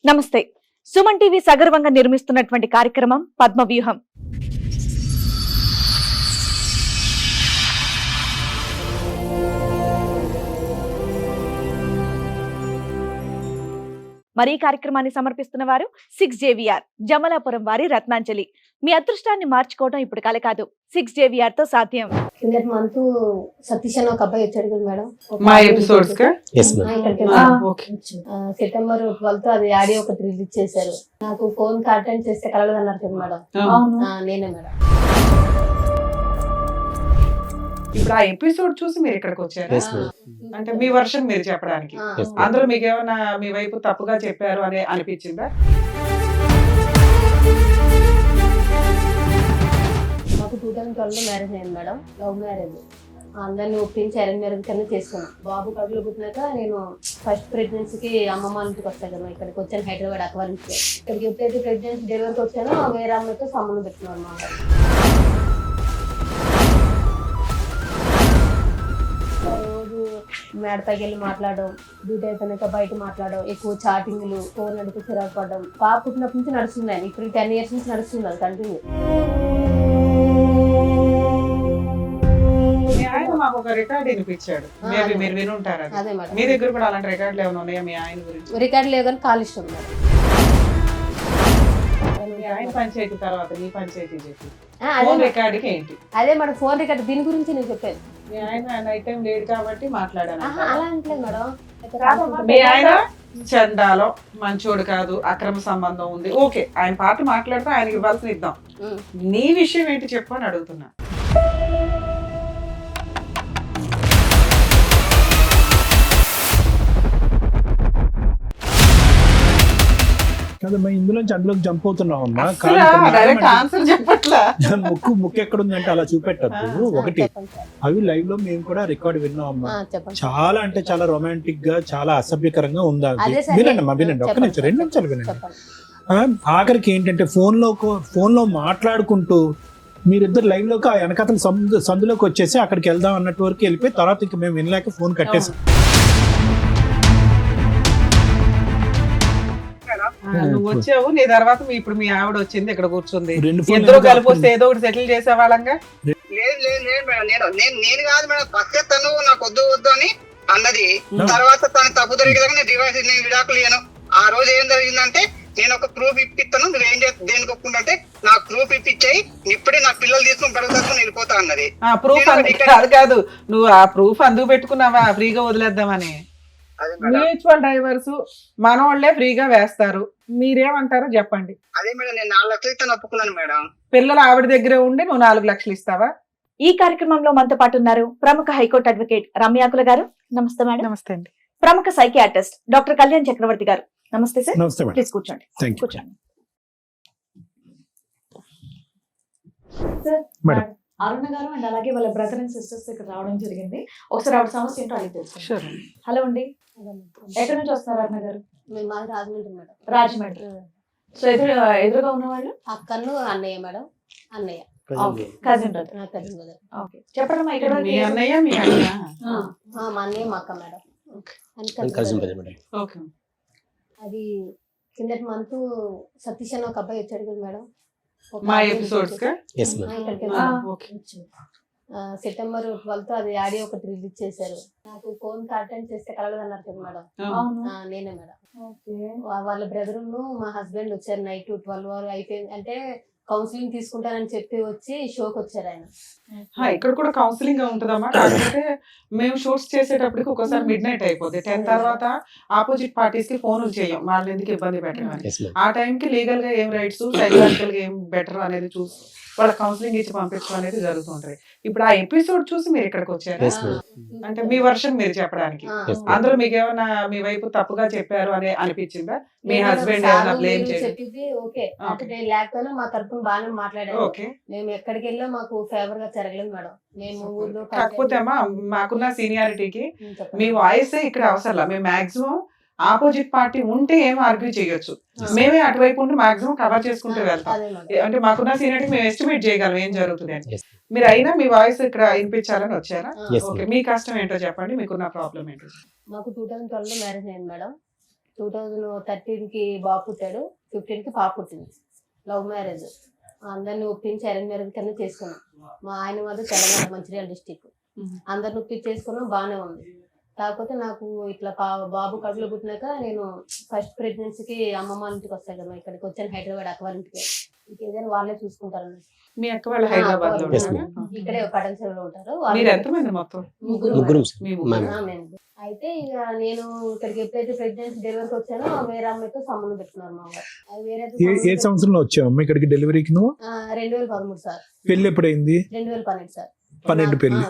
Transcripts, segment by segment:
నమస్తే. సుమన్ టీవీ సగర్వంగా నిర్మిస్తున్నటువంటి కార్యక్రమం పద్మవ్యూహం. మరి ఈ కార్యక్రమాన్ని సమర్పిస్తున్న వారు 6JVR జమలాపురం వారి రత్నాంజలి. మీ అదృష్టాన్ని మార్చుకోవడం ఇప్పుడు కల కాదు, 6JVR తో సాధ్యం. కిందటి మంత్ సతీష్ అని ఒక అబ్బాయి వచ్చాడు కదా మేడం, మా ఎపిసోడ్స్ కా సెప్టెంబర్ 12 అది ఆడియో ఒకటి రిలీజ్ చేశారు. నాకు ఫోన్ అటెండ్ చేస్తే కలగదు అన్నారు కదా మేడం. నేనే మేడం. ఇప్పుడు ఆ ఎపిసోడ్ చూసి మీరు ఇక్కడికి వచ్చారు అంటే మీ వర్షన్ మీరు చెప్పడానికి. అందులో మీకు ఏమైనా మీ వైపు తప్పుగా చెప్పారు అని అనిపించిందా? మాకు 2012 మ్యారేజ్ అయింది మేడం, లవ్ మ్యారేజ్. అందరినీ ఒప్పించి అరేంజ్ మ్యారేజ్ కన్నా చేసుకున్నాం. బాబు కడుపులో పుట్టినాక నేను ఫస్ట్ ప్రెగ్నెన్సీకి అమ్మమ్మ ఇంటికి వస్తాను కదా, ఇక్కడికి వచ్చాను హైదరాబాద్ అక్వా నుంచి. ఇక్కడికి ఎప్పుడైతే ప్రెగ్నెన్సీ డెలివరీకి వచ్చానో వేరే అమ్మాయితో సంబంధం పెట్టుకున్నాను అన్నమాట. రోజు మేడపైకి వెళ్ళి మాట్లాడడం, డ్యూటీ అయిపోయినాక బయట మాట్లాడడం, ఎక్కువ చాటింగ్లు, ఫోన్ నడిపి చిరాకు పడడం. పాప పుట్టినప్పటి నుంచి నడుస్తున్నాయి, ఇప్పుడు 10 years నుంచి నడుస్తుంది అది కంటిన్యూ. మీ ఆయన మాకు ఒక రికార్డ్ వినిపించాడు, మేబీ మీరు వినుంటారు. అదే మేడం. మీ దగ్గర కూడా అలాంటి రికార్డులు ఏమైనా ఉన్నాయా మీ ఆయన గురించి? రికార్డు లేదు కానీ కాల్ ఇష్టం మేడం. మీ ఆయన పంచాయతీ తర్వాత మీ పంచాయతీ చెప్పి అదే రికార్డుకి ఏంటి? అదే మేడం, ఫోన్ రికార్డు దీని గురించి నేను చెప్పాను. మీ ఆయన నైట్ టైం లేడు కాబట్టి మాట్లాడాను. అలా అంటలేదు మేడం. మీ ఆయన చండాలో మంచోడు కాదు, అక్రమ సంబంధం ఉంది, ఓకే ఆయన పాట మాట్లాడితే ఆయనకి ఇవ్వాల్సిన ఇద్దాం. నీ విషయం ఏంటి చెప్పు అని అడుగుతున్నా. కదమ్మా, ఇందులోంచి అందులోకి జంప్ అవుతున్నావు అమ్మా. డైరెక్ట్ ఆన్సర్ చెప్పట్లా. ముక్కు ఎక్కడుందంటే అలా చూపెట్టద్దు. ఒకటి, అవి లైవ్ లో మేము కూడా రికార్డ్ విన్నాం అమ్మా. చాలా అంటే చాలా రొమాంటిక్ గా, చాలా అసభ్యకరంగా ఉందా. వినండి అమ్మా, వినండి, ఒక్క నిమిషం, 2 నిమిషాలు వినండి. ఆఖరికి ఏంటంటే ఫోన్ లో మాట్లాడుకుంటూ మీరిద్దరు లైవ్ లోకి ఆ వెనకతల సందులోకి వచ్చేసి అక్కడికి వెళ్దాం అన్నట్టు వరకు వెళ్ళిపోయి తర్వాత ఇంకా మేము వినలేక ఫోన్ కట్టేసాం. నువ్వు వచ్చావు, నీ తర్వాత ఇప్పుడు మీ ఆవిడ వచ్చింది, ఇక్కడ కూర్చుంది, ఇద్దరు కలిపి వస్తే ఏదో ఒకటి సెటిల్ చేసేవాళ్ళంగా. నేను కాదు మేడం, ఫస్ట్ తను నాకు వద్దు అని అన్నది. తర్వాత తను తప్పు జరిగేదాకా నేను డివైస్ విడాకులు ఇయ్యను. ఆ రోజు ఏం జరిగిందంటే, నేను ఒక ప్రూఫ్ ఇప్పిస్తాను, నువ్వేం చేస్తా దేనికి ఒప్పుకుంటే నాకు ప్రూఫ్ ఇప్పించాయి, ఇప్పుడే నా పిల్లలు తీసుకుని పడుగుతాను వెళ్ళిపోతా అన్నది. ప్రూఫ్ అది కాదు, నువ్వు ఆ ప్రూఫ్ అందుకు పెట్టుకున్నావా ఫ్రీగా వదిలేద్దామని? మ్యూచువల్ డైవర్స్ మనోళ్లే ఫ్రీగా వేస్తారు, మీరేమంటారో చెప్పండి. అదే మేడం, నేను 4 లక్షలు ఇస్తాను ఒప్పుకున్నాను మేడం. పిల్లలు ఆవిడ దగ్గరే ఉండి నువ్వు 4 లక్షలు ఇస్తావా? ఈ కార్యక్రమంలో మనతో పాటు ఉన్నారు ప్రముఖ హైకోర్టు అడ్వకేట్ రమ్యాకుల గారు. నమస్తే మేడం. నమస్తే అండి. ప్రముఖ సైకియాట్రిస్ట్ డాక్టర్ కళ్యాణ్ చక్రవర్తి గారు. నమస్తే సార్. నమస్తే మేడం. ప్లీజ్ కూర్చోండి. కూర్చోండి సార్. మేడం, అరుణ గారు అండ్ అలాగే వాళ్ళ బ్రదర్ అండ్ సిస్టర్స్ ఇక్కడ రావడం జరిగింది. ఒకసారి ఆవిడ సమస్య ఏంటో అడిగి తెలుసు. హలో అండి, ఎక్కడి నుంచి వస్తున్నారు అరుణ గారు? మేము మాది రాజమండ్రి మేడం. రాజమండ్రి. సో ఎదురుగా ఉన్న వాళ్ళు అక్కను అన్నయ్య మేడం. అన్నయ్య కజిన్ బ్రదర్. ఓకే, చెప్పండి మా ఇక్కడ మీ అన్నయ్య మీ అన్న? మా అన్నయ్య మా అక్క మేడం. ఓకే. అది కిందటి మంత్ సతీష్ అని ఒక అబ్బాయి వచ్చాడు కదా మేడం, మా ఎపిసోడ్స్ కా? సెప్టెంబర్ 12 అది ఆడియో ఒకటి రిలీజ్ చేశారు. నాకు ఫోన్ అటెండ్ చేస్తే కలగదు అన్నారు కదా మేడం. నేనే మేడం. వాళ్ళ బ్రదర్ మా హస్బెండ్ వచ్చారు నైట్ 12 అయిపోయింది అంటే కౌన్సిలింగ్ తీసుకుంటానని చెప్పి వచ్చి షోకి వచ్చారు ఆయన. ఇక్కడ కూడా కౌన్సిలింగ్ ఉంటుందమ్మా, కాకపోతే మేము షూట్స్ చేసేటప్పటికి ఒకసారి మిడ్ నైట్ అయిపోతుంది. 10 తర్వాత ఆపోజిట్ పార్టీస్ కి ఫోన్లు చేయం, వాళ్ళని ఎందుకు ఇబ్బంది పెట్టమని. ఆ టైంకి లీగల్ గా ఏం రైట్స్, సైకలాజికల్ గా ఏం బెటర్ అనేది చూసి వాళ్ళ కౌన్సిలింగ్ ఇచ్చి పంపించడం అనేది జరుగుతుంటది. ఇప్పుడు ఆ ఎపిసోడ్ చూసి మీరు ఇక్కడికి వచ్చారు అంటే మీ వర్షన్ మీరు చెప్పడానికి. అందులో మీకు ఏమైనా మీ వైపు తప్పుగా చెప్పారు అని అనిపించిందా? మీ హస్బెండ్ ఏమైనా బ్లేమ్ చెప్పింది ఓకే, లేకపోయినా మా తరఫున బాగానే మాట్లాడారు. మేము ఎక్కడికి వెళ్ళా మాకు ఫేవర్ గా జరగలేదు మేడం. మేము ఊర్లో కాకపోతే అమ్మా మాకున్న సీనియారిటీకి మీ వాయిస్ ఇక్కడ అవసరం. మేము మాక్సిమం ఆపోజిట్ పార్టీ ఉంటే ఏం ఆర్గ్యూ చేయొచ్చు, మేమే అటువైపు ఉంటే మాక్సిమం కవర్ చేసుకుంటూ వెళ్తాం. అంటే మాకున్న సీనియారిటీ మేము ఎస్టిమేట్ చేయగలం ఏం జరుగుతుంది అని. మీరు అయినా మీ వాయిస్ ఇక్కడ వినిపించాలని వచ్చారా? ఓకే, మీ కష్టం ఏంటో చెప్పండి, మీకున్న ప్రాబ్లం ఏంటో. మాకు 2012 మ్యారేజ్ అయింది మేడం. 2013 కి బాబు పుట్టాడు, 15 కి పాప పుట్టింది. Love marriage. అందరిని ఒప్పించి అరేంజ్ మ్యారేజ్ కింద చేసుకున్నాం. మా ఆయన వాళ్ళు తెలంగాణ మంచిర్యాల డిస్టిక్. అందరిని ఒప్పించి చేసుకున్నాం, బాగానే ఉంది. కాకపోతే నాకు ఇట్లా బాబు కడుపులో పుట్టినాక నేను ఫస్ట్ ప్రెగ్నెన్సీకి అమ్మమ్మ ఇంటికి వస్తాయి కదా, ఇక్కడికి వచ్చాను హైదరాబాద్ అక్కవారింటికి. ఇంకేదైనా వాళ్ళే చూసుకుంటారు. మీ అక్క వాళ్ళు హైదరాబాద్ లో ఇక్కడే పటన్సెల్లో ఉంటారు. మీరు ఎంతమంది మొత్తం? ముగ్గురు. మీ ముగ్గురు. అయితే ఇక నేను ఇక్కడికి ఎప్పుడైతే ప్రెగ్నెన్సీ డెలివరీకి వచ్చానో వేరే అమ్మాయితో సంబంధం పెట్టుకున్నారు మా వారు. అది వేరే ఏ సంవత్సరంలో వచ్చావు అమ్మ ఇక్కడికి డెలివరీకి నువ్వు? 2013 సార్. పెళ్లి ఎప్పుడైంది? 2012 సార్. 12 పెళ్లి.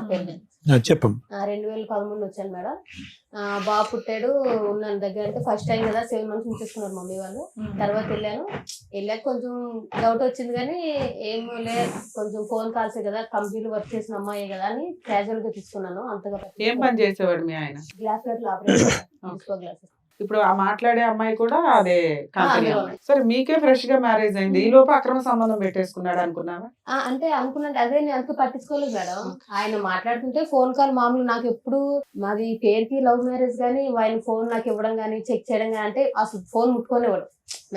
చెప్పండి. 2013 వచ్చాను మేడం. బాబు పుట్టాడు, ఉన్నాను దగ్గర. అంటే ఫస్ట్ టైం కదా 7 months ఉంచేసుకున్నారు మమ్మీ వాళ్ళు. తర్వాత వెళ్ళాక కొంచెం డౌట్ వచ్చింది, కానీ ఏమో లేదు, కొంచెం ఫోన్ కాల్సే కదా, కంపెనీలో వర్క్ చేసిన అమ్మాయి కదా అని క్యాజువల్ గా తీసుకున్నాను. అంతగా ఏం పని చేసేవాడు మీ ఆయన? Glass operation. ఇప్పుడు ఆ మాట్లాడే అమ్మాయి కూడా అదే కంపెనీ. సరే, మీకే ఫ్రెష్ గా మ్యారేజ్ అయింది, ఈ లోపు అక్రమ సంబంధం పెట్టేసుకున్నాడు అనుకున్నావా? అంటే అనుకున్నాను, అదే నేను అందుకు పట్టించుకోలేదు మేడం. ఆయన మాట్లాడుతుంటే ఫోన్ కాల్ మామూలు. నాకు ఎప్పుడు మాది పేరుకి లవ్ మ్యారేజ్ గానీ ఆయన ఫోన్ నాకు ఇవ్వడం గానీ చెక్ చేయడం గానీ, అంటే అసలు ఫోన్ ముట్టుకోనివ్వడు.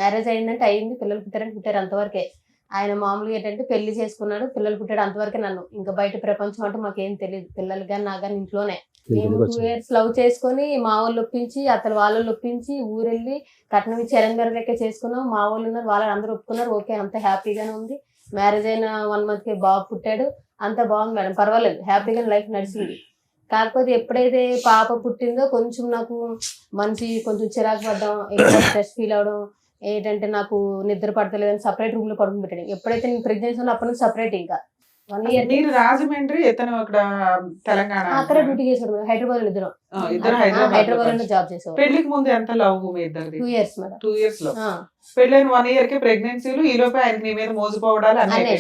మ్యారేజ్ అయిందంటే అయింది, పిల్లలు పుట్టారు అంతవరకే. ఆయన మామూలుగా ఏంటంటే పెళ్లి చేసుకున్నాడు, పిల్లలు పుట్టాడు అంతవరకే. నన్ను ఇంకా బయట ప్రపంచం అంటే మాకేం తెలియదు. పిల్లలు కానీ నా కానీ ఇంట్లోనే. మేము 2 years లవ్ చేసుకుని మా వాళ్ళు ఒప్పించి అతను వాళ్ళు ఒప్పించి ఊరెళ్ళి కట్నం ఇచ్చి ఎరంగరలెక్క చేసుకున్నాం. మా వాళ్ళు ఉన్నారు, వాళ్ళని అందరూ ఒప్పుకున్నారు. ఓకే, అంత హ్యాపీగానే ఉంది. మ్యారేజ్ అయిన 1 month కి బాబు పుట్టాడు, అంత బాగుంది మేడం, పర్వాలేదు, హ్యాపీగా లైఫ్ నడిచింది. కాకపోతే ఎప్పుడైతే పాప పుట్టిందో కొంచెం నాకు కొంచెం చిరాకు పడ్డం, ఎక్కువ స్ట్రెస్ ఫీల్ అవడం, ఏంటంటే నాకు నిద్ర పడతలేదని సపరేట్ రూమ్ లో పడుకుని పెట్టాడు. ఎప్పుడైతే నేను ప్రెగ్నెన్సీ ఉన్నా అప్పటి నుంచి సపరేట్. ఇంకా 1 year మీరు రాజమండ్రి, ఇతను అక్కడ తెలంగాణ. అక్కడ డ్యూటీ చేసాడు మేడం. హైదరాబాద్ లో ఇద్దరు హైదరాబాద్ లో జాబ్ చేసేవాడు. పెళ్లికి ముందు ఎంత లవ్ మీ ఇద్దరిది? 2 years మేడం. 2 years లో పెళ్ళైన 1 year కి ప్రెగ్నెన్సీలు, ఈ లోపే ఆయన మీ మీద మోసపోవడాలు అన్నీ.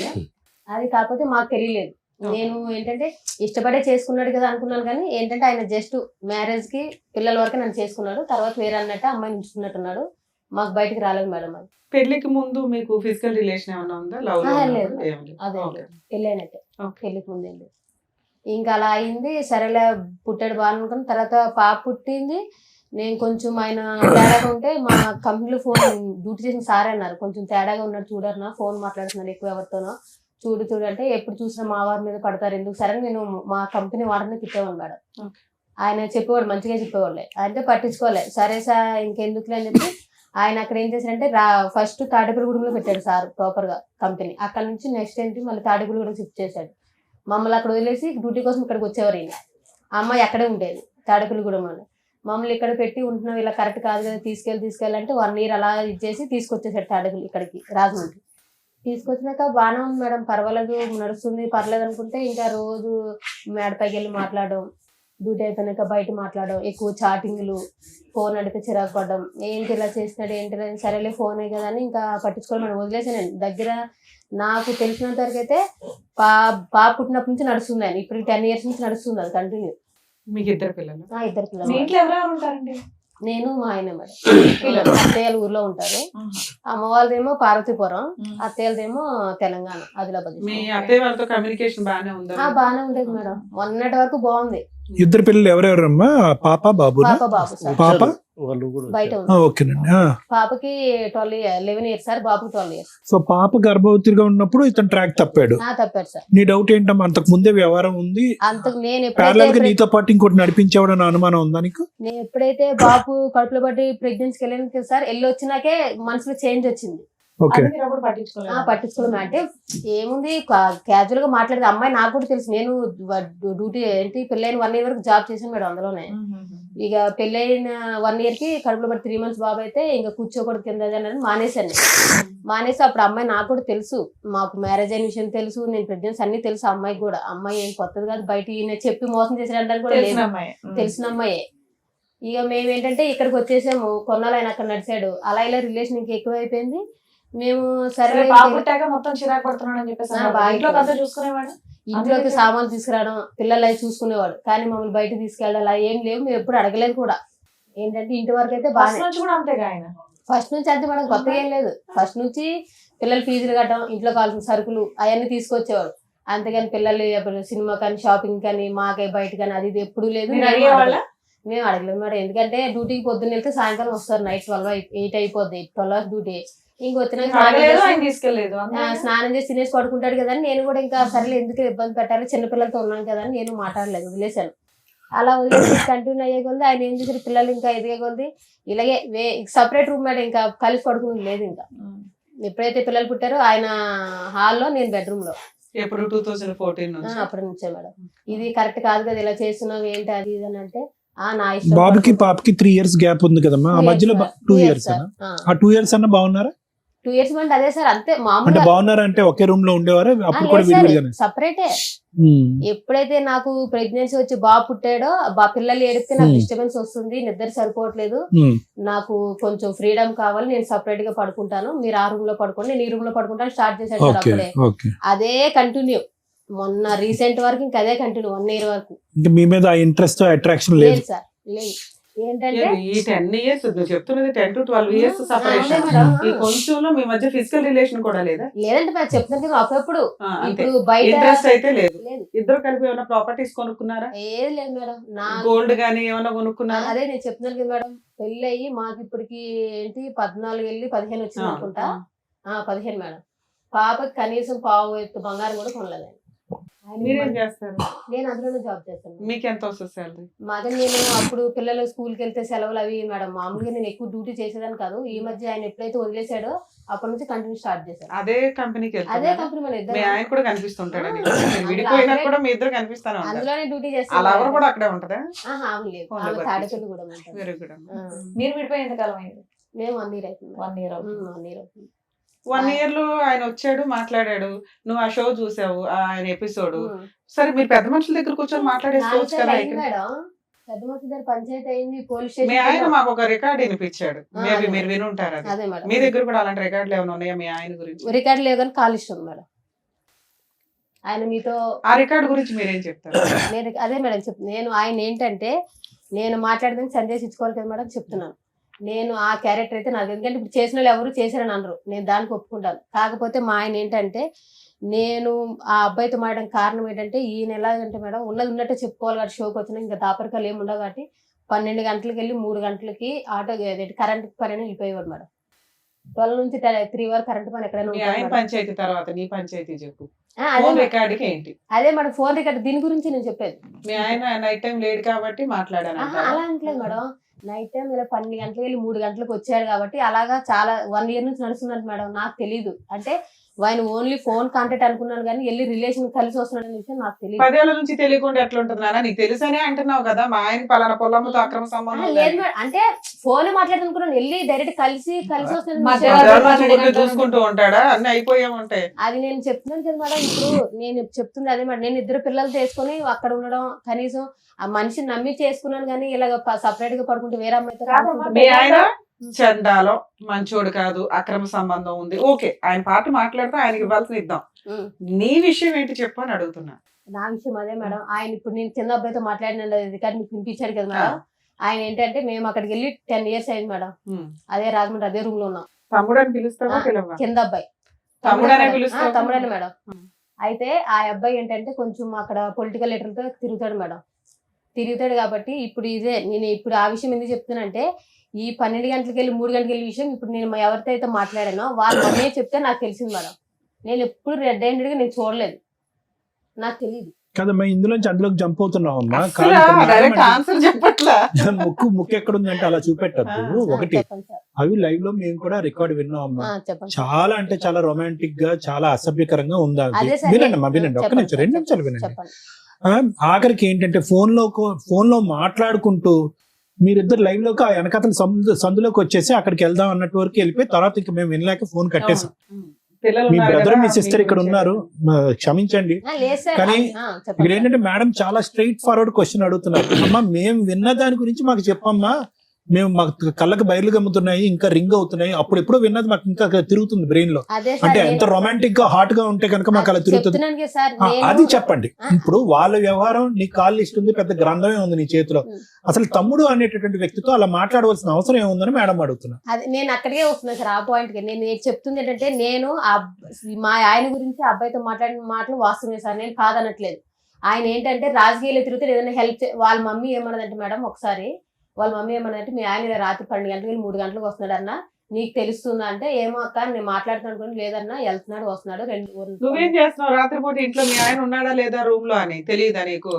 అది కాకపోతే మాకు తెలియలేదు. నేను ఏంటంటే ఇష్టపడే చేసుకున్నాడు కదా అనుకున్నాను, కానీ ఏంటంటే ఆయన జస్ట్ మ్యారేజ్ కి పిల్లల వరకు నన్ను చేసుకున్నాడు. తర్వాత వేరే అన్నట్టు అమ్మాయిని ఉంచుకున్నట్టున్నాడు. మాకు బయటకు రాలేదు మేడం. అది పెళ్లికి ముందు మీకు ఫిజికల్ రిలేషన్ ఏమైనా ఉందా? లవ్ లేదు, అదే పెళ్ళి అయినట్టే. పెళ్లికి ముందు ఏంటి ఇంకా అలా అయింది. సరేలే, పుట్టాడు బాగా అనుకుని తర్వాత పాప పుట్టింది. నేను కొంచెం ఆయన తేడాగా ఉంటే మా కంపెనీలో ఫోన్ డ్యూటీ చేసిన సారే అన్నారు, కొంచెం తేడాగా ఉన్నాడు చూడరు, ఫోన్ మాట్లాడుతున్నాడు ఎక్కువ ఎవరితోనో, చూడు అంటే ఎప్పుడు చూసినా మా వారి మీద పడతారు ఎందుకు. సరే నేను మా కంపెనీ వాడిని తిట్టేవాడు మేడం. ఆయన చెప్పేవాడు, మంచిగా చెప్పేవాళ్ళే, అంటే పట్టించుకోలే. సరే సార్ ఇంకెందుకులే అని చెప్పి ఆయన అక్కడ ఏం చేశారంటే ఫస్ట్ తాడేపల్లిగూడెంలో పెట్టాడు సార్ ప్రాపర్ గా కంపెనీ. అక్కడ నుంచి నెక్స్ట్ ఏంటి మళ్ళీ తాడేపల్లిగూడెం షిఫ్ట్ చేశాడు. మమ్మల్ని అక్కడ వదిలేసి డ్యూటీ కోసం ఇక్కడికి వచ్చేవారు. ఈయన అమ్మాయి అక్కడే ఉండేది తాడేపల్లిగూడెం అని. మమ్మల్ని ఇక్కడ పెట్టి ఉంటున్నాం, ఇలా కరెక్ట్ కాదు కదా, తీసుకెళ్ళాలంటే 1 year అలా ఇచ్చేసి తీసుకొచ్చేసాడు తాడేపల్లి ఇక్కడికి రాజమండ్రి. తీసుకొచ్చినాక బాగానే ఉంది మేడం, పర్వాలేదు, నడుస్తుంది, పర్లేదు అనుకుంటే ఇంకా రోజు మేడపైకి వెళ్ళి మాట్లాడడం, డ్యూటీ అయిపోయినాక బయట మాట్లాడడం, ఎక్కువ చాటింగ్లు, ఫోన్ అడిగితే చిరాకు పడడం, ఏంటి ఇలా చేసినాడు ఏంటి, సరేలే ఫోనే కదా అని ఇంకా పట్టించుకోవడం మనం వదిలేసాను. దగ్గర నాకు తెలిసినంత వరకు అయితే పాప పుట్టినప్పటి నుంచి నడుస్తుంది ఆయన. ఇప్పుడు 10 years నుంచి నడుస్తుంది అది కంటిన్యూ. మీకు ఇద్దరు పిల్లలు? 2 పిల్లలు. ఎవరెవరు ఉంటారండి? నేను మా ఆయన మేడం. అత్తయ్యలు ఊర్లో ఉంటారు. అమ్మ వాళ్ళదేమో పార్వతీపురం, అత్తయ్యలదేమో తెలంగాణ ఆదిలాబాద్. మీ అత్తయ్య వాళ్ళతో కమ్యూనికేషన్ బాగానే ఉందా? బాగానే ఉండేది మేడం, మొన్నటి వరకు బాగుంది. ఇద్దరు పిల్లలు ఎవరెవరమ్మా? పాప బాబు? బాబు సార్. పాప బయట ఓకేనండి. పాపకి 11 years సార్, బాబుకి 12 years. సో పాప గర్భవతిగా ఉన్నప్పుడు ఇతను ట్రాక్ తప్పాడు. తప్పాడు సార్. నీ డౌట్ ఏంటమ్మా, అంతకు ముందే వ్యవహారం ఉంది, అంతకు నేను ప్యారలల్ గా నీతో పాటు ఇంకోటి నడిపించేవాడని అనుమానం ఉందా నీకు? నేను ఎప్పుడైతే బాబు కడుపులో పట్టి ప్రెగ్నెన్సీకి వెళ్ళాను సార్, వెళ్ళి వచ్చినాకే మనసులో చేంజ్ వచ్చింది. పట్టించుకోవడం అంటే ఏముంది, క్యాజువల్ గా మాట్లాడేది. అమ్మాయి నాకు కూడా తెలుసు, నేను డ్యూటీ ఏంటి పెళ్ళైన 1 year వరకు జాబ్ చేశాను మేడం అందులోనే. ఇక పెళ్ళైన 1 year కి కడుపులో పడి 3 months బాబు అయితే ఇంకా కూర్చోకూడదు కింద మానేశాను. మానేసి అప్పుడు అమ్మాయి నాకు కూడా తెలుసు, మాకు మ్యారేజ్ అయిన విషయం తెలుసు, నేను ప్రెగ్నెన్సీ అన్ని తెలుసు అమ్మాయికి కూడా. అమ్మాయి ఏం కొత్తది కాదు, బయట ఈయన చెప్పి మోసం చేసేయడానికి కూడా లేదు, తెలిసిన అమ్మాయే. ఇక మేమేంటంటే ఇక్కడికి వచ్చేసాము, కొన్నాళ్ళు ఆయన అక్కడ నడిచాడు. అలా ఇలా రిలేషన్ ఇంకా ఎక్కువ అయిపోయింది. మేము సరే మొత్తం చిరాకు పడుతున్నాడు అని చెప్పేసి చూసుకునేవాడు, ఇంట్లోకి సామాన్లు తీసుకురావడం, పిల్లలు అవి చూసుకునేవాడు. కానీ మమ్మల్ని బయట తీసుకెళ్ళాలి ఏం లేవు, మేము ఎప్పుడు అడగలేదు కూడా. ఏంటంటే ఇంటి వరకు అయితే బాగా ఫస్ట్ నుంచి అంతే మేడం, కొత్తగా ఏం లేదు. ఫస్ట్ నుంచి పిల్లలు ఫీజులు కట్టడం, ఇంట్లో కావాల్సిన సరుకులు అవన్నీ తీసుకొచ్చేవాడు. అంతేగాని పిల్లలు సినిమా కానీ షాపింగ్ కానీ మాకే బయట కానీ అది ఇది ఎప్పుడు లేదు. మేము అడగలేదు మేడం, ఎందుకంటే డ్యూటీకి పొద్దున్న వెళ్తే సాయంకాలం వస్తారు, నైట్ 8 అయిపోద్ది, 12 hours డ్యూటీ. ఇంకొచ్చినాక తీసుకెళ్లేదు స్నానం చేసి తినేసి పడుకుంటాడు కదా అని నేను కూడా ఇంకా సరేలే ఎందుకు ఇబ్బంది పెట్టాలి, చిన్నపిల్లలతో ఉన్నాను కదా అని నేను మాట్లాడలేదు, వదిలేశాను. అలా వదిలేసి కంటిన్యూ అయ్యే కొద్ది ఆయన ఏం చేశారు, పిల్లలు ఇంకా ఎదిగే కొద్ది ఇలాగే సపరేట్ రూమ్ మేడం, ఇంకా కలిసి పడుకుని లేదు. ఇంకా ఎప్పుడైతే పిల్లలు పుట్టారో ఆయన హాల్లో, నేను బెడ్రూమ్ లో. ఎప్పుడు 2014 నుంచి అప్పటి నుంచే మేడం. ఇది కరెక్ట్ కాదు కదా, ఇలా చేస్తున్నావు ఏంటి అది ఇది అని అంటే నా ఇష్టం. బాబుకి పాపకి 3 years గ్యాప్ ఉంది కదమ్మా, ఆ మధ్యలో 2 years ఆ 2 years అన్న బాగున్నారా? 2 years అంటే అదే సార్, అంతే అంటే మామూలుగా. బాగున్నారా అంటే ఒకే రూమ్ లో ఉండేవారా అప్పుడు కూడా విడివిడిగానే? సపరేటే. ఎప్పుడైతే నాకు ప్రెగ్నెన్సీ వచ్చి బాబు పుట్టాడో, పిల్లలు ఏడిస్తే నాకు డిస్టర్బెన్స్ వస్తుంది, నిద్ర సరిపోవట్లేదు, నాకు కొంచెం ఫ్రీడమ్ కావాలి, నేను సపరేట్ గా పడుకుంటాను, మీరు ఆ రూమ్ లో పడుకోండి, నేను ఈ రూమ్ లో పడుకుంటాను స్టార్ట్ చేశాను సార్. అప్పుడే అదే కంటిన్యూ, మొన్న రీసెంట్ వరకు ఇంకా అదే కంటిన్యూ 1 year వరకు. మీ మీద ఇంట్రెస్ట్ అట్రాక్షన్ లేదు సార్, లేదు. ఏంటంటే ఈ 10 years నువ్వు చెప్తున్నది 10 to 12 years సెపరేషన్. ఈ కొంచెంలో మీ మధ్య ఫిజికల్ రిలేషన్ కూడా లేదా? లేదంటే మరి చెప్తున్నాను కదా, అప్పుడప్పుడు ఇప్పుడు బయట ఇంట్రెస్ట్ అయితే లేదు. లేదు. ఇద్దరు కలిపి ఏమైనా ప్రాపర్టీస్ కొనుక్కున్నారా? ఏది లేదు మేడం. నా గోల్డ్ గానీ ఏమైనా కొనుక్కున్నారా? అదే నేను చెప్తున్నాను కదా మేడం, పెళ్లి అయ్యి మాకు ఇప్పటికి ఏంటి 14 వెళ్ళి 15 వచ్చింది అనుకుంటా. 15 మేడం. పాపకి కనీసం పావు ఎత్తు బంగారం కూడా కొనలేదు. మీరేం చేస్తారు? నేను అందులోనే జాబ్ చేస్తాను. మీకు ఎంత వస్తుంది సాలరీ? మాదే, నేను అప్పుడు పిల్లలు స్కూల్కి వెళ్తే సెలవులు అవి మేడం, మామూలుగా నేను ఎక్కువ డ్యూటీ చేసేదాన్ని కాదు. ఈ మధ్య ఆయన ఎప్పుడైతే వదిలేసాడో అప్పటి నుంచి కంటిన్యూ స్టార్ట్ చేశాను. అదే కంపెనీకి అదే కంపెనీ మన మీ ఇద్దరు ఆయన కూడా కనిపిస్తుంటాడు. విడిపోయినా కూడా మీ ఇద్దరు కనిపిస్తాను. అందులోనే డ్యూటీ అలా చేస్తాను. ఎవరు కూడా అక్కడే ఉంటదా? లేదు, ఆమె తాడేపల్లి కూడా ఉంటుంది. Very good. మీరు విడిపోయి ఎంతకాలం అయింది? మేము 1 year అవుతుంది. 1 year అవుతుంది. 1 year అవుతుంది. 1 year లో ఆయన వచ్చాడు, మాట్లాడాడు, నువ్వు ఆ షో చూసావు, ఆయన ఎపిసోడ్. సరే, మీరు పెద్ద మనుషుల దగ్గర కూర్చొని మాట్లాడేసుకోవచ్చు కదా. మేడం పెద్ద మనిషి దగ్గర పంచాయతీ అయింది, పోలీస్ మీ ఆయన స్టేషన్. మాకు ఒక రికార్డ్ వినిపించాడు, మేబీ మీరు వినుంటారు. అది అదే మేడం, మీ దగ్గర కూడా అలాంటి రికార్డులు ఏమైనా ఉన్నాయా మీ ఆయన గురించి? రికార్డు లేదు కానీ కాల్ ఇష్టం మేడం. ఆయన మీతో ఆ రికార్డు గురించి మీరేం చెప్తారు? నేను అదే మేడం నేను ఆయన ఏంటంటే, నేను మాట్లాడితే సందేశం ఇచ్చుకోవాలి కదా మేడం, చెప్తున్నాను. నేను ఆ క్యారెక్టర్ అయితే నాకు, ఎందుకంటే ఇప్పుడు చేసిన వాళ్ళు ఎవరు చేశారని అనరు, నేను దానికి ఒప్పుకుంటాను. కాకపోతే మా ఆయన ఏంటంటే, నేను ఆ అబ్బాయితో మాట్లాడడం కారణం ఏంటంటే, ఈయన ఎలాగంటే మేడం, ఉన్నది ఉన్నట్టే చెప్పుకోవాలి కాబట్టి షోకి వచ్చినా ఇంకా దాపరికాలు ఏమి ఉండవు కాబట్టి 12 గంటలకు వెళ్ళి 3 గంటలకి ఆటో కరెంట్ పని అని వెళ్ళిపోయేవాడు మేడం. 12 నుంచి 3 వరకు కరెంట్ పని ఎక్కడైనా మీ ఆయన పంచాయతీ తర్వాత నీ పంచాయతీ చెప్పు. అదే రికార్డుకి ఏంటి? అదే మేడం, ఫోన్ రికార్డు దీని గురించి నేను చెప్పేది. మీ ఆయన నైట్ టైం లేడు కాబట్టి మాట్లాడాను. అలా అంటలేదు మేడం, నైట్ టైం ఇలా 12 గంటలకు వెళ్ళి 3 గంటలకు వచ్చాడు కాబట్టి అలాగా చాలా 1 year నుంచి నడుస్తున్నట్టు మేడం. నాకు తెలీదు, అంటే ఆయన ఓన్లీ ఫోన్ కాంటాక్ట్ అనుకున్నాను కానీ వెళ్ళి రిలేషన్ కలిసి వస్తున్నాడు అనే విషయం నాకు తెలియదు. 10 ఏళ్ల నుంచి తెలియకుండా ఎట్లా ఉంటుంది నాన్న? నీకు తెలుసనే అంటున్నావు కదా, మా ఆయన పలానా పొలంతో అక్రమ సంబంధం లేదు మేడం, అంటే ఫోన్ మాట్లాడుతున్నాను, వెళ్ళి డైరెక్ట్ కలిసి చూసుకుంటూ ఉంటాడా? అన్ని అయిపోయే ఉంటాయి. అది నేను చెప్తున్నాను కదా మేడం. ఇప్పుడు నేను చెప్తుంది అదే మేడం, నేను 2 పిల్లలు తీసుకొని అక్కడ ఉండడం, కనీసం ఆ మనిషిని నమ్మి చేసుకున్నాను కానీ ఇలాగ సపరేట్ గా పడుకుంటే వేరే అమ్మాయితో. మీ ఆయన చండాలో మంచోడు కాదు, అక్రమ సంబంధం ఉంది, ఓకే, ఆయన పార్టీ మాట్లాడితే ఆయనకి ఇవ్వాల్సిన ఇద్దాం. నీ విషయం ఏంటి చెప్పు అని అడుగుతున్నా. నా విషయం అదే మేడం, ఆయన ఇప్పుడు నేను చిన్న అబ్బాయితో మాట్లాడిన రికార్డు మీకు వినిపించాడు కదా మేడం. ఆయన ఏంటంటే, మేము అక్కడికి వెళ్ళి 10 years అయింది మేడం. అదే రాజమండ్రి అదే రూమ్ లో ఉన్నాం. తమ్ముడు అని పిలుస్తావా? కింద అబ్బాయి తమ్ముడనే పిలుస్తావా? తమ్ముడని మేడం. అయితే ఆ అబ్బాయి ఏంటంటే కొంచెం అక్కడ పొలిటికల్ లీడర్తో తిరుగుతాడు మేడం. తిరుగుతాడు కాబట్టి ఇప్పుడు నేను ఇప్పుడు ఆ విషయం ఎందుకు చెప్తున్నానంటే, ఈ 12 గంటలకు వెళ్ళి 3 గంటలకు వెళ్ళే విషయం ఇప్పుడు నేను ఎవరితో అయితే మాట్లాడానో వాళ్ళు అన్నీ చెప్తే నాకు తెలిసింది మేడం. నేను ఎప్పుడు రెడ్ హ్యాండెడ్ గా నేను చూడలేదు, నాకు తెలియదు కదమ్మా. ఇందులోంచి అందులోకి జంప్ అవుతున్నావు అమ్మా. ముక్కు ఎక్కడుందంటే అలా చూపెట్టద్దు. ఒకటి, అవి లైవ్ లో మేము కూడా రికార్డ్ విన్నాం అమ్మా. చాలా అంటే చాలా రొమాంటిక్ గా, చాలా అసభ్యకరంగా ఉందా? వినండి అమ్మా, వినండి, ఒక్క నిమిషం, 2 నిమిషాలు వినండి. ఆఖరికి ఏంటంటే, ఫోన్ లో మాట్లాడుకుంటూ మీరిద్దరు లైవ్ లోకి ఆ వెనకతల సందులోకి వచ్చేసి అక్కడికి వెళ్దాం అన్నట్టు వరకు వెళ్ళిపోయి తర్వాత ఇంకా మేము వినలేక ఫోన్ కట్టేసాం. మీ బ్రదర్ మీ సిస్టర్ ఇక్కడ ఉన్నారు, క్షమించండి. కానీ ఇక్కడ ఏంటంటే మేడం చాలా స్ట్రైట్ ఫార్వర్డ్ క్వశ్చన్ అడుగుతున్నారు. అమ్మా, మేము విన్న దాని గురించి మాకు చెప్పమ్మా, మేము మాకు కళ్ళకి బయర్లు గమ్ముతున్నాయి, ఇంకా రింగ్ అవుతున్నాయి, అప్పుడు ఎప్పుడో విన్నది మాకు ఇంకా తిరుగుతుంది బ్రెయిన్ లో. అంటే ఎంత రొమాంటిక్ గా హాట్ గా ఉంటే కనుక మాకు అలా తిరుగుతుంది. అది చెప్పండి. ఇప్పుడు వాళ్ళ వ్యవహారం, నీ కాల్ లిస్ట్ ఉంది, పెద్ద గ్రంథమే ఉంది నీ చేతిలో. అసలు తమ్ముడు అనేటటువంటి వ్యక్తితో అలా మాట్లాడవలసిన అవసరం ఏముందని మేడం అడుగుతున్నా. అది నేను అక్కడికే వస్తున్నా సార్, ఆ పాయింట్ కి. నేను చెప్తుంది ఏంటంటే, నేను మా ఆయన గురించి అబ్బాయితో మాట్లాడిన మాటలు వాస్తవమే సార్, నేను కాదనట్లేదు. ఆయన ఏంటంటే రాజకీయాలు తిరిగితే ఏదైనా హెల్ప్ వాళ్ళ మమ్మీ ఏమన్నదంటే మేడం ఒకసారి వాళ్ళ మమ్మీ ఏమన్నదంటే మీ ఆయన ఇలా రాత్రి 12 గంటలకు 3 గంటలకు వస్తున్నాడు అన్న నీకు తెలుస్తుందా అంటే ఏమో అక్క నేను మాట్లాడుతున్నాను లేదన్నా వెళ్తున్నాడు వస్తున్నాడు నువ్వేం చేస్తున్నావు రాత్రిపూట ఇంట్లో మీ ఆయన ఉన్నాడా లేదా రూమ్ లో అని తెలియదా నీకు?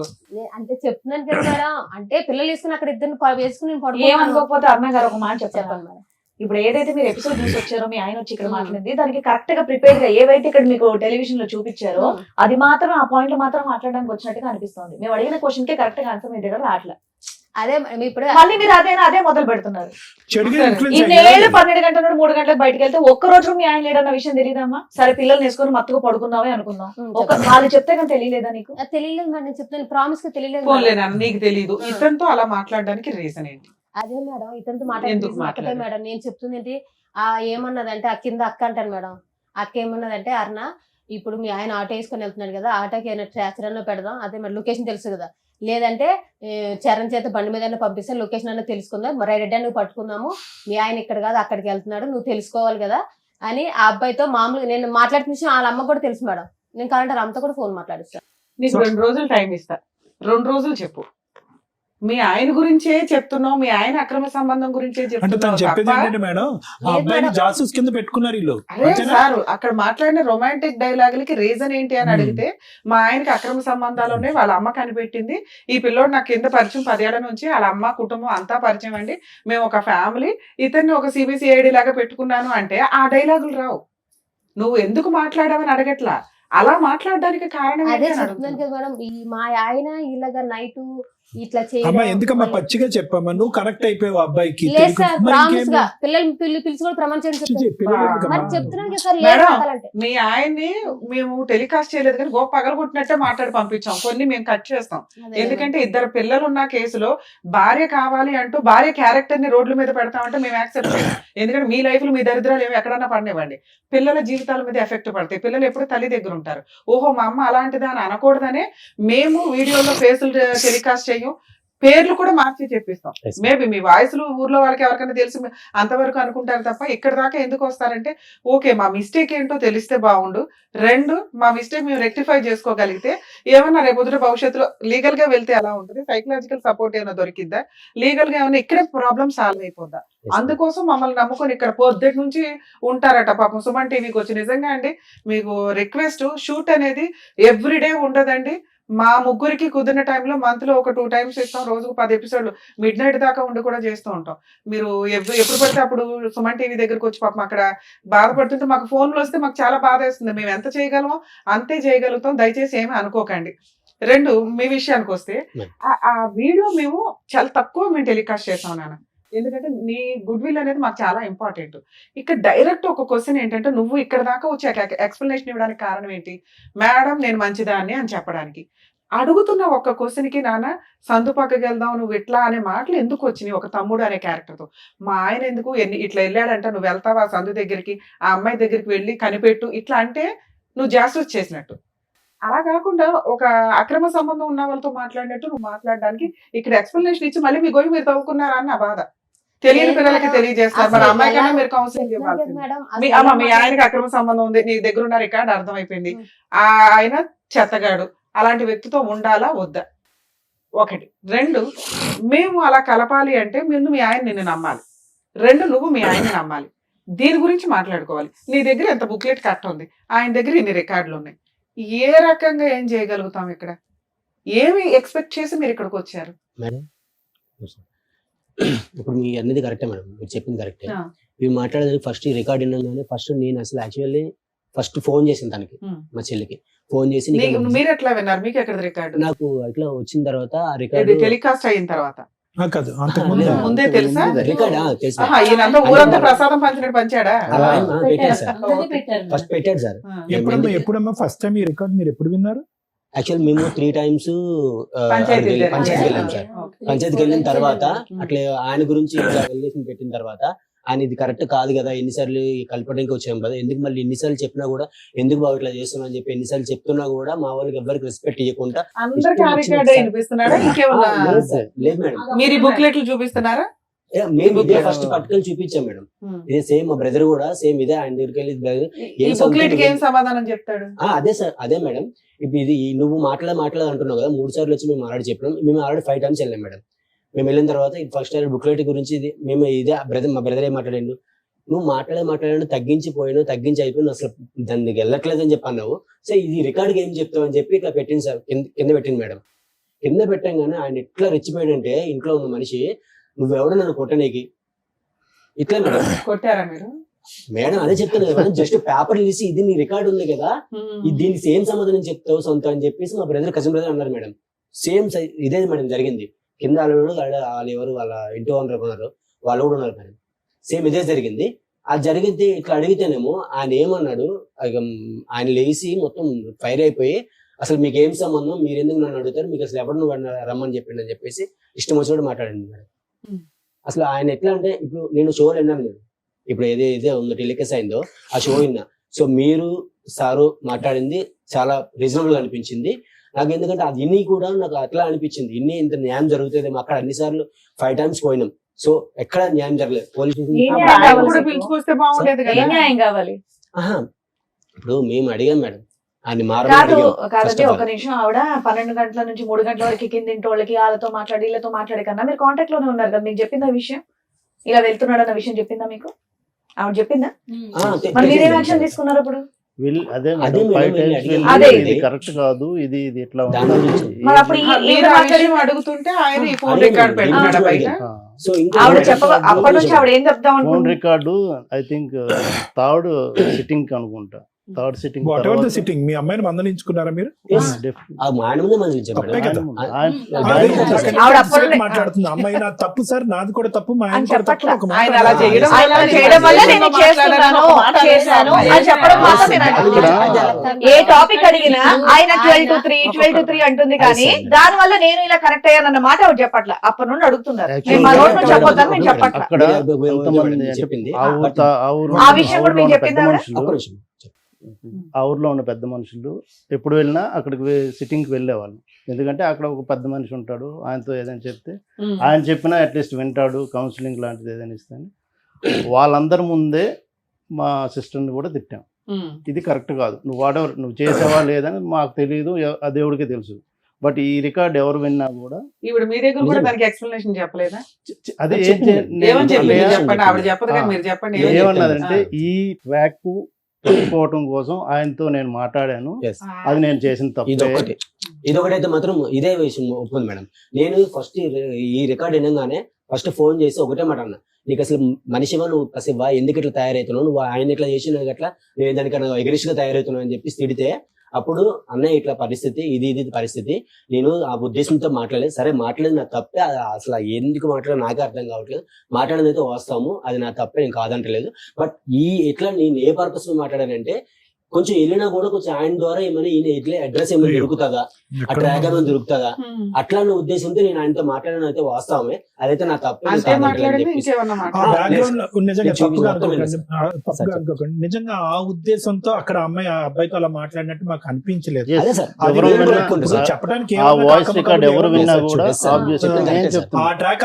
అంటే చెప్తున్నాను కదా మేడం అంటే పిల్లలు వేసుకుని అక్కడ ఇద్దరు వేసుకుని నేను ఏమనుకోకపోతే అన్న గారు ఒక మాట చెప్పండి. చెప్పండి మేడం. ఇప్పుడు ఏదైతే మీరు ఎపిసోడ్ చూసి వచ్చారో మీ ఆయన వచ్చి ఇక్కడ మాట్లాడింది దానికి కరెక్ట్ గా ప్రిపేర్ గా ఏవైతే ఇక్కడ మీకు టెలివిజన్ లో చూపించారో అది మాత్రం ఆ పాయింట్ లో మాత్రం మాట్లాడడానికి వచ్చినట్టుగా అనిపిస్తుంది. మేము అడిగిన క్వశ్చన్ కే కరెక్ట్ గా ఆన్సర్ మీ దగ్గర రావట్లే. అదే ఇప్పుడు మళ్ళీ మీరు అదే మొదలు పెడుతున్నారు. చెడుగా influence ఇన్నేళ్ళు అయ్యారు. 12 గంటల నుండి 3 గంటలకు బయటకు వెళ్తే ఒక్క రోజు మీ ఆయన లేడన్న విషయం తెలియదమ్మా? సరే పిల్లల్ని వేసుకొని మత్తుగా పడుకున్నావే అనుకుందాం, వాళ్ళు చెప్తే కానీ తెలియలేదా నీకు? తెలియలేదు మేడం నేను చెప్తాను ప్రామిస్ గా తెలియలేదు ఫోన్లే నీకు తెలియదు. ఇతనితో అలా మాట్లాడడానికి రీజన్ ఏంటి? అదే మేడం ఇతనితో ఎందుకు మాట్లాడుతుంది మాట్లాడారు? మేడం నేను చెప్తుంది ఏంటి ఏమన్నదంటే ఆ కింద అక్క అంటాను మేడం. అక్క ఏమన్నదంటే అరుణ ఇప్పుడు మీ ఆయన ఆటో వేసుకొని వెళ్తున్నాడు కదా ఆటోకి ఏమైనా ట్రాచరన్నా పెడదాం అదే మరి లొకేషన్ తెలుసు కదా లేదంటే చరణ్ చేత బండి మీద పంపిస్తే లొకేషన్ అన్న తెలుసుకుందాం రెడ్ నువ్వు పట్టుకుందాము మీ ఆయన ఇక్కడ కాదు అక్కడికి వెళ్తున్నాడు నువ్వు తెలుసుకోవాలి కదా అని ఆ అబ్బాయితో మామూలుగా నేను మాట్లాడుతున్న విషయం వాళ్ళ అమ్మ కూడా తెలుసు మేడం. నేను కావాలంటే అమ్మతో కూడా ఫోన్ మాట్లాడిస్తాను. నీకు 2 రోజులు టైం ఇస్తా, 2 రోజులు చెప్పు. మీ ఆయన గురించే చెప్తున్నావు, మీ ఆయన అక్రమ సంబంధం గురించే అంటే తను చెప్తున్నావు చెప్పేది తప్ప ఏంటంటే మేడం ఆ అబ్బాయిని జాసూస్ కింద పెట్టుకున్నారు వీళ్ళు. అరే అంతేనా? సార్ అక్కడ మాట్లాడిన రొమాంటిక్ డైలాగులకి రీజన్ ఏంటి అని అడిగితే మా ఆయనకి అక్రమ సంబంధాలు ఉన్నాయి, వాళ్ళ అమ్మ కనిపెట్టింది, ఈ పిల్లోడు నాకు కింద పరిచయం 10 ఏళ్ల నుంచి వాళ్ళ అమ్మ కుటుంబం అంతా పరిచయం అండి, మేము ఒక ఫ్యామిలీ, ఇతన్ని ఒక సిబిసిఐడి లాగా పెట్టుకున్నాను అంటే ఆ డైలాగులు రావు. నువ్వు ఎందుకు మాట్లాడావని అడగట్లా, అలా మాట్లాడడానికి కారణం అదే ఏంటి అని చెప్తున్నాను అడుగుతున్నా. కదా మేడం మా ఆయన ఇలాగా నైట్ ఇట్లా అమ్మా ఎందుకమ్మా పచ్చిగా చెప్పమ్మా నువ్వు కనెక్ట్ అయిపోయావు అబ్బాయికి లేదు తెలియక- సార్ మరి ప్రామిస్ ఇంకేమి? గా పిలిచి కూడా ప్రమాణం చేయని చి, చి, చెప్తాను పిల్లలు ఎందుకమ్మా? మరి చెప్తున్నాను కదా సార్ లేదు మేడం, కావాలంటే మీ ఆయన్ని మేము టెలికాస్ట్ చేయలేదు కానీ గోప పగలగొట్టినట్టే మాట్లాడి పంపించాం, కొన్ని మేము కట్ చేస్తాం. ఎందుకంటే 2 పిల్లలు ఉన్న కేసులో భార్య కావాలి అంటూ భార్య క్యారెక్టర్ ని రోడ్ల మీద పెడతామంటే మేము యాక్సెప్ట్ చేయం. ఎందుకంటే మీ లైఫ్ లో మీ దరిద్రాలు ఏమి ఎక్కడన్నా పడినివ్వండి, పిల్లల జీవితాల మీద ఎఫెక్ట్ పడతాయి, పిల్లలు ఎప్పుడు తల్లి దగ్గర ఉంటారు. ఓహో మా అమ్మ అలాంటిదా అని అనకూడదనే మేము వీడియోలో ఫేసులు టెలికాస్ట్ చేయం, పేర్లు కూడా మార్చి చెప్పిస్తాం. మేబీ మీ వాయిస్లు ఊర్లో వాళ్ళకి ఎవరికైనా తెలిసి అంతవరకు అనుకుంటారు తప్ప ఇక్కడ దాకా ఎందుకు వస్తారంటే ఓకే మా మిస్టేక్ ఏంటో తెలిస్తే బాగుండు, 2 మా మిస్టేక్ మేము రెక్టిఫై చేసుకోగలిగితే ఏమన్నా రేపు భవిష్యత్తులో లీగల్ గా వెళ్తే ఎలా ఉంటుంది, సైకలాజికల్ సపోర్ట్ ఏమైనా దొరికిద్దా, లీగల్ గా ఏమైనా ఇక్కడే ప్రాబ్లమ్ సాల్వ్ అయిపోద్దా, అందుకోసం మమ్మల్ని నమ్ముకొని ఇక్కడ పొద్దుటి నుంచి ఉంటారట పాపం సుమన్ టీవీకి వచ్చి. నిజంగా అండి మీకు రిక్వెస్ట్, షూట్ అనేది ఎవ్రీడే ఉండదండి, మా ముగ్గురికి కుదిరిన టైంలో మంత్ లో ఒక 2 times ఇస్తాం, రోజుకు 10 ఎపిసోడ్లు మిడ్ నైట్ దాకా ఉండి కూడా చేస్తూ ఉంటాం. మీరు ఎప్పుడు పడితే అప్పుడు సుమన్ టీవీ దగ్గరకు వచ్చి పాపం అక్కడ బాధపడుతుంటే మాకు ఫోన్లు వస్తే మాకు చాలా బాధ వేస్తుంది, మేము ఎంత చేయగలమో అంతే చేయగలుగుతాం, దయచేసి ఏమీ అనుకోకండి. 2 మీ విషయానికి వస్తే ఆ వీడియో మేము చాలా తక్కువ మేము టెలికాస్ట్ చేసాం నాన్న, ఎందుకంటే నీ గుడ్ విల్ అనేది మాకు చాలా ఇంపార్టెంట్. ఇక్కడ డైరెక్ట్ ఒక క్వశ్చన్ ఏంటంటే నువ్వు ఇక్కడ దాకా వచ్చి ఎక్స్ప్లెనేషన్ ఇవ్వడానికి కారణం ఏంటి, మేడం నేను మంచిదాన్ని అని చెప్పడానికి. అడుగుతున్న ఒక్క క్వశ్చన్ కి నాన్న సందు పక్కకి వెళ్దాం నువ్వు ఇట్లా అనే మాటలు ఎందుకు వచ్చినాయి ఒక తమ్ముడు అనే క్యారెక్టర్ తో? మా ఆయన ఎందుకు ఇట్లా వెళ్ళాడంట నువ్వు వెళ్తావా సందు దగ్గరికి, ఆ అమ్మాయి దగ్గరికి వెళ్ళి కనిపెట్టు ఇట్లా అంటే నువ్వు జాస్టిస్ చేసినట్టు. అలా కాకుండా ఒక అక్రమ సంబంధం ఉన్న వాళ్ళతో మాట్లాడినట్టు నువ్వు మాట్లాడడానికి ఇక్కడ ఎక్స్ప్లెనేషన్ ఇచ్చి మళ్ళీ మీ గొయ్యి మీరు తవ్వుకున్నారా అని నా బాధ. తెలియని పిల్లలకి తెలియజేస్తారు, మరి అమ్మాయి కన్నా మీరు కౌన్సిలింగ్ ఇవ్వాల్సింది. మీ ఆయనకి అక్రమ సంబంధం ఉంది, నీ దగ్గర ఉన్న రికార్డు అర్థమైపోయింది, ఆయన చెత్తగాడు, అలాంటి వ్యక్తితో ఉండాలా వద్దా? 1. 2 మేము అలా కలపాలి అంటే ముందు మీ ఆయన నిన్ను నమ్మాలి, 2 నువ్వు మీ ఆయన్ని నమ్మాలి, దీని గురించి మాట్లాడుకోవాలి. నీ దగ్గర ఎంత బుక్లెట్ కట్ ఉంది, ఆయన దగ్గర ఇన్ని రికార్డులు ఉన్నాయి, ఏ రకంగా ఏం చేయగలుగుతాం ఇక్కడ? ఏమి ఎక్స్పెక్ట్ చేసి మీరు ఇక్కడికి వచ్చారు? మేడం ఇప్పుడు మీ అన్నది కరెక్టే మేడం, మీరు చెప్పింది కరెక్టే. మీరు మాట్లాడేది ఫస్ట్ ఈ రికార్డ్ విన్నాగానే ఫస్ట్ నేను అసలు యాక్చువల్లీ ఫస్ట్ ఫోన్ చేసింది తనకి, మా చెల్లికి ఫోన్ చేసి మీరు ఎట్లా విన్నారు, మీకు ఎక్కడ రికార్డు? నాకు ఇట్లా వచ్చిన తర్వాత ఆ రికార్డు టెలికాస్ట్ అయిన తర్వాత కాదు అంతకుముందు ముందే తెలుసా? రికార్డ్ తెలుసా, ఈయనంతా ఊరంతా ప్రసాదం పంచినట్టు పంచాడా? పెట్టారు సార్, ఫస్ట్ పెట్టాడు సార్. ఎప్పుడమ్మా ఫస్ట్ టైం ఈ రికార్డ్ మీరు ఎప్పుడు విన్నారు? యాక్చువల్ మేము 3 times పంచాయతీకి వెళ్ళాం సార్. పంచాయతీకి వెళ్ళిన తర్వాత అట్లా ఆయన గురించి ఎలిగేషన్ పెట్టిన తర్వాత ఆయన ఇది కరెక్ట్ కాదు కదా, ఎన్నిసార్లు కలపడానికి వచ్చాం కదా, ఎందుకు మళ్ళీ ఎన్నిసార్లు చెప్పినా కూడా ఎందుకు బాబు ఇట్లా చేస్తున్నా అని చెప్పి ఎన్నిసార్లు చెప్తున్నా కూడా మా వాళ్ళకి ఎవరికి రెస్పెక్ట్ ఇవ్వకుండా అందరికీ ఆ రికార్డ్ వినిపిస్తున్నాడా? ఇంకేమన్నా లేదు మేడం. మీరు బుక్లెట్లు చూపిస్తున్నారా? మేము book ఇదే లో. ఫస్ట్ పట్టుకొని చూపించాం మేడం. ఇదే సేమ్ మా బ్రదర్ కూడా సేమ్ ఇదే ఆయన దగ్గరికి వెళ్ళి brother, ఈ ఏం బుక్లెట్ కి ఏం చదువుతున్నావు? సమాధానం చెప్తాడు? అదే సార్, అదే మేడం. ఇప్పుడు ఇది నువ్వు మాట్లాడ అంటున్నావు కదా, 3 సార్లు వచ్చి మేము ఆల్రెడీ చెప్పినాం. మేము ఆల్రెడీ 5 times వెళ్ళాం మేడం. మేము వెళ్ళిన తర్వాత ఫస్ట్ టైం బుక్లెట్ గురించి ఇది మేము ఇదే మా బ్రదర్ ఏం మాట్లాడాడు, నువ్వు మాట్లాడాను తగ్గించి అయిపోయినా అసలు దాని దగ్గర వెళ్ళట్లేదని చెప్పి అన్నావు. సో ఇది రికార్డ్కి ఏం చెప్తావు అని చెప్పి ఇట్లా పెట్టింది సార్, కింద పెట్టింది మేడం. కింద పెట్టంగానే ఆయన ఎట్లా రెచ్చిపోయాడంటే, ఇంట్లో ఉన్న మనిషి నువ్వెవడో నన్ను కొట్టనీకి ఇట్లా మేడం. కొట్టారా మీరు? మేడం అదే చెప్తాను కదా మేడం, జస్ట్ పేపర్ తీసి ఇది నీ రికార్డ్ ఉంది కదా, దీనికి సేమ్ సమాధానం చెప్తావు సొంత అని చెప్పేసి మా బ్రదర్ కజిన్ బ్రదర్ అన్నారు మేడం. సేమ్ ఇదే మేడం జరిగింది. కింద వాళ్ళు ఎవరు వాళ్ళ ఇంటి ఓనర్ ఉన్నారు, వాళ్ళు కూడా ఉన్నారు మేడం. సేమ్ ఇదే జరిగింది. అది జరిగితే ఇట్లా అడిగితేనేమో ఆయన ఏమన్నాడు, ఆయన లేచి మొత్తం ఫైర్ అయిపోయి అసలు మీకు ఏం సంబంధం, మీరు ఎందుకు నన్ను అడుగుతారు, మీకు అసలు ఎవరు నువ్వు రమ్మని చెప్పిండు అని చెప్పేసి ఇష్టం వచ్చినట్టు మాట్లాడండి మేడం. అసలు ఆయన ఎట్లా అంటే, ఇప్పుడు నేను షోలు విన్నాను నేను, ఇప్పుడు ఏదైతే ఉందో టెలికాస్ట్ అయిందో ఆ షో విన్నా. సో మీరు సారు మాట్లాడింది చాలా రీజనబుల్ గా అనిపించింది నాకు. ఎందుకంటే అది ఇన్ని కూడా నాకు అట్లా అనిపించింది, ఇంత న్యాయం జరుగుతుంది. అక్కడ అన్ని సార్లు 5 times పోయినాం. సో ఎక్కడ న్యాయం జరగలేదు. పోలీస్ కూడా పిలుచుకొస్తే బాగుండేది ఏం కదా. న్యాయం కావాలి? ఇప్పుడు మేము అడిగాం మేడం, ఆయన కాదండి, ఒక నిమిషం. ఆవిడ 12 గంటల నుంచి 3 గంటల వరకు కిందింటి వాళ్ళకి వాళ్ళతో మాట్లాడి వీళ్ళతో మాట్లాడే కన్నా మీరు కాంటాక్ట్ లోనే ఉన్నారు కదా, మీకు చెప్పిందా విషయం, ఇలా వెళ్తున్నాడు అన్న విషయం చెప్పిందా మీకు? ఆవిడ చెప్పిందా? మరి మీరేం యాక్షన్ తీసుకున్నారు అప్పుడు? అదే కరెక్ట్ కాదు, ఇది ఇట్లా మరి అప్పుడు అడుగుతుంటే ఆయన ఈ ఫోన్ రికార్డ్ పెట్టుకున్నాడు బయట. సో ఆవిడ అప్పటి నుంచి ఆవిడ ఏం చెప్దాం ఫోన్ అనుకుంటున్నారు? Record I think third sitting అనుకుంటా, third sitting whatever the sitting మీ అమ్మాయిని మందలించుకున్నారా మీరు? ఆయన ముందే మందించాం తప్పే మేడం. కదా. ఆవిడ అప్పుడు మాట్లాడుతుంది అమ్మాయి నా తప్పు సార్, నాది కూడా తప్పు, మా ఆయన అని కూడా తప్పు, ఒక మాట ఆయన అలా చేయడం ఆయన అలా చేయడం వల్ల నేను చేస్తున్నాను చేశాను అని చెప్పడం మాత్రం నేను అంటున్నాను. ఏ టాపిక్ అడిగినా ఆయన 12 to 3 అంటుంది కానీ దాని వల్ల నేను ఇలా కరెక్ట్ అయ్యానన్న మాట ఆవిడ చెప్పట్ల. అప్పటి నుండి అడుగుతున్నారు, నేను మా నోట్ నుంచి చెప్పొద్దని నేను చెప్పట్ల. అక్కడ కొంతమంది చెప్పింది. ఆ విషయం కూడా మీకు చెప్పిందా ఆవిడ? ఆ ఊర్లో ఉన్న పెద్ద మనుషులు ఎప్పుడు వెళ్ళినా అక్కడికి సిట్టింగ్కి వెళ్ళేవాళ్ళు. ఎందుకంటే అక్కడ ఒక పెద్ద మనిషి ఉంటాడు, ఆయనతో ఏదైనా చెప్తే ఆయన చెప్పినా అట్లీస్ట్ వింటాడు, కౌన్సిలింగ్ లాంటిది ఏదైనా ఇస్తాను. వాళ్ళందరి ముందే మా సిస్టర్ని కూడా తిట్టాం, ఇది కరెక్ట్ కాదు, నువ్వు చేసావా లేదని మాకు తెలియదు, ఆ దేవుడికే తెలుసు. బట్ ఈ రికార్డ్ ఎవరు విన్నా కూడా ఇప్పుడు మీ దగ్గర కూడా దానికి ఎక్స్ప్లెనేషన్ చెప్పలేదా? అదే ఏమని చెప్పండి, ఆవిడ చెప్పదు కదా, మీరు చెప్పండి. ఏమన్నదంటే ఈ ట్రాక్ పెట్టుకోవటం కోసం ఆయనతో నేను మాట్లాడాను, అది నేను చేసిన తప్పు. ఇదొకటైతే మాత్రం ఇదే విషయం ఒప్పుకుంది మేడం. నేను ఫస్ట్ ఈ రికార్డ్ వినగానే ఫస్ట్ ఫోన్ చేసి ఒకటే మాట అన్నా, నీకు అసలు మనిషివా నువ్వు, అసలు ఎందుకు ఇట్లా తయారవుతున్నావు, నువ్వు ఆయన ఇట్లా చేసిన అట్లా నేను దానికన్నా ఎగరిష్గా తయారవుతున్నావు అని చెప్పి తిడితే, అప్పుడు అన్నయ్య ఇట్లా పరిస్థితి, ఇది పరిస్థితి, నేను ఆ ఉద్దేశంతో మాట్లాడలేదు, సరే మాట్లాడేది నా తప్పే, అసలు ఎందుకు మాట్లాడదు నాకే అర్థం కావట్లేదు, మాట్లాడేది అయితే వస్తాము, అది నా తప్పే, నేను కాదంటలేదు. బట్ ఇట్లా నేను ఏ పర్పస్ లో మాట్లాడానంటే, కొంచెం వెళ్ళినా కూడా కొంచెం ఆయన ద్వారా ఏమైనా ఈయన ఇట్లా అడ్రస్ ఏమైనా దొరుకుతుందా, ఆ ట్రాక్ ఏమైనా దొరుకుతుందా, అట్లా నా ఉద్దేశంతో నేను ఆయనతో మాట్లాడిన అయితే వాస్తవమే, అదైతే నా తప్పే. నిజంగా ఆ ఉద్దేశంతో అక్కడ అమ్మాయి ఆ అబ్బాయితో అలా మాట్లాడినట్టు మాకు అనిపించలేదు. చెప్పడానికి ఎవరు విన్నా కూడా ఆ ట్రాక్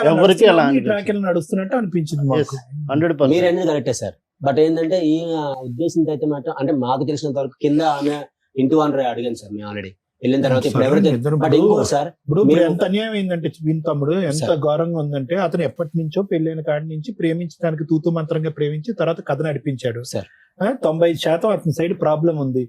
నడుస్తున్నట్టు అనిపించింది మాకు. 100%. మీరు అనేది కరెక్టే సార్. బట్ ఏంటంటే ఈ ఉద్దేశంతో అయితే మాత్రం అంటే మాకు తెలిసినంత వరకు కింద ఆమె ఇంటి వన్ అడిగాను సార్ మేము ఆల్రెడీ వెళ్ళిన తర్వాత. ఇప్పుడు ఎవరైతే బట్ ఇంకోటి సార్, ఇప్పుడు ఎంత అన్యాయం అయిందంటే వీని తమ్ముడు ఎంత ఘోరంగా ఉందంటే, అతను ఎప్పటి నుంచో పెళ్ళైన కాడి నుంచి ప్రేమించడానికి తూతు మంత్రంగా ప్రేమించి తర్వాత కథ నడిపించాడు సార్. 90% అతని సైడ్ ప్రాబ్లం ఉంది.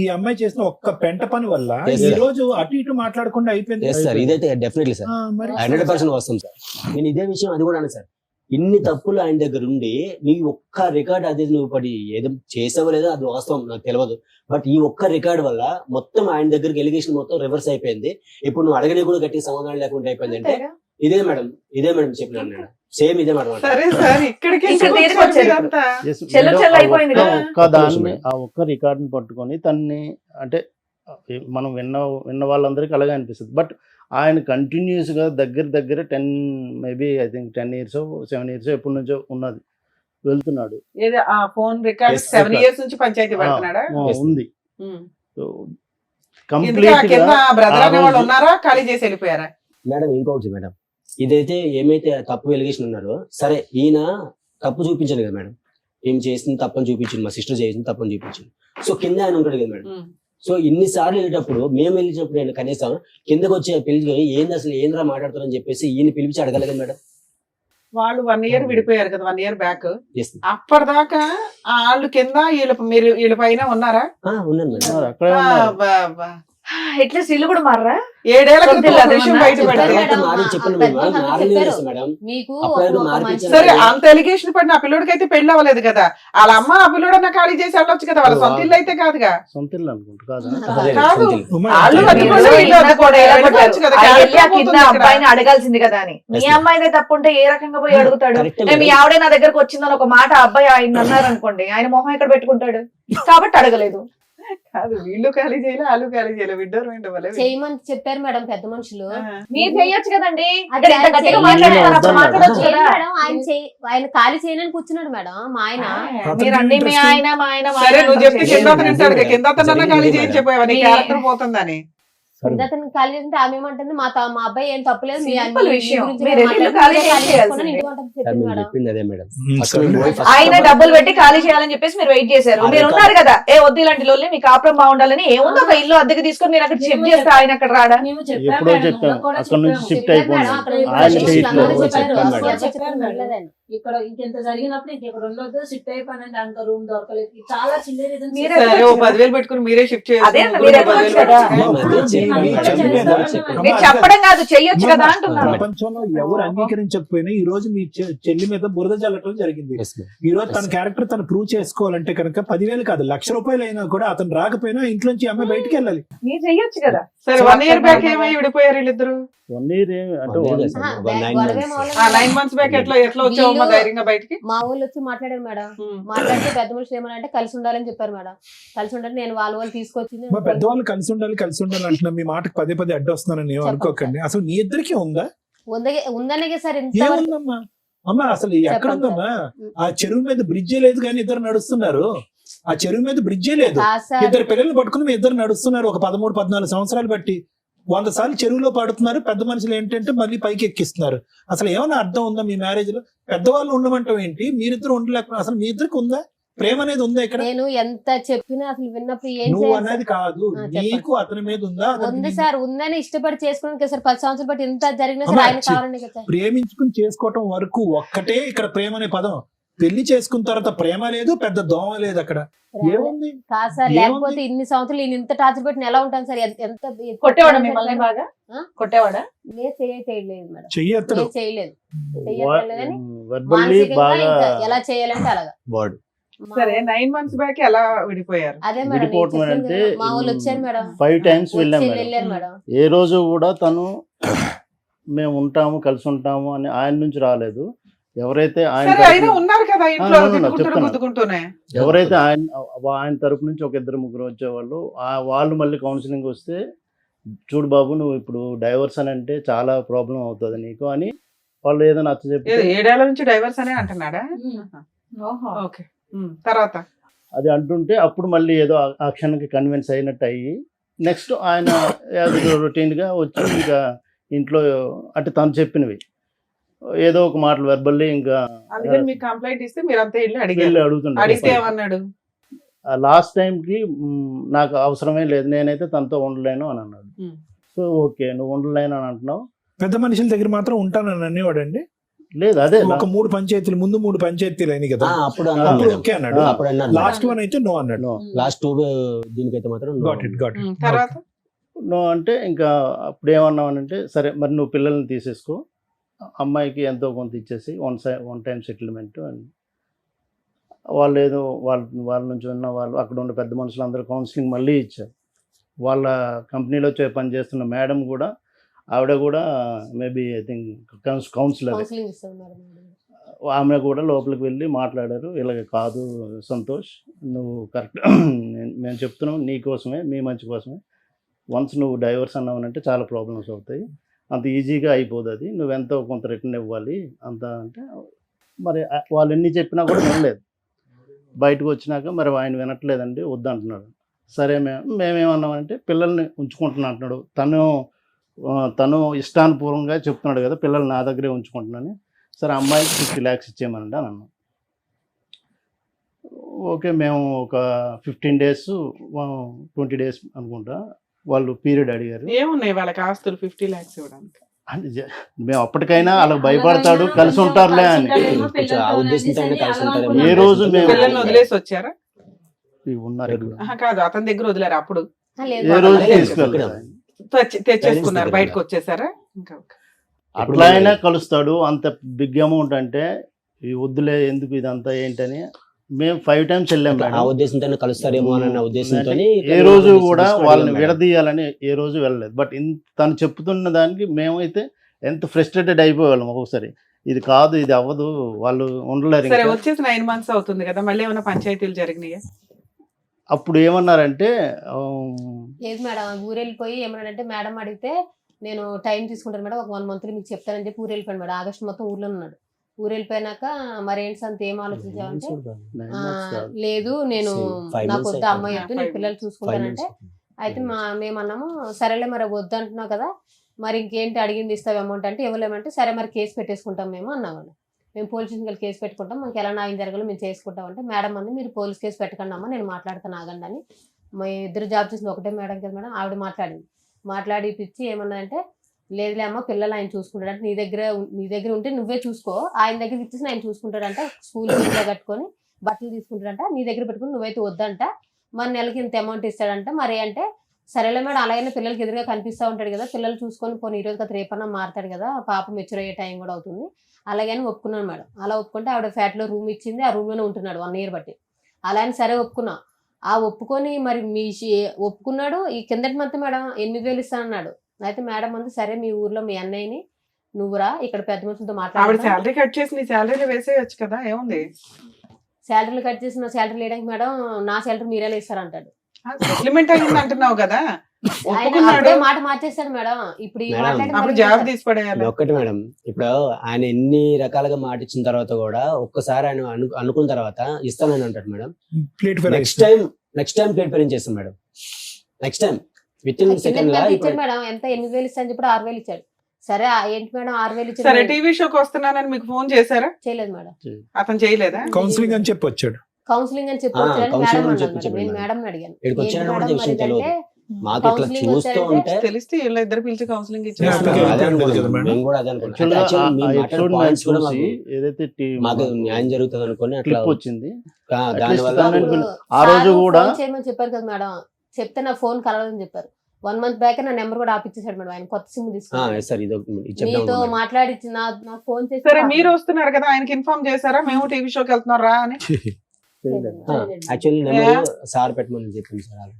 ఈ అమ్మాయి చేసిన ఒక్క పెంట పని వల్ల ఈ రోజు అటు ఇటు మాట్లాడకుండా అయిపోయింది సార్. ఇదైతే డెఫినెట్లీ సార్ 100% వస్తాం సార్. నేను ఇదే విషయం అది కూడా అన్నా సార్, ఇన్ని తప్పులు ఆయన దగ్గర ఉండి నీ ఒక్క రికార్డ్ అది నువ్వు పడి ఏదో చేసావో లేదో అది వాస్తవం నాకు తెలియదు. బట్ ఈ ఒక్క రికార్డ్ వల్ల మొత్తం ఆయన దగ్గరికి ఎలిగేషన్ మొత్తం రివర్స్ అయిపోయింది. ఇప్పుడు నువ్వు అడగని కూడా గట్టి సమాధానం లేకుండా అయిపోయింది. అంటే ఇదే మేడం చెప్పినాను నేను, సేమ్ ఇదే మేడం. ఆ ఒక్క రికార్డ్ ని పట్టుకొని తన్ని అంటే మనం విన్న వాళ్ళందరికీ అలాగే అనిపిస్తుంది. బట్ ఆయన కంటిన్యూస్ గా దగ్గర 10 maybe I think 10 years 7 years ఎప్పటి నుంచో ఉన్నది వెళ్తున్నాడు. ఆ ఫోన్ రికార్డ్ 7 years నుంచి పంచాయతీ పడుతున్నాడా? ఉంది. కంప్లీట్ గా బ్రదర్ అనే వాళ్ళు ఉన్నారా, ఖాళీ చేసి వెళ్ళిపోయారా? మేడం ఇంకొకటి మేడం, ఇదైతే ఏమైతే తప్పు ఎలిగేషన్ ఉన్నారో సరే ఈయన తప్పు చూపించాను కదా మేడం, ఏం చేసింది తప్పని చూపించింది, మా సిస్టర్ చేసింది తప్పని చూపించింది. సో కింద ఆయన ఉంటాడు కదా మేడం. సో ఇన్నిసార్లు వెళ్ళేటప్పుడు మేము వెళ్ళినప్పుడు నేను కనీసం కిందకు వచ్చి పిలిచి ఏంది అసలు ఏంద్రా మాట్లాడుతారని చెప్పేసి ఈయన పిలిచి అడగలేదు మేడం. వాళ్ళు 1 year విడిపోయారు కదా, 1 year బ్యాక్. Yes. అప్పటిదాకా వాళ్ళు కింద వీళ్ళ పైన ఉన్నారా? ఉన్నాను మేడం. అక్కడే ఉన్నారు. అట్లీస్ట్ ఇల్లు కూడా మారరా? 7 ఏళ్ల క్రితం సొంతిల్లు ఒక విషయం అదేమన్నా? బయట చెప్పారు పెడితే మేడం. మాది చెప్పండి పెద్ద మేడం, మనుషులు నాలుగు చెప్పారు. వేస్తాం మేడం. మీకు అప్పుడు ఒక మార్కెట్ మంచి- సరే అంత ఎలిగేషన్ పడిన ఆ పిల్లోడికి అయితే పెళ్లి అవ్వలేదు కదా, వాళ్ళ అమ్మ ఆ పిల్లోడన్నా ఖాళీ చేసి వెళ్ళొచ్చు కదా, వాళ్ళ సొంత ఇల్లు అయితే కాదుగా. సొంత ఇల్లు అనుకుంటా కాదా? అదే కాదు. సొంత ఇల్లు. వాళ్ళు మీరు అడ్డుకోలేదు, వీళ్ళు కింద అడ్డుకోలేదు. కూడా ఎలా వెళ్ళిపోవచ్చు కదా, కొట్టారు? ఆ క్యారెక్టర్ వెళ్ళి ఆ కింద పోతుంది ఇక్కడ. అబ్బాయిని అడగాల్సింది కదా అని. మీ Yes, ma'am. అమ్మాయిదే తప్పుంటే ఏ రకంగా పోయి అడుగుతాడు? Correct, మీ madam. ఆవిడే నా దగ్గరకు వచ్చిందని ఒక మాట ఆ అబ్బాయి ఆయన అన్నారు అనుకోండి, ఆయన మొహం ఎక్కడ పెట్టుకుంటాడు? కాబట్టి అడగలేదు. కాదు, వీళ్ళు ఖాళీ చేయలే, వాళ్ళు ఖాళీ చేయలే, విడ్డోర్ విండవలే. చేయమని చెప్పారు మేడం పెద్ద మనుషులు. మీరు చెయ్యొచ్చు కదండి. అది ఇక్కడ ఇంత ఆయన గట్టిగా చెయ్యి- మాట్లాడుతున్నారు, అప్పుడు వద్దన్నారు. మాట్లాడొచ్చు ఏం కదా. మేడం ఆయన ఖాళీ చేయనని కూర్చున్నాడు మేడం మా ఆయన. మీరు అన్ని మీ ఆయన మా ఆయన మా సరే ఆయన నువ్వు చెప్తే అంటారు. కింద అతను వింటాడు, కింద అతను ఖాళీ జరిగింది చేయించి మేడం. చెప్పావా నీ మీ- క్యారెక్టర్ పోతుందని. కింద అతను ఖాళీ చేస్తుంటే ఆమె ఏమంటుంది మా అబ్బాయి ఏం తప్పులేదు మీ Simple మీ విషయం. గురించి మీరు మాట్లాడి వెళ్ళి ఖాళీ ఖాళీ చేయాల్సిందే. చేసుకుని ఇంటికి వంటకు సార్ చెప్పింది మేము మేడం. చెప్పింది అదే మేడం. ఫస్ట్ సరే. మేము పోయి first ఆయన చెప్పాలి. డబ్బులు పెట్టి ఖాళీ చేయాలని చెప్పేసి మీరు వెయిట్ చేశారు. అదే మీరు కాదు. ఉన్నారు కదా, ఏ వద్దు ఇలాంటి లోన్లే మీ కాపురం బాగుండాలని. ఏముందో ఒక ఇల్లు అద్దెకి తీసుకొని మీరు అక్కడ షిఫ్ట్ చేస్తే ఆయన అక్కడ రాడా? ఎప్పుడో చెప్పాం అక్కడ నుంచి షిఫ్ట్ చెప్పారు అయిపోయింది. మేడం, అక్కడ ఆయన ఉన్న చేయట్లేదు. అందరూ చెప్పారు, చెప్పాను అసలు మేడం. చెప్పారు మేడం. ఇక్కడ ఇంకెంత జరిగినప్పుడు ఇంకెక్కడ ఉండొద్దు, షిఫ్ట్ అయిపోయినంటే అంక రూమ్ దొరకలేదు, చాలా చిన్న reasons మీరే చెప్పారు. సరే ఓ 10,000 పెట్టుకుని మీరే షిఫ్ట్ అదే అన్న, చేయాలి. మీరే చెప్పొచ్చు కదా. మేము అదే చెప్పాము. మీరు చెప్పడం కాదు, చెయ్యొచ్చు కదా అంటున్నాను. ప్రపంచంలో ఎవరు అంగీకరించకపోయినా ఈ రోజు మీ చెల్లి మీద బురద జల్లటం జరిగింది. Yes, ma'am. ఈ రోజు తన క్యారెక్టర్ తను ప్రూవ్ చేసుకోవాలంటే కనుక 10,000 కాదు, ₹1,00,000 అయినా కూడా అతను రాకపోయినా ఇంట్లోంచి ఈ అమ్మాయి బయటికి వెళ్ళాలి. మీరు చెయ్యొచ్చు కదా. సరే 1 year బ్యాక్ ఏమై విడిపోయారు వీళ్ళిద్దరు? 1 year అంటే అదే one- కదా సార్, ఒక 9 గొడవే months. మొదలు 9 months బ్యాక్ ఎట్లా వచ్చావమ్మా వీళ్ళు- ధైర్యంగా బయటికి? మా ఊళ్ళు వచ్చి మాట్లాడారు మేడం. మాట్లాడితే పెద్ద మనుషులు ఏమనంటే కలిసి ఉండాలని చెప్పారు మేడం. కలిసి ఉండాలి నేను వాళ్ళు తీసుకొచ్చింది మా పెద్దవాళ్ళు కలిసి ఉండాలి అంటున్నా, మీ మాటకు పదే పదే అడ్డు వస్తున్నానని ఏం అనుకోకండి. అసలు నీ ఇద్దరికి ఉందా? ఉందనే సార్ ఇంత ఏముందమ్మా అమ్మా, అసలు ఎక్కడుందమ్మా? ఆ చెరువు మీద బ్రిడ్జే లేదు కానీ ఇద్దరు నడుస్తున్నారు. ఆ చెరువు మీద బ్రిడ్జే లేదు, కాదు సార్. ఇద్దరు పిల్లల్ని పట్టుకుని మీ ఇద్దరు నడుస్తున్నారు. ఒక 13-14 సంవత్సరాలు బట్టి 100 సార్లు చెరువులో పడుతున్నారు. పెద్ద మనుషులు ఏంటంటే మళ్ళీ పైకి ఎక్కిస్తున్నారు. అసలు ఏమైనా అర్థం ఉందా మీ మ్యారేజ్ లో? పెద్దవాళ్ళు ఉండమంటాం ఏంటి? మీరిద్దరు ఉండలేకపోయినా అసలు మీ ఇద్దరికి ఉందా? ప్రేమ అనేది ఉందా ఇక్కడ? నేను ఎంత చెప్పినా అసలు విన్నప్పుడు ఏం నువ్వు చేయాలి అనేది సార్? కాదు, చెప్పండి. నీకు అతని మీద ఉందా? అతనికి ఉంది నీ- సార్, ఉందని ఇష్టపడి చేసుకోవడానికి సార్ 10 సంవత్సరాలు బట్టి ఇంత జరిగినా సార్ అమ్మా, ఆయన కావాలని కదా సార్. ప్రేమించుకుని చేసుకోవటం వరకు ఒక్కటే ఇక్కడ ప్రేమ అనే పదం. పెళ్లి చేసుకున్న తర్వాత ప్రేమ లేదు, పెద్ద దోమ లేదు అక్కడ. ఏముంది? కాదు సార్, ఏముంది? లేకపోతే ఇన్ని సంవత్సరాలు ఈయన ఇంత టార్చర్ పెట్టిన ఎలా ఉంటాను సార్? ఎంత కొట్టేవాడా మిమ్మల్ని బాగా? ఆ? కొట్టేవాడా? నేను చేయలేదు మేడం. చెయ్యత్తడు. నేను చేయలేదు. verbally మానసికంగా బాగా ఇంకా ఎలా చేయాలంటే అలాగా. Word. మా- సరే 9 months బ్యాక్ ఎలా విడిపోయారు? అదే మేడం నేను విడిపోవటం చెప్పాను అంటే కదా, మా వాళ్ళు వచ్చారు మేడం. 5 times వెళ్ళాం వచ్చి మేడం. వెళ్ళారు మేడం. ఏ రోజు కూడా తను మేము ఉంటాము కలిసి ఉంటాము అని ఆయన నుంచి రాలేదు. ఎవరైతే ఆయన సరే అయినా తరపున- ఉన్నారు కదా ఇంట్లో ఆ, తిట్టుకుంటూ చెప్తాను. గుద్దుకుంటూనే. ఎవరైతే ఆయన తరపు నుంచి ఒక 2-3 వచ్చేవాళ్ళు వాళ్ళు మళ్ళీ కౌన్సిలింగ్ వస్తే చూడు బాబు నువ్వు ఇప్పుడు డైవర్స్ అని అంటే చాలా ప్రాబ్లం అవుతుంది నీకు అని వాళ్ళు ఏదో నచ్చ చెప్తే 7 ఏళ్ల నుంచి డైవర్స్ అనే అంటున్నాడా? ఓహో. ఓకే. తర్వాత అది అంటుంటే అప్పుడు మళ్ళీ ఏదో ఆ క్షణానికి కన్విన్స్ అయినట్టు అయ్యి నెక్స్ట్ ఆయన రొటీన్గా వచ్చి ఇంకా ఇంట్లో అంటే తను చెప్పినవి ఏదో ఒక మాటలు వెర్బల్లీ ఇంకా అందుకని మీకు కంప్లైంట్ ఇస్తే మీరు అంతా వెళ్ళి వెళ్ళి అడిగారు. అడుగుతుంటారు. అడిగితే ఏమన్నాడు? లాస్ట్ టైంకి నాకు అవసరమే లేదు, నేనైతే తనతో ఉండలేను అని అన్నాడు. Hmm. సో ఓకే నువ్వు ఉండలేను అని అంటున్నావు. పెద్ద మనుషుల దగ్గర మాత్రం ఉంటానని అనేవాడండి. లేదు అదే ఒక 3 పంచాయతీలు ముందు 3 పంచాయతీలు అయినాయి కదా, అప్పుడు అన్నాను అప్పుడు మేడం. ఓకే అన్నాడు. అప్పుడు అన్నాను లాస్ట్ వన్ అయితే నో అన్నాడు. No. లాస్ట్ 2 దీనికైతే మాత్రం no. గాట్ ఇట్ తర్వాత నువ్వు అంటే ఇంకా అప్పుడు ఏమన్నావనంటే సరే మరి నువ్వు పిల్లల్ని తీసేసుకో, అమ్మాయికి ఎంతో కొంత ఇచ్చేసి వన్ టైం సెటిల్మెంట్ అని వాళ్ళు ఏదో వాళ్ళ నుంచి ఉన్న వాళ్ళు అక్కడ ఉన్న పెద్ద మనుషులు అందరూ కౌన్సిలింగ్ మళ్ళీ ఇచ్చారు. వాళ్ళ కంపెనీలో పనిచేస్తున్న మేడం కూడా ఆవిడ కూడా maybe I think counsellor, counselling ఇస్తాం మేడం. ఆమె కూడా లోపలికి వెళ్ళి మాట్లాడారు. ఇలాగ కాదు సంతోష్, నువ్వు కరెక్ట్ మేము చెప్తున్నాం నీ కోసమే, మీ మంచి కోసమే. వన్స్ నువ్వు డైవర్స్ అన్నావనంటే చాలా ప్రాబ్లమ్స్ అవుతాయి, అంత ఈజీగా అయిపోదు, అది నువ్వెంతో కొంత రిటర్న్ ఇవ్వాలి అంత అంటే మరి వాళ్ళు ఎన్ని చెప్పినా కూడా వినలేదు. బయటకు వచ్చినాక మరి ఆయన వినట్లేదండి వద్దంటున్నాడు. సరే మేమేమన్నామంటే పిల్లల్ని ఉంచుకుంటున్నా అంటున్నాడు. తను తను ఇష్టానుపూర్వంగా చెప్తున్నాడు కదా, పిల్లలు నా దగ్గరే ఉంచుకుంటున్నాను, సరే అమ్మాయికి 50 lakhs ఇచ్చేయమనండి అని అన్నాను. ఓకే, మేము ఒక 15 days 20 days అనుకుంటా వాళ్ళు పీరియడ్ అడిగారు. ఏమున్నాయి వాళ్ళకి ఆస్తులు 50 lakhs ఇవ్వడానికి? అంటే మేము అప్పటికైనా వాళ్ళకి భయపడతాడు, కలిసి ఉంటారులే అని. ఆ ఉద్దేశంతో కలిసి ఉంటారు. ఏ రోజు మేము పిల్లల్ని వదిలేసి వచ్చారా? ఉన్నారు ఇక్కడ. కాదు, అతని దగ్గర వదిలేరు అప్పుడు? ఏ రోజు తీసుకెళ్ళలేదు. తెచ్చేసుకున్నారు, బయటకు వచ్చేసారా? ఇంకా అట్లా అయినా కలుస్తాడు. అంత బిగ్ అమౌంట్ అంటే ఈ వద్దులే ఎందుకు ఇదంతా ఏంటని మేము 5 times వెళ్ళాం ఆ మేడం. ఉద్దేశంతో కలుస్తారేమో అన్న ఉద్దేశంతో ఏ రోజు కూడా వాళ్ళని విడదీయాలని ఏ రోజు వెళ్ళలేదు. బట్ తను చెప్తున్న దానికి మేమైతే ఎంత ఫ్రస్ట్రేటెడ్ అయిపోయేవాళ్ళం ఒక్కొక్కసారి. ఇది కాదు, ఇది అవ్వదు, వాళ్ళు ఉండలేరు. సరే, వచ్చేసి 9 months అవుతుంది కదా, మళ్ళీ ఏమైనా పంచాయతీలు జరిగినాయా? అప్పుడు ఏమన్నారంటే లేదు మేడం, ఊరు వెళ్ళిపోయి ఏమన్నాడంటే, మేడం అడిగితే నేను టైం తీసుకుంటాను మేడం, ఒక 1 month మీకు చెప్తానని చెప్పి ఊరు వెళ్ళిపోయాను మేడం. ఆగస్టు మొత్తం ఊర్లో ఉన్నాడు. ఊరు వెళ్ళిపోయినాక మరి ఏంటి అంత ఏం ఆలోచించామంటే, లేదు నేను నాకు వద్ద అమ్మాయి వద్దు, నేను పిల్లలు చూసుకుంటానంటే, అయితే మేమన్నాము సరేలే మరి వద్దు అంటున్నావు కదా, మరి ఇంకేంటి అడిగింది ఇస్తావు అమౌంట్ అంటే, ఇవ్వలేమంటే సరే మరి కేసు పెట్టేసుకుంటాం మేము అన్నామండి. మేము పోలీస్ స్టేషన్కి కేసు పెట్టుకుంటాం, మాకు ఎలా న్యాయం జరగాలో మేము చేసుకుంటాం అంటే, మేడం అంది మీరు పోలీస్ కేసు పెట్టకండి అమ్మా, నేను మాట్లాడతాను ఆగండి అని. మా ఇద్దరు జాబ్ చేసింది ఒకటే మేడం కదా మేడం, ఆవిడ మాట్లాడి పిచ్చి ఏమన్నదంటే, లేదులే అమ్మ పిల్లలు ఆయన చూసుకుంటాడు అంటే, నీ దగ్గర ఉంటే నువ్వే చూసుకో, ఆయన దగ్గర ఇచ్చేసి ఆయన చూసుకుంటాడంట, స్కూల్ ఫీజులో కట్టుకొని బట్టలు తీసుకుంటాడంట, నీ దగ్గర పెట్టుకుని నువ్వైతే వద్దంట, మరి నెలకి ఇంత అమౌంట్ ఇస్తాడంట. మరి అంటే సరేలే మేడం, అలాగైనా పిల్లలకి ఎదురుగా కనిపిస్తూ ఉంటాడు కదా, పిల్లలు చూసుకొని పోనీ ఈరోజు కదా రేపన్నా మారుతాడు కదా, పాప మెచ్యూర్ అయ్యే టైం కూడా అవుతుంది, అలాగని ఒప్పుకున్నాను మేడం. అలా ఒప్పుకుంటే ఆవిడ ఫ్లాట్లో రూమ్ ఇచ్చింది, ఆ రూమ్లోనే ఉంటున్నాడు 1 year బట్టి. అలా అని సరే ఒప్పుకున్నా. ఆ ఒప్పుకొని మరి ఒప్పుకున్నాడు. ఈ కిందటి మంత్ మేడం 8,000 ఇస్తానన్నాడు. అయితే మేడం అంది సరే మీ ఊర్లో మీ అన్నయ్యని నువ్వురా ఇక్కడ పెద్ద మనుషులతో మాట్లాడు, శాలరీ కట్ చేసి నీ శాలరీ వేసేయచ్చు కదా, ఏముంది? శాలరీలు కట్ చేసి నా శాలరీ లేడానికి మేడం నా శాలరీ మీరే ఇస్తారంటాడు. సెటిల్మెంట్ అయింది అంటున్నావు కదా, అప్పుడే మాట మార్చేస్తాడు మేడం. ఇప్పుడు ఈ అప్పుడు జాబ్ తీసి పడేయాలి. ఒక్కటి మేడం, ఇప్పుడు ఆయన ఎన్ని రకాలుగా మాట ఇచ్చిన తర్వాత కూడా ఒక్కసారి ఆయన అనుకున్న తర్వాత ఇస్తానని అంటాడు మేడం. నెక్స్ట్ టైం ప్లేట్ పేరెంట్ చేస్తాం madam. Next time within second లా ఇచ్చాడు మేడం. ఎంత 8,000 ఇస్తాను చెప్పి 6,000 ఇచ్చాడు. సరే ఏంటి మేడం 6,000 ఇచ్చాడు. సరే, టీవీ షోకి వస్తున్నానని మీకు ఫోన్ చేశారా? చేయలేదు మేడం. అతను చేయలేదా? కౌన్సిలింగ్ అని చెప్పి వచ్చాడు. కౌన్సిలింగ్ అని చెప్పి వచ్చాడు నేను మేడం అడిగాను. మాకు ఇట్లా చూస్తూ ఉంటే తెలిస్తే ఇద్దరు పిలిచి కౌన్సిలింగ్ ఇచ్చారు. ఏదైతే మాకు న్యాయం జరుగుతుంది అనుకుని అట్లా వచ్చింది. దానివల్ల ఆ రోజు కూడా చేయమని చెప్పారు కదా మేడం, చెప్తే నా ఫోన్ కలవదని చెప్పారు. 1 month బ్యాక్ నా నెంబర్ కూడా ఆపిచ్చేసాడు మేడం. ఆయన కొత్త సిమ్ తీసుకుని మీతో మాట్లాడి నా ఫోన్ చేసి. సరే, మీరు వస్తున్నారు కదా, ఆయనకి ఇన్ఫార్మ్ చేశారా మేము టీవీ షోకి వెళ్తున్నాం రా అని? యాక్చువల్లీ సార్ పెట్టమని చెప్పింది సార్.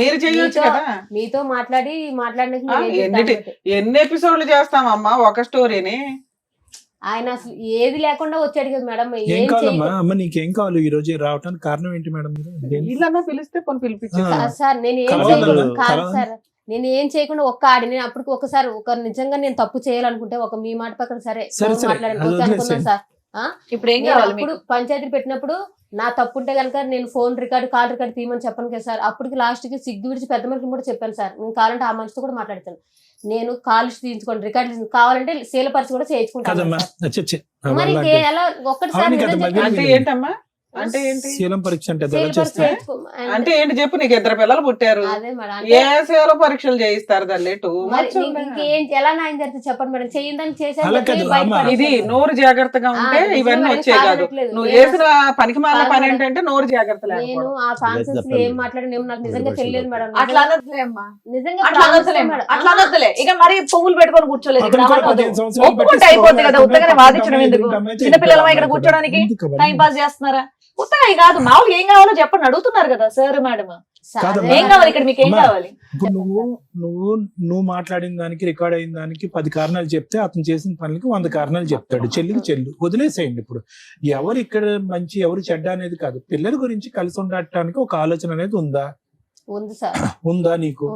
మీరు చేయొచ్చు కదా. మీతో మాట్లాడినాక ఎన్ని ఎపిసోడ్లు చేస్తామమ్మా ఒక స్టోరీని? ఆయన అసలు ఏది లేకుండా వచ్చాడు కదా మేడం. ఏం కావాలమ్మా అమ్మ, నీకేం కావాలి ఈ రోజు రావడానికి కారణం ఏంటి మేడం? ఇల్లన్నా పిలిస్తే కొన్ని పిలిపించారు సార్. నేను ఏం చేయకుండా ఒక్క ఆడి నేను అప్పటికి ఒకసారి నిజంగా నేను తప్పు చేయాలనుకుంటే ఒక మీ మాట పక్కన సరే మాట్లాడాను సార్. ఇప్పుడు ఏం కావాలి? ఇప్పుడు పంచాయతీ పెట్టినప్పుడు నా తప్పు ఉంటే కనుక నేను ఫోన్ రికార్డు కాల్ రికార్డు తీయమని చెప్పను కదా సార్. అప్పటికి లాస్ట్ కి సిగ్గు విడిచి పెద్ద మనిషిని కూడా చెప్పాను సార్. నేను కావాలంటే ఆ మనిషితో కూడా మాట్లాడతాను. నేను కాల్ తీయించుకోండి, రికార్డు కావాలంటే శీలపరిచి కూడా చేయించుకుంటాను. మరి ఒక్కటిసారి అంటే ఏంటమ్మా? అంటే ఏంటి శీలం పరీక్ష అంటే అంటే ఏంటి చెప్పు? నీకు 2 పిల్లలు పుట్టారు, ఏ శీల పరీక్షలు చేయిస్తారు దాన్ని? ఎలా న్యాయం జరిగితే చెప్పండి మేడం. చేయిందని చేసే ఇది నోరు జాగ్రత్తగా ఉంటే ఇవన్నీ వచ్చే కాదు. నువ్వు చేసిన పనికి మాలిన పని ఏంటంటే నోరు జాగ్రత్త. నేను ఆ కాన్సెప్ట్స్ లో ఏం మాట్లాడినా నాకు నిజంగా తెలియదు మేడం. అట్లా అనొద్దులే అమ్మా, నిజంగా అట్లా అనొద్దులే. ఇక మరి పువ్వులు పెట్టుకొని కూర్చోలేదు, ఒప్పుకుంటే అయిపోతుంది కదా. ఉత్తగానే వాదించడం ఎందుకు? చిన్నపిల్లలమా ఇక్కడ కూర్చోడానికి? టైం పాస్ చేస్తున్నారా? ఉత్తగా కాదు, మామూలుగా ఏం కావాలో చెప్పండి అడుగుతున్నారు కదా సార్ మేడం. ఏం కావాలి ఇక్కడ, మీకు ఏం కావాలి? ఇప్పుడు నువ్వు మాట్లాడిన దానికి రికార్డ్ అయిన దానికి 10 కారణాలు చెప్తే అతను చేసిన పనులకి 100 కారణాలు చెప్తాడు. చెల్లు వదిలేసేయండి. ఇప్పుడు ఎవరు ఇక్కడ మంచి ఎవరు చెడ్డ అనేది కాదు, పిల్లల గురించి కలిసి ఉండటానికి ఒక ఆలోచన అనేది ఉందా? ఉంది సార్. ఉందా నీకు?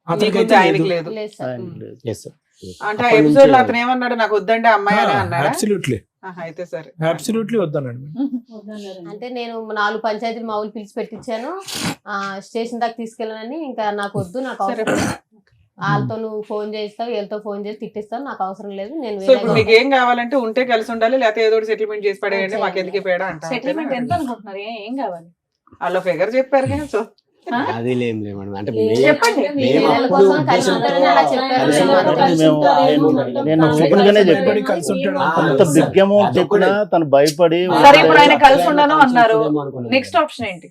అతనికైతే ఆయనకి లేదు. అంటే ఎపిసోడ్ లో అతను ఏమన్నాడు? నాకు వద్దండి అమ్మాయి అని అన్నాడు. అబ్సల్యూట్లీ అయితే సరే, అబ్సల్యూట్లీ వద్దన్నాడు. అంటే నేను 4 పంచాయతీలు మా ఊళ్ళు పిలిచి పెట్టించాను, స్టేషన్ దాకా తీసుకెళ్ళానని. ఇంకా నాకు వద్దు, నాకు వాళ్ళతో నువ్వు ఫోన్ చేస్తావు, వీళ్ళతో ఫోన్ చేసి తిట్టిస్తావు, నాకు అవసరం లేదు, నేను సో ఇప్పుడు మీకు ఏం కావాలంటే ఉంటే కలిసి ఉండాలి, లేకపోతే ఏదో సెటిల్మెంట్ చేసి పడేయండి, మాకు ఎందుకు పేడ సెటిల్మెంట్ ఎంత అంటారు. అనుకుంటున్నారు? ఏం కావాలి? వాళ్ళ ఫిగర్ చెప్పారు కదా. సో అది లేం మేడం, అంటే చెప్పండి. మేము అప్పుడు ఉద్దేశంతో కలిసి నేను ఓపెన్ గానే చెప్పాను. Everybody కలిసి ఉంటాడు. అంత బిగ్ అమౌంట్ చెప్పినా తను భయపడి సరే, ఇప్పుడు ఆయన కలిసి ఉండను అన్నారు. నెక్స్ట్ ఆప్షన్ ఏంటి?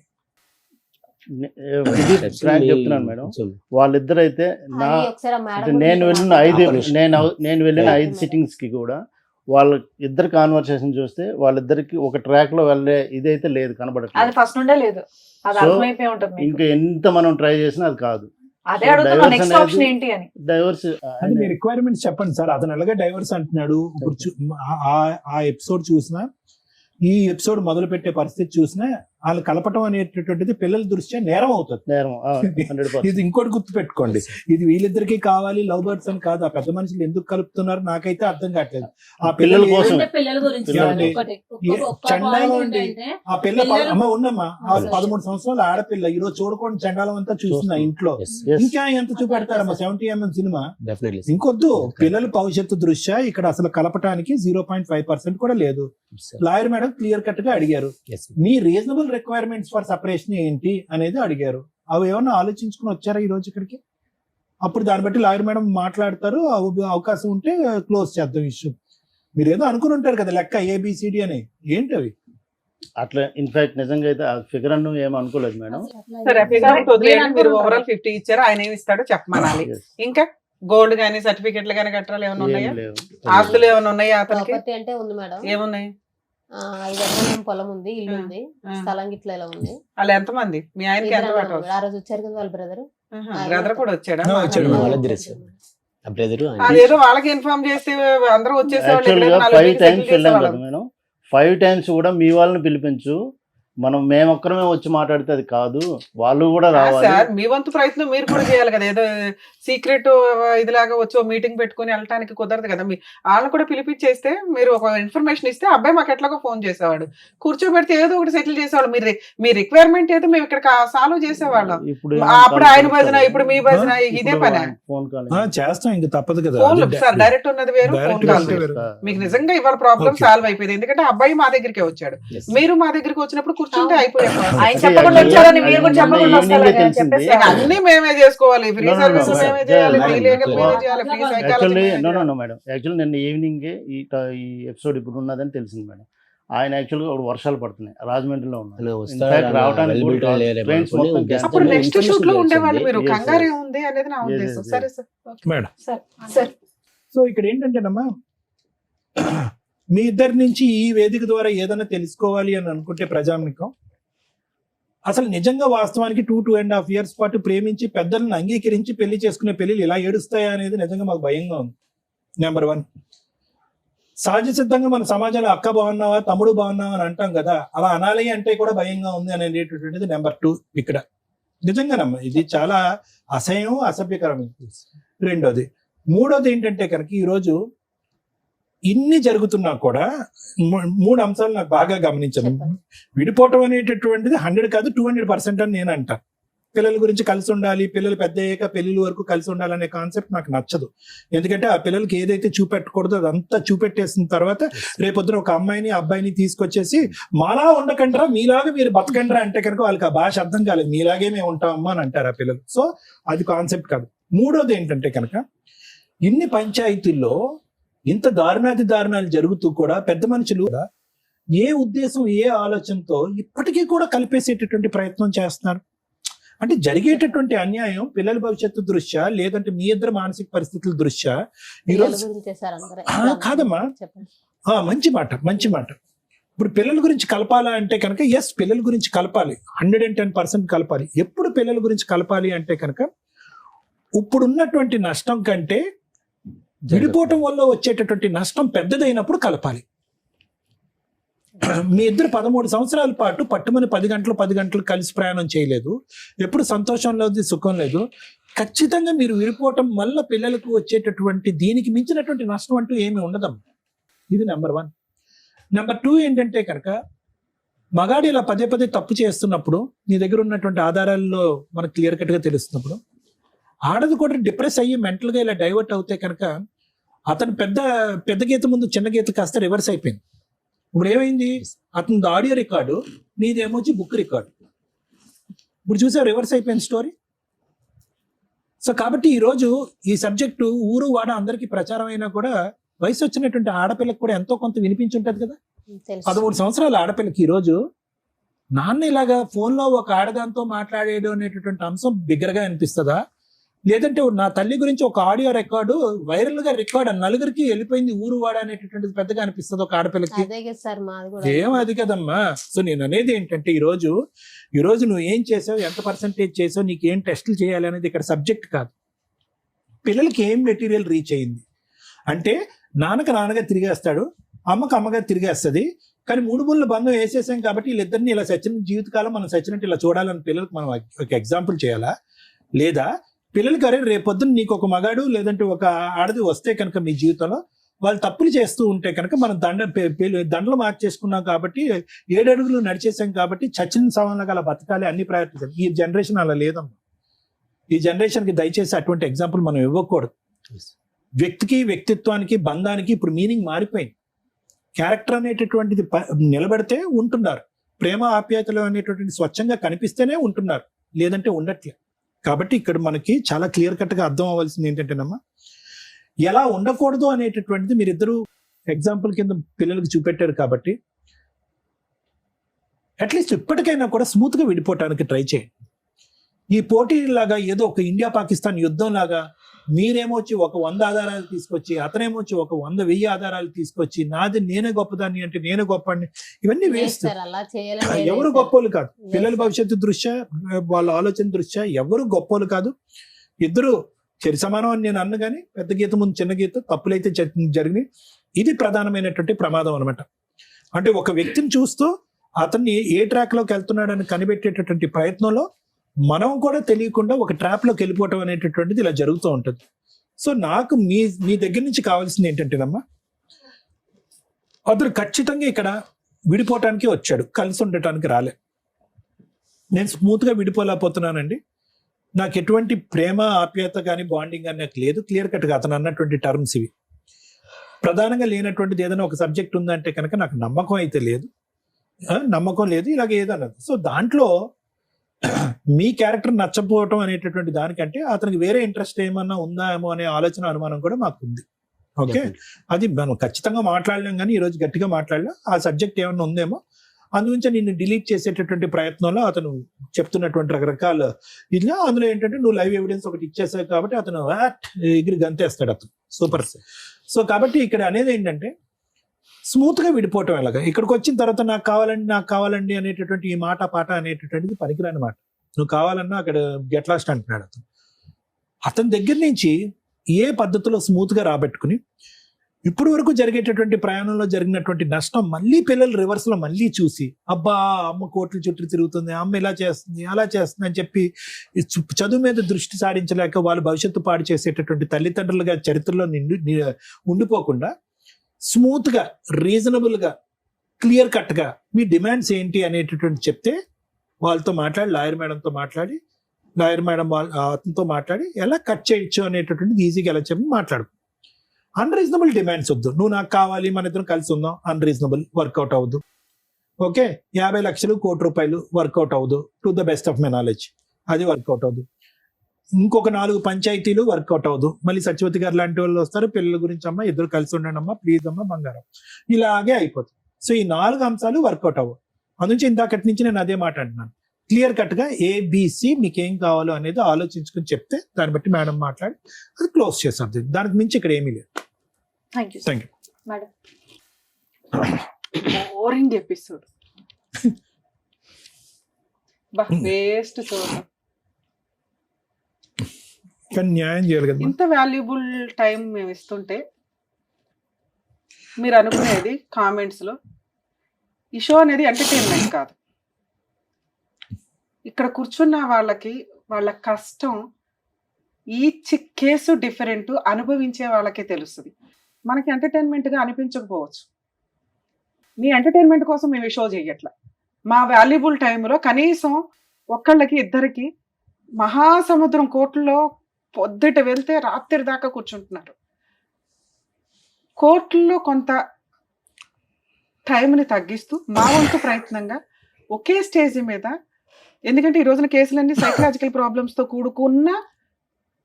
ఇది ఫ్రాంక్ చెప్తున్నాను మేడం, వాళ్ళిద్దరు అయితే నా ఒకసారి ఆ అంటే మేడం నేను వెళ్ళిన నేను వెళ్ళిన 5 సిట్టింగ్స్ కి కూడా వాళ్ళ ఇద్దరు కాన్వర్సేషన్ చూస్తే వాళ్ళిద్దరికి ఒక ట్రాక్ లో వెళ్ళే ఇదైతే లేదు, అది కనబడట్లేదు. ఫస్ట్ నుండే లేదు, అది So, అర్థమైపోయి ఉంటుంది మీకు. ఇంకా ఎంత మనం ట్రై చేసినా అది కాదు. అదే అడుగుతున్నా, నెక్స్ట్ ఆప్షన్ ఏంటి అని. డైవర్స్ అది మీ రిక్వైర్మెంట్స్ చెప్పండి సార్. అతను ఎలాగ డైవర్స్ అంటున్నాడు. ఇప్పుడు ఆ ఎపిసోడ్ చూసినా, ఈ ఎపిసోడ్ మొదలు పెట్టే పరిస్థితి చూసినా, వాళ్ళు కలపటం అనేటటువంటిది పిల్లల దృష్ట్యా నేరం అవుతుంది. నేరం 100%. ఇది ఇంకోటి గుర్తు పెట్టుకోండి, ఇది వీళ్ళిద్దరికి కావాలి లవ్ బర్డ్స్ అని కాదు. ఆ పెద్ద మనుషులు ఎందుకు కలుపుతున్నారు నాకైతే అర్థం కావట్లేదు. ఆ పిల్లల కోసం. అంటే పిల్లల గురించి పిల్లలు- ఒకటి ఒక్క చండాలం point అండి. ఏంటంటే ఆ పిల్ల పిల్లలు- అమ్మ ఉండమ్మా, ఆ 13 సంవత్సరాల ఆడపిల్ల ఈ రోజు చూడకుండా చండాలం అంతా చూస్తున్నా ఇంట్లో. Yes. ఇంకా ఎంత చూపెడతారమ్మా 70mm సినిమా. డెఫినెట్లీ ఇంకొద్దు, పిల్లల భవిష్యత్తు దృష్ట్యా ఇక్కడ అసలు కలపటానికి 0.5% కూడా లేదు. లాయర్ మేడం క్లియర్ కట్ గా అడిగారు, మీ రీజనబుల్ రిక్వైర్మెంట్స్ ఫర్ సెపరేషన్ ఏంటి అనేది అడిగారు. అవి ఏమన్నా ఆలోచించుకుని వచ్చారా ఈ రోజు ఇక్కడికి? అప్పుడు దాన్ని బట్టి లాయర్ మేడం మాట్లాడతారు, అవకాశం ఉంటే క్లోజ్ చేద్దాం ఇష్యూ. మీరు ఏదో అనుకుని ఉంటారు కదా లెక్క ABCD అని, ఏంటి అవి? అట్లా ఇన్ఫాక్ట్ నిజంగా అయితే ఆ ఫిగర్ అన్ను ఏం అనుకోలేదు మేడం. సరే, ఫిగర్ వదిలేయండి. మీరు ఓవరాల్ 50 ఇచ్చారు, ఆయన ఏమి ఇస్తాడో చెప్పమనాలి. Yes. ఇంకా గోల్డ్ గానీ సర్టిఫికెట్లు గానీ కట్టాలి ఏమైనా ఉన్నాయా? ఏం లేవు. ఆస్తులు ఏమైనా ఉన్నాయా అతనికి? ప్రాపర్టీ అంటే ఉంది మేడం. ఏమున్నాయి? 5 ఎకరాల పొలం ఉంది, ఇల్లు ఉంది, ఆ. స్థలం గిట్ల ఇలా ఉంది. వాళ్ళు ఎంతమంది? మీ ఆయనకి ఎంత ఇద్దరు పాటు? అన్నారు. ఆ రోజు వచ్చారు కదా వాళ్ళ బ్రదర్. బ్రదర్ కూడా వచ్చాడా? ఆ, వచ్చాడు. వాళ్ళిద్దరు ఆ బ్రదర్ అదేదో వాళ్ళకి ఇన్ఫార్మ్ చేస్తే అందరూ వచ్చేసేవాళ్ళు. యాక్చువల్ గా ఎక్కడైనా 5 నాలుగు టైమ్స్ సెటిల్ వెళ్ళాం కదా చేసేవాళ్ళం. మేడం. 5 టైమ్స్ కూడా మీ వాళ్ళని పిలిపించు, మేమొక్కరమే వచ్చి మాట్లాడితే అది కాదు, వాళ్ళు కూడా రావాలి. సార్, మీ వంతు ప్రయత్నం మీరు కూడా చేయాలి కదా. ఏదో సీక్రెట్ ఇదిలాగా వచ్చి మీటింగ్ పెట్టుకుని వెళ్ళటానికి కుదరదు కదా. వాళ్ళని కూడా పిలిపించేస్తే మీరు ఒక ఇన్ఫర్మేషన్ ఇస్తే అబ్బాయి మాకు ఎట్లాగో ఫోన్ చేసేవాడు, కూర్చోబెడితే ఏదో ఒకటి సెటిల్ చేసేవాళ్ళు. మీ రిక్వైర్మెంట్ ఏదో మేము ఇక్కడ సాల్వ్ చేసేవాళ్ళం. ఇప్పుడు అప్పుడు ఆయన భజన, ఇప్పుడు మీ భజన, ఇదే పని. ఫోన్ కాల్ చేస్తాం, ఇంక తప్పదు కదా. ఫోన్ సార్ డైరెక్ట్ ఉన్నది వేరు, ఫోన్ Direct కాల్ ఉన్నది వేరు. వేరు. మీకు నిజంగా ఇవాళ ప్రాబ్లం Okay. సాల్వ్ అయిపోయింది. ఎందుకంటే అబ్బాయి మా దగ్గరికి వచ్చాడు, మీరు మా దగ్గరికి వచ్చినప్పుడు కూర్చుంటే అయిపోయారు. ఆయన చెప్పకుండా వచ్చారని మీరు కూడా చెప్పకుండా వస్తారని చెప్పేసి అన్ని మేమే చేసుకోవాలి. Free No, no, service no, మేమే sir. చేయాలి, Yeah, free yeah, legal yeah. మేమే చేయాలి, free actually psychology. No madam, actually నిన్న ఈవినింగ్ ఈ ఎపిసోడ్ ఇప్పుడు ఉన్నదని తెలిసింది మేడం. ఆయన యాక్చువల్గా ఒక వర్షాలు పడుతున్నాయి, రాజమండ్రిలో ఉన్నారు. Infact రావడానికి కూడా trains మొత్తం cancel. అప్పుడు నెక్స్ట్ information షూట్ లో ఉండేవాళ్ళు. మీరు Yes, కంగారు yes. ఉంది అనేది నా Yes, ఉద్దేశం. yes, సరే సార్. మేడం, సార్ సో ఇక్కడ ఏంటంటేనమ్మా, మీ ఇద్దరి నుంచి ఈ వేదిక ద్వారా ఏదైనా తెలుసుకోవాలి అని అనుకుంటే ప్రజానికం, అసలు నిజంగా వాస్తవానికి 2.5 years పాటు ప్రేమించి పెద్దలను అంగీకరించి పెళ్లి చేసుకునే పెళ్లిలు ఇలా ఏడుస్తాయా అనేది నిజంగా మాకు భయంగా ఉంది. నెంబర్ 1, సహజ సిద్ధంగా మన సమాజంలో అక్క బాగున్నావా, తమ్ముడు బాగున్నావా అని అంటాం కదా, అలా అనాలి అంటే కూడా భయంగా ఉంది అనేటటువంటిది నెంబర్ 2 ఇక్కడ. నిజంగానమ్మా ఇది చాలా అసహ్యం, అసభ్యకరం. రెండోది. మూడోది ఏంటంటే కనుక ఈరోజు ఇన్ని జరుగుతున్నా కూడా 3 అంశాలు నాకు బాగా గమనించాను. విడిపోవటం అనేటటువంటిది 100 కాదు 200% అని నేను అంటా. పిల్లల గురించి కలిసి ఉండాలి, పిల్లలు పెద్ద అయ్యాక పెళ్లిళ్ళ వరకు కలిసి ఉండాలనే కాన్సెప్ట్ నాకు నచ్చదు. ఎందుకంటే ఆ పిల్లలకి ఏదైతే చూపెట్టకూడదో అదంతా చూపెట్టేసిన తర్వాత రేపొద్దున ఒక అమ్మాయిని అబ్బాయిని తీసుకొచ్చేసి మాలా ఉండకండ్రా, మీలాగా మీరు బతకండ్రా అంటే కనుక వాళ్ళకి ఆ భాష అర్థం కాలేదు. మీలాగే మేము ఉంటామమ్మా అని అంటారు ఆ పిల్లలు. సో అది కాన్సెప్ట్ కాదు. మూడోది ఏంటంటే కనుక ఇన్ని పంచాయతీల్లో ఇంత దారుణాలు జరుగుతూ కూడా పెద్ద మనుషులు ఏ ఉద్దేశం, ఏ ఆలోచనతో ఇప్పటికీ కూడా కలిపేసేటటువంటి ప్రయత్నం చేస్తున్నారు. అంటే జరిగేటటువంటి అన్యాయం పిల్లల భవిష్యత్తు దృష్ట్యా, లేదంటే మీ ఇద్దరు మానసిక పరిస్థితుల దృష్ట్యా ఈరోజు కాదమ్మా. మంచి మాట. ఇప్పుడు పిల్లల గురించి కలపాలా అంటే కనుక ఎస్, పిల్లల గురించి కలపాలి, 110% కలపాలి. ఎప్పుడు పిల్లల గురించి కలపాలి అంటే కనుక ఇప్పుడున్నటువంటి నష్టం కంటే విడిపోవటం వల్ల వచ్చేటటువంటి నష్టం పెద్దదైనప్పుడు కలపాలి. మీ ఇద్దరు 13 సంవత్సరాల పాటు పట్టుమని 10 గంటలు కలిసి ప్రయాణం చేయలేదు, ఎప్పుడు సంతోషం లేదు, సుఖం లేదు. ఖచ్చితంగా మీరు విడిపోవటం వల్ల పిల్లలకు వచ్చేటటువంటి దీనికి మించినటువంటి నష్టం అంటూ ఏమీ ఉండదమ్మా. ఇది నెంబర్ 1. నెంబర్ 2 ఏంటంటే కనుక మగాడు ఇలా పదే తప్పు చేస్తున్నప్పుడు నీ దగ్గర ఉన్నటువంటి ఆధారాల్లో మనకు క్లియర్ కట్ గా తెలుస్తున్నప్పుడు ఆడది కూడా డిప్రెస్ అయ్యి మెంటల్ గా ఇలా డైవర్ట్ అవుతే కనుక అతను పెద్ద గీత ముందు చిన్న గీత కాస్త రివర్స్ అయిపోయింది. ఇప్పుడు ఏమైంది, అతని ఆడియో రికార్డు, నీదేమొచ్చి బుక్ రికార్డు. ఇప్పుడు చూసా రివర్స్ అయిపోయింది స్టోరీ. సో కాబట్టి ఈరోజు ఈ సబ్జెక్టు ఊరు వాడ అందరికీ ప్రచారం అయినా కూడా వయసు వచ్చినటువంటి ఆడపిల్లకి కూడా ఎంతో కొంత వినిపించుంటది కదా. 13 సంవత్సరాల ఆడపిల్లకి ఈరోజు నాన్న ఇలాగా ఫోన్లో ఒక ఆడదాంతో మాట్లాడేయడం అనేటటువంటి అంశం బిగ్గరగా అనిపిస్తుందా, లేదంటే నా తల్లి గురించి ఒక ఆడియో రికార్డు వైరల్ గా రికార్డ్ నలుగురికి వెళ్ళిపోయింది ఊరు వాడ అనేటటువంటిది పెద్దగా అనిపిస్తుంది ఒక ఆడపిల్లకి? ఏం అది కదమ్మా. సో నేను అనేది ఏంటంటే ఈ రోజు నువ్వు ఏం చేసావు, ఎంత పర్సెంటేజ్ చేసావు, నీకు ఏం టెస్టులు చేయాలి అనేది ఇక్కడ సబ్జెక్ట్ కాదు. పిల్లలకి ఏం మెటీరియల్ రీచ్ అయింది అంటే నాన్నగా తిరిగేస్తాడు, అమ్మకి అమ్మగా తిరిగేస్తుంది. కానీ 3 ముళ్ళ బంధం వేసేసాం కాబట్టి వీళ్ళిద్దరిని ఇలా సచిన జీవితకాలం మనం సచ్చినట్టు ఇలా చూడాలని పిల్లలకు మనం ఒక ఎగ్జాంపుల్ చేయాలా? లేదా పిల్లలకి అరే రేపొద్దున నీకు ఒక మగాడు లేదంటే ఒక ఆడది వస్తే కనుక మీ జీవితంలో వాళ్ళు తప్పులు చేస్తూ ఉంటే కనుక మనం దండలు మార్చేసుకున్నాం కాబట్టి 7 అడుగులు నడిచేసాం కాబట్టి చచ్చిన సవాళ్ళగా అలా బతకాలి అన్ని ప్రయత్నించాలి. ఈ జనరేషన్ అలా లేదమ్మా. ఈ జనరేషన్కి దయచేసి అటువంటి ఎగ్జాంపుల్ మనం ఇవ్వకూడదు. వ్యక్తికి వ్యక్తిత్వానికి బంధానికి ఇప్పుడు మీనింగ్ మారిపోయింది. క్యారెక్టర్ అనేటటువంటిది నిలబడితే ఉంటున్నారు, ప్రేమ ఆప్యాయతలు అనేటటువంటి స్వచ్ఛంగా కనిపిస్తేనే ఉంటున్నారు, లేదంటే ఉండట్లే. కాబట్టి ఇక్కడ మనకి చాలా క్లియర్ కట్ గా అర్థం అవ్వాల్సింది ఏంటంటేనమ్మా, ఎలా ఉండకూడదు అనేటటువంటిది మీరిద్దరూ ఎగ్జాంపుల్ కింద పిల్లలకు చూపెట్టారు కాబట్టి అట్లీస్ట్ ఇప్పటికైనా కూడా స్మూత్ గా విడిపోవటానికి ట్రై చేయండి. ఈ పోటీలాగా ఏదో ఒక ఇండియా పాకిస్తాన్ యుద్ధం లాగా మీరేమొచ్చి ఒక 100 ఆధారాలు తీసుకొచ్చి అతనేమొచ్చి ఒక 100,000 ఆధారాలు తీసుకొచ్చి నాది నేనే గొప్పదాన్ని అంటే నేను గొప్పని, ఇవన్నీ వేస్ట్. ఎవరు గొప్పోళ్ళు కాదు. పిల్లల భవిష్యత్తు దృష్ట్యా వాళ్ళ ఆలోచన దృష్ట్యా ఎవరు గొప్పోళ్ళు కాదు. ఇద్దరు చరి సమానం అని నేను అన్న కానీ పెద్ద గీత ముందు చిన్న గీత తప్పులైతే జరిగినాయి. ఇది ప్రధానమైనటువంటి ప్రమాదం అనమాట. అంటే ఒక వ్యక్తిని చూస్తూ అతన్ని ఏ ట్రాక్ లోకి వెళ్తున్నాడని కనిపెట్టేటటువంటి ప్రయత్నంలో మనం కూడా తెలియకుండా ఒక ట్రాప్ లోకి వెళ్ళిపోవటం అనేటటువంటిది ఇలా జరుగుతూ ఉంటుంది. సో నాకు మీ దగ్గర నుంచి కావాల్సింది ఏంటంటేనమ్మా, అతను ఖచ్చితంగా ఇక్కడ విడిపోవటానికి వచ్చాడు, కలిసి ఉండటానికి రాలే. నేను స్మూత్ గా విడిపోలేకపోతున్నానండి, నాకు ఎటువంటి ప్రేమ ఆప్యాయత కానీ బాండింగ్ కానీ నాకు లేదు. క్లియర్ కట్ గా అతను అన్నటువంటి టర్మ్స్ ఇవి. ప్రధానంగా లేనటువంటిది ఏదైనా ఒక సబ్జెక్ట్ ఉందంటే కనుక నాకు నమ్మకం అయితే లేదు, ఇలాగ ఏదన్నది. సో దాంట్లో మీ క్యారెక్టర్ నచ్చపోవటం అనేటటువంటి దానికంటే అతనికి వేరే ఇంట్రెస్ట్ ఏమన్నా ఉందా ఏమో అనే ఆలోచన అనుమానం కూడా మాకు ఉంది. ఓకే, అది మనం ఖచ్చితంగా మాట్లాడలేం కానీ ఈరోజు గట్టిగా మాట్లాడలేం. ఆ సబ్జెక్ట్ ఏమన్నా ఉందేమో అందుగురించి నిన్ను డిలీట్ చేసేటటువంటి ప్రయత్నంలో అతను చెప్తున్నటువంటి రకరకాల ఇదిగా అందులో ఏంటంటే నువ్వు లైవ్ ఎవిడెన్స్ ఒకటి ఇచ్చేసావు కాబట్టి అతను ఎగిరి గంతేస్తాడు అతను. సూపర్. సో కాబట్టి ఇక్కడ అనేది ఏంటంటే స్మూత్ గా విడిపోవటం ఎలాగా. ఇక్కడికి వచ్చిన తర్వాత నాకు కావాలండి అనేటటువంటి ఈ మాట పాట అనేటటువంటిది పనికిరాని మాట. నువ్వు కావాలన్నా అక్కడ గెట్ లాస్ట్ అంటున్నాడు అతను. అతని దగ్గర నుంచి ఏ పద్ధతిలో స్మూత్ గా రాబెట్టుకుని ఇప్పుడు వరకు జరిగేటటువంటి ప్రయాణంలో జరిగినటువంటి నష్టం మళ్ళీ పిల్లలు రివర్స్ లో మళ్ళీ చూసి అబ్బా అమ్మ కోట్ల చుట్టూ తిరుగుతుంది, అమ్మ ఇలా చేస్తుంది అలా చేస్తుంది అని చెప్పి చదువు మీద దృష్టి సారించలేక వాళ్ళు భవిష్యత్తు పాడు చేసేటటువంటి తల్లిదండ్రులుగా చరిత్రలో ఉండిపోకుండా స్మూత్ గా రీజనబుల్ గా క్లియర్ కట్ గా మీ డిమాండ్స్ ఏంటి అనేటటువంటి చెప్తే వాళ్ళతో మాట్లాడి లాయర్ మేడంతో మాట్లాడి ఎలా కట్ చేయొచ్చు అనేటటువంటిది ఈజీగా ఎలా చెప్పి మాట్లాడు. అన్రీజనబుల్ డిమాండ్స్ వద్దు. నువ్వు నాకు కావాలి మన ఇద్దరం కలిసి ఉందాం, అన్రీజనబుల్, వర్కౌట్ అవ్వదు. ఓకే, 50 లక్షలు కోటి రూపాయలు వర్కౌట్ అవ్వదు. To the best of my knowledge అది వర్కౌట్ అవ్వదు. ఇంకొక 4 పంచాయతీలు వర్కౌట్ అవ్వదు. మళ్ళీ సత్యవతి గారు లాంటి వాళ్ళు వస్తారు, పిల్లల గురించి అమ్మా ఇద్దరు కలిసి ఉండండి అమ్మా ప్లీజ్ అమ్మా బంగారం, ఇలాగే అయిపోతుంది. సో ఈ 4 అంశాలు వర్కౌట్ అవ్వవు. అందునుంచి ఇందాకటి నుంచి నేను అదే మాట అంటున్నాను. క్లియర్ కట్ గా ఏబిసి మీకు ఏం కావాలో అనేది ఆలోచించుకుని చెప్తే దాన్ని బట్టి మేడం మాట్లాడి అది క్లోజ్ చేస్తారు. దానికి మించి ఇక్కడ ఏమీ లేదు. Thank you madam. Boring episode, waste చూడండి. కానీ న్యాయం చేయాలి కదా. ఇంత వాల్యుబుల్ టైం మేము ఇస్తుంటే మీరు అనుకునేది కామెంట్స్ లో ఈ షో అనేది ఎంటర్టైన్మెంట్ కాదు. ఇక్కడ కూర్చున్న వాళ్ళకి వాళ్ళ కష్టం ఈచ్ కేసు డిఫరెంట్, అనుభవించే వాళ్ళకే తెలుస్తుంది. మనకి ఎంటర్టైన్మెంట్గా అనిపించకపోవచ్చు. మీ ఎంటర్టైన్మెంట్ కోసం మేము షో చేయట్లా. మా వాల్యుబుల్ టైంలో కనీసం ఒక్కళ్ళకి ఇద్దరికి మహాసముద్రం కోట్లలో పొద్దుట వెళ్తే రాత్రి దాకా కూర్చుంటున్నారు. కోర్టుల్లో కొంత టైంని తగ్గిస్తూ మా వంతు ప్రయత్నంగా ఒకే స్టేజ్ మీద, ఎందుకంటే ఈ రోజున కేసులన్నీ సైకలాజికల్ ప్రాబ్లమ్స్తో కూడుకున్న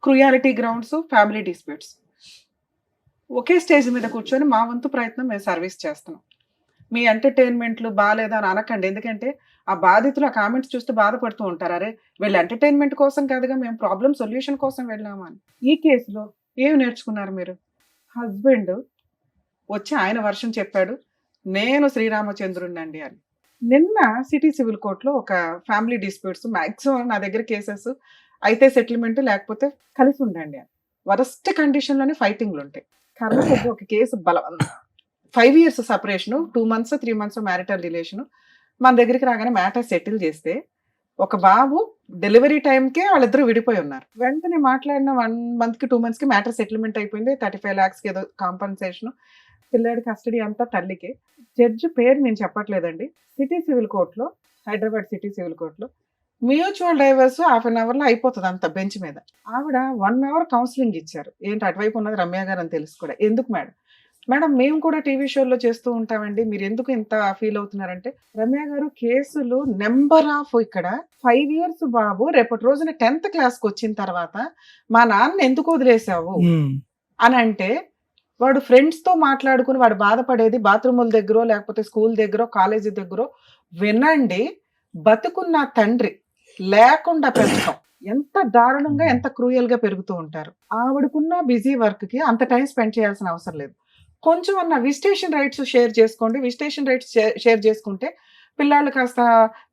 క్రుయాలిటీ గ్రౌండ్స్, ఫ్యామిలీ డిస్ప్యూట్స్, ఒకే స్టేజ్ మీద కూర్చొని మా వంతు ప్రయత్నం మేము సర్వీస్ చేస్తున్నాం. మీ ఎంటర్టైన్మెంట్లు బాగాలేదా అని అనకండి, ఎందుకంటే ఆ బాధితులు ఆ కామెంట్స్ చూస్తూ బాధపడుతూ ఉంటారు. అరే వీళ్ళు ఎంటర్టైన్మెంట్ కోసం కాదుగా, మేము ప్రాబ్లం సొల్యూషన్ కోసం వెళ్ళాము అని. ఈ కేసులో ఏమి నేర్చుకున్నారు మీరు? హస్బెండ్ వచ్చి ఆయన వర్షం చెప్పాడు, నేను శ్రీరామచంద్రుడిని అండి అని. నిన్న సిటీ సివిల్ కోర్టులో ఒక ఫ్యామిలీ డిస్ప్యూట్స్, మ్యాక్సిమం నా దగ్గర కేసెస్ అయితే సెటిల్మెంట్ లేకపోతే కలిసి ఉండండి అని. వరస్ట్ కండిషన్లోనే ఫైటింగ్లు ఉంటాయి. కర్ణకొద్ది ఒక case 5 years separation, 2 months 3 months marital relation. మన దగ్గరికి రాగానే మ్యాటర్ సెటిల్ చేస్తే ఒక బాబు డెలివరీ టైంకే వాళ్ళిద్దరూ విడిపోయి ఉన్నారు. వెంటనే మాట్లాడిన 1 month 2 months మ్యాటర్ సెటిల్మెంట్ అయిపోయింది. 35 lakhs ఏదో కాంపన్సేషన్, పిల్లాడి కస్టడీ అంతా తల్లికి. జడ్జి పేరు నేను చెప్పట్లేదండి. సిటీ సివిల్ కోర్టులో, హైదరాబాద్ సిటీ సివిల్ కోర్టులో మ్యూచువల్ డైవర్స్ 1/2 hourలో అయిపోతుంది అంత బెంచ్ మీద. ఆవిడ 1 hour కౌన్సిలింగ్ ఇచ్చారు. ఏంటి అటువైపు ఉన్నది రమ్య గారు అని తెలుసు కూడా. ఎందుకు మేడం మేము కూడా టీవీ షోల్లో చేస్తూ ఉంటామండి, మీరు ఎందుకు ఇంత ఫీల్ అవుతున్నారంటే, రమ్య గారు కేసులు నెంబర్ ఆఫ్, ఇక్కడ 5 years బాబు రేపటి రోజున 10th క్లాస్కి వచ్చిన తర్వాత మా నాన్న ఎందుకు వదిలేసావు అని అంటే, వాడు ఫ్రెండ్స్తో మాట్లాడుకుని వాడు బాధపడేది బాత్రూముల దగ్గర లేకపోతే స్కూల్ దగ్గర కాలేజీ దగ్గర వినండి. బతుకున్న తండ్రి లేకుండా పెంచడం ఎంత దారుణంగా, ఎంత క్రూయల్గా పెరుగుతూ ఉంటారు. ఆవిడకున్న బిజీ వర్క్కి అంత టైం స్పెండ్ చేయాల్సిన అవసరం లేదు. కొంచెం అన్న విజిటేషన్ రైట్స్ షేర్ చేసుకోండి. విజిటేషన్ రైట్స్ షేర్ చేసుకుంటే పిల్లలు కాస్త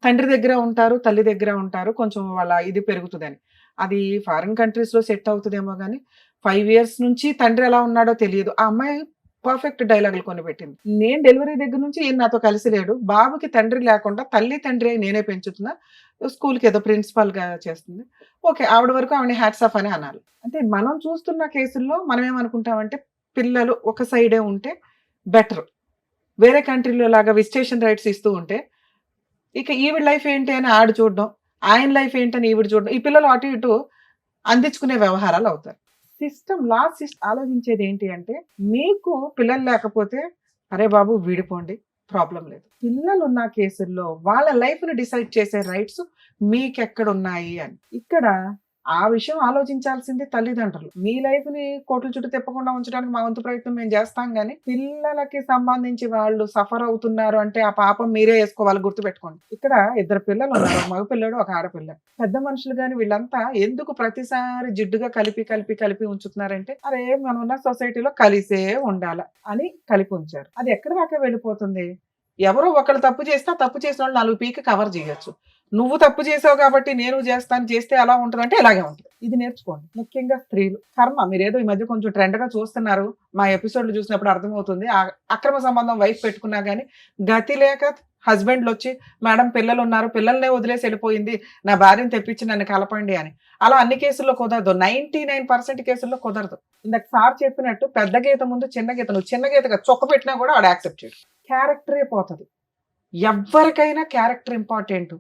తండ్రి దగ్గర ఉంటారు, తల్లి దగ్గర ఉంటారు, కొంచెం వాళ్ళ ఇది పెరుగుతుందని. అది ఫారిన్ కంట్రీస్లో సెట్ అవుతుందేమో కానీ 5 years నుంచి తండ్రి ఎలా ఉన్నాడో తెలియదు. ఆ అమ్మాయి పర్ఫెక్ట్ డైలాగులు కొని పెట్టింది. నేను డెలివరీ దగ్గర నుంచి ఈయన నాతో కలిసి లేడు, బాబుకి తండ్రి లేకుండా తల్లి తండ్రి నేనే పెంచుతున్నా, స్కూల్కి ఏదో ప్రిన్సిపాల్గా చేస్తుంది, ఓకే ఆవిడ వరకు ఆవిడ హ్యాట్స్ ఆఫ్ అని అనాలి. అంటే మనం చూస్తున్న కేసుల్లో మనం ఏమనుకుంటామంటే పిల్లలు ఒక సైడే ఉంటే బెటర్, వేరే కంట్రీలో లాగా విజిటేషన్ రైట్స్ ఇస్తూ ఉంటే ఇక ఈవిడ లైఫ్ ఏంటి అని ఆడు చూడడం, ఆయన లైఫ్ ఏంటని ఈవిడ చూడడం, ఈ పిల్లలు అటు ఇటు అందించుకునే వ్యవహారాలు అవుతారు. సిస్టమ్, లా సిస్టమ్ ఆలోచించేది ఏంటి అంటే, మీకు పిల్లలు లేకపోతే అరే బాబు విడిపోండి, ప్రాబ్లం లేదు. పిల్లలు ఉన్న కేసుల్లో వాళ్ళ లైఫ్ని డిసైడ్ చేసే రైట్స్ మీకెక్కడున్నాయి అని. ఇక్కడ ఆ విషయం ఆలోచించాల్సింది తల్లిదండ్రులు. మీ లైఫ్ ని కోట్ల చుట్టూ తిప్పకుండా ఉంచడానికి మా వంతు ప్రయత్నం మేము చేస్తాం, కానీ పిల్లలకి సంబంధించి వాళ్ళు సఫర్ అవుతున్నారు అంటే ఆ పాపం మీరే వేసుకోవాలి. గుర్తుపెట్టుకోండి, ఇక్కడ 2 పిల్లలు ఉన్నారు, ఒక మగ పిల్లడు ఒక ఆడపిల్ల. పెద్ద మనుషులు కానీ వీళ్ళంతా ఎందుకు ప్రతిసారి జిడ్డుగా కలిపి ఉంచుతున్నారంటే, అరే మనం ఉన్న సొసైటీలో కలిసే ఉండాల అని కలిపి ఉంచారు. అది ఎక్కడ దాకా వెళ్ళిపోతుంది? ఎవరో ఒకళ్ళు తప్పు చేస్తే తప్పు చేసిన వాళ్ళు 4 పీకి కవర్ చేయొచ్చు. నువ్వు తప్పు చేసావు కాబట్టి నేను చేస్తాను, చేస్తే ఎలా ఉంటుంది అంటే ఇలాగే ఉంటుంది. ఇది నేర్చుకోండి. ముఖ్యంగా స్త్రీలు కర్మ. మీరేదో ఈ మధ్య కొంచెం ట్రెండ్ గా చూస్తున్నారు, మా ఎపిసోడ్లు చూసినప్పుడు అర్థమవుతుంది. అక్రమ సంబంధం వైఫ్ పెట్టుకున్నా కానీ గతి లేక హస్బెండ్లు వచ్చి మేడం పిల్లలు ఉన్నారు, పిల్లల్నే వదిలేసి వెళ్ళిపోయింది, నా భార్యను తెప్పించి నన్ను కలపండి అని. అలా అన్ని కేసుల్లో కుదరదు, 99% కేసుల్లో కుదరదు. ఇందాక సార్ చెప్పినట్టు పెద్ద గీత ముందు చిన్న గీత, నువ్వు చిన్న గీతగా చొక్క పెట్టినా కూడా ఆడు యాక్సెప్ట్ చేయడు. క్యారెక్టరే పోతుంది. ఎవరికైనా క్యారెక్టర్ ఇంపార్టెంట్.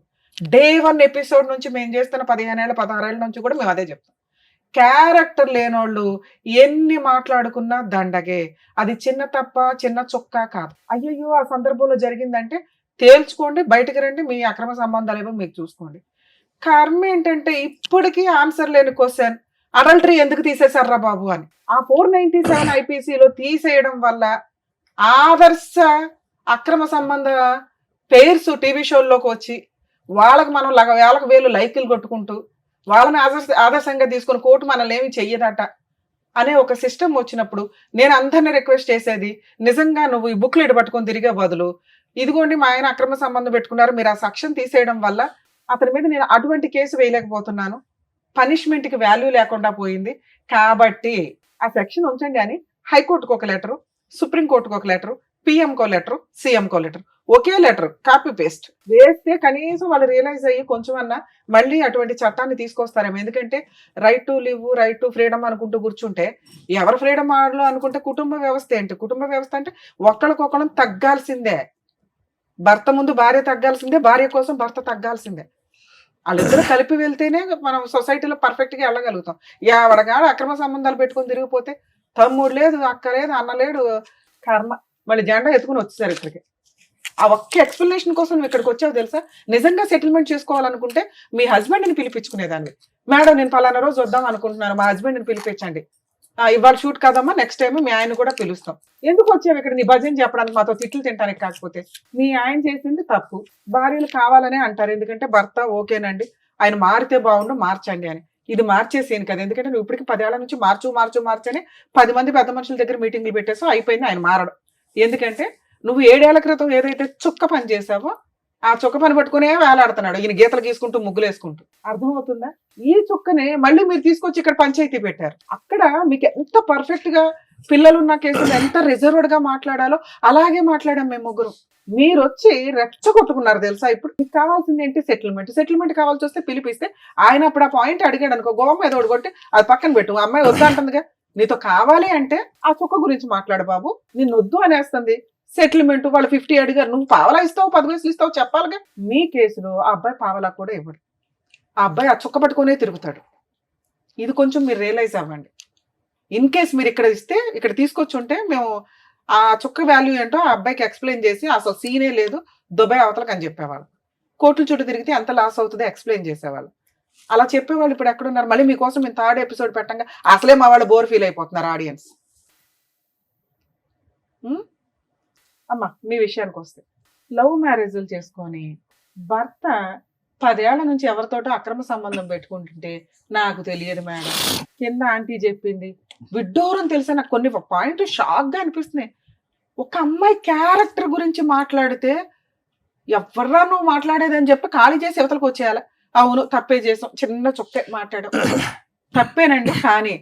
Day 1 ఎపిసోడ్ నుంచి మేము చేస్తున్న 15 ఏళ్ళ 16 ఏళ్ళ నుంచి కూడా మేము అదే చెప్తాం. క్యారెక్టర్ లేనోళ్ళు ఎన్ని మాట్లాడుకున్నా దండగే. అది చిన్న తప్ప చిన్న చొక్క కాదు. అయ్యయ్యో ఆ సందర్భంలో జరిగిందంటే తేల్చుకోండి, బయటకు రండి, మీ అక్రమ సంబంధాలు ఏమో మీకు చూసుకోండి. కర్మ ఏంటంటే ఇప్పటికీ ఆన్సర్ లేని క్వశ్చన్, అడల్టరీ ఎందుకు తీసేశారా బాబు అని. ఆ 497 IPCలో తీసేయడం వల్ల ఆదర్శ అక్రమ సంబంధ పేర్స్ టీవీ షోల్లోకి వచ్చి వాళ్ళకి మనం వేలకు వేలు లైకులు కొట్టుకుంటూ వాళ్ళని ఆదర్శంగా తీసుకుని కోర్టు మనల్ని ఏమి చెయ్యదట అనే ఒక సిస్టమ్ వచ్చినప్పుడు నేను అందరినీ రిక్వెస్ట్ చేసేది, నిజంగా నువ్వు ఈ బుక్లెట్ పట్టుకొని తిరిగే బదులు ఇదిగోండి మా ఆయన అక్రమ సంబంధం పెట్టుకున్నారు, మీరు ఆ సెక్షన్ తీసేయడం వల్ల అతని మీద నేను అటువంటి కేసు వేయలేకపోతున్నాను, పనిష్మెంట్కి వాల్యూ లేకుండా పోయింది, కాబట్టి ఆ సెక్షన్ ఉంచండి అని హైకోర్టుకు ఒక లెటరు, సుప్రీంకోర్టుకు ఒక లెటరు, పిఎంకో లెటరు, సీఎంకో లెటర్, ఒకే లెటర్ కాపీ పేస్ట్ వేస్తే కనీసం వాళ్ళు రియలైజ్ అయ్యి కొంచెం అన్నా మళ్ళీ అటువంటి చట్టాన్ని తీసుకొస్తారేమో. ఎందుకంటే right to live, right to freedom అనుకుంటూ కూర్చుంటే ఎవరు ఫ్రీడమ్ ఆడలో అనుకుంటే కుటుంబ వ్యవస్థ ఏంటి? కుటుంబ వ్యవస్థ అంటే ఒకళ్ళకొకళ్ళం తగ్గాల్సిందే. భర్త ముందు భార్య తగ్గాల్సిందే, భార్య కోసం భర్త తగ్గాల్సిందే. వాళ్ళిద్దరు కలిపి వెళ్తేనే మనం సొసైటీలో పర్ఫెక్ట్ గా వెళ్ళగలుగుతాం. ఎవడగాడు అక్రమ సంబంధాలు పెట్టుకొని తిరిగిపోతే తమ్ముడు లేదు, అక్క లేదు, అన్న లేడు, కర్మ. మళ్ళీ జెండా ఎత్తుకుని వచ్చేసారు ఇక్కడికి. ఆ ఒక్క ఎక్స్ప్లెనేషన్ కోసం నువ్వు ఇక్కడికి వచ్చావు తెలుసా? నిజంగా సెటిల్మెంట్ చేసుకోవాలనుకుంటే మీ హస్బెండ్ని పిలిపించుకునేదాన్ని. మేడం నేను పలానా రోజు వద్దాం అనుకుంటున్నాను, మా హస్బెండ్ని పిలిపించండి. ఇవాళ షూట్ కాదమ్మా, నెక్స్ట్ టైం మీ ఆయన కూడా పిలుస్తాం. ఎందుకు వచ్చావు ఇక్కడ నీ భజన చెప్పడానికి, మాతో తిట్లు తింటానికి కాకపోతే? మీ ఆయన చేసింది తప్పు. భార్యలు కావాలనే అంటారు, ఎందుకంటే భర్త ఓకేనండి ఆయన మారితే బాగుండు మార్చండి అని. ఇది మార్చేసేను కదా, ఎందుకంటే నువ్వు ఇప్పటికి 10 ఏళ్ల నుంచి మార్చని 10 మంది పెద్ద మనుషుల దగ్గర మీటింగ్లు పెట్టేసావు, అయిపోయింది ఆయన మారడం. ఎందుకంటే నువ్వు 7 ఏళ్ల క్రితం ఏదైతే చుక్క పని చేసావో ఆ చుక్క పని పట్టుకునే వేలాడుతున్నాడు ఈయన, గీతలు గీసుకుంటూ ముగ్గులు వేసుకుంటూ. అర్థమవుతుందా? ఈ చుక్కనే మళ్ళీ మీరు తీసుకొచ్చి ఇక్కడ పంచాయతీ పెట్టారు. అక్కడ మీకు ఎంత పర్ఫెక్ట్ గా పిల్లలున్న కేసులు ఎంత రిజర్వ్డ్ గా మాట్లాడాలో అలాగే మాట్లాడాం మేము ముగ్గురు. మీరు వచ్చి రెచ్చగొట్టుకున్నారు తెలుసా? ఇప్పుడు మీకు కావాల్సింది ఏంటి? సెటిల్మెంట్ కావాల్సి వస్తే పిలిపిస్తే ఆయన అప్పుడు ఆ పాయింట్ అడిగాడు అనుకో, గోవం ఏదో కొట్టి అది పక్కన పెట్టు, అమ్మాయి వద్దంటుందిగా. నీతో కావాలి అంటే ఆ చుక్క గురించి మాట్లాడు బాబు, నిన్ను వద్దు అనేస్తుంది. సెటిల్మెంట్ వాళ్ళు 50 అడిగారు, నువ్వు పావలా ఇస్తావు 10 పైసలు ఇస్తావు చెప్పాలిగా. మీ కేసులో ఆ అబ్బాయి పావలా కూడా ఇవ్వడు, ఆ అబ్బాయి ఆ చుక్క పట్టుకునే తిరుగుతాడు. ఇది కొంచెం మీరు రియలైజ్ అవ్వండి. ఇన్ కేస్ మీరు ఇక్కడ ఇస్తే, ఇక్కడ తీసుకొచ్చి ఉంటే మేము ఆ చుక్క వాల్యూ ఏంటో ఆ అబ్బాయికి ఎక్స్ప్లెయిన్ చేసి అసలు సీనే లేదు దుబాయ్ అవతలకు అని చెప్పేవాళ్ళు. కోర్టుల చుట్టూ తిరిగితే ఎంత లాస్ అవుతుందో ఎక్స్ప్లెయిన్ చేసేవాళ్ళు. అలా చెప్పేవాళ్ళు ఇప్పుడు ఎక్కడున్నారు? మళ్ళీ మీకోసం మేము 3rd ఎపిసోడ్ పెట్టంగా అసలే మా వాళ్ళు బోర్ ఫీల్ అయిపోతున్నారు ఆడియన్స్. అమ్మా మీ విషయానికి వస్తే, లవ్ మ్యారేజ్లు చేసుకొని భర్త 10 ఏళ్ల నుంచి ఎవరితోటో అక్రమ సంబంధం పెట్టుకుంటుంటే నాకు తెలియదు మేడం, కింద ఆంటీ చెప్పింది, విడ్డూరం తెలుసా. నాకు కొన్ని పాయింట్ షాక్ గా అనిపిస్తున్నాయి. ఒక అమ్మాయి క్యారెక్టర్ గురించి మాట్లాడితే ఎవర్రా నువ్వు మాట్లాడేది అని చెప్పి ఖాళీ చేసి యువతలకు వచ్చేయాలి. అవును తప్పే చేసాం, చిన్న చుక్కే మాట్లాడాం, తప్పేనండి, కానీ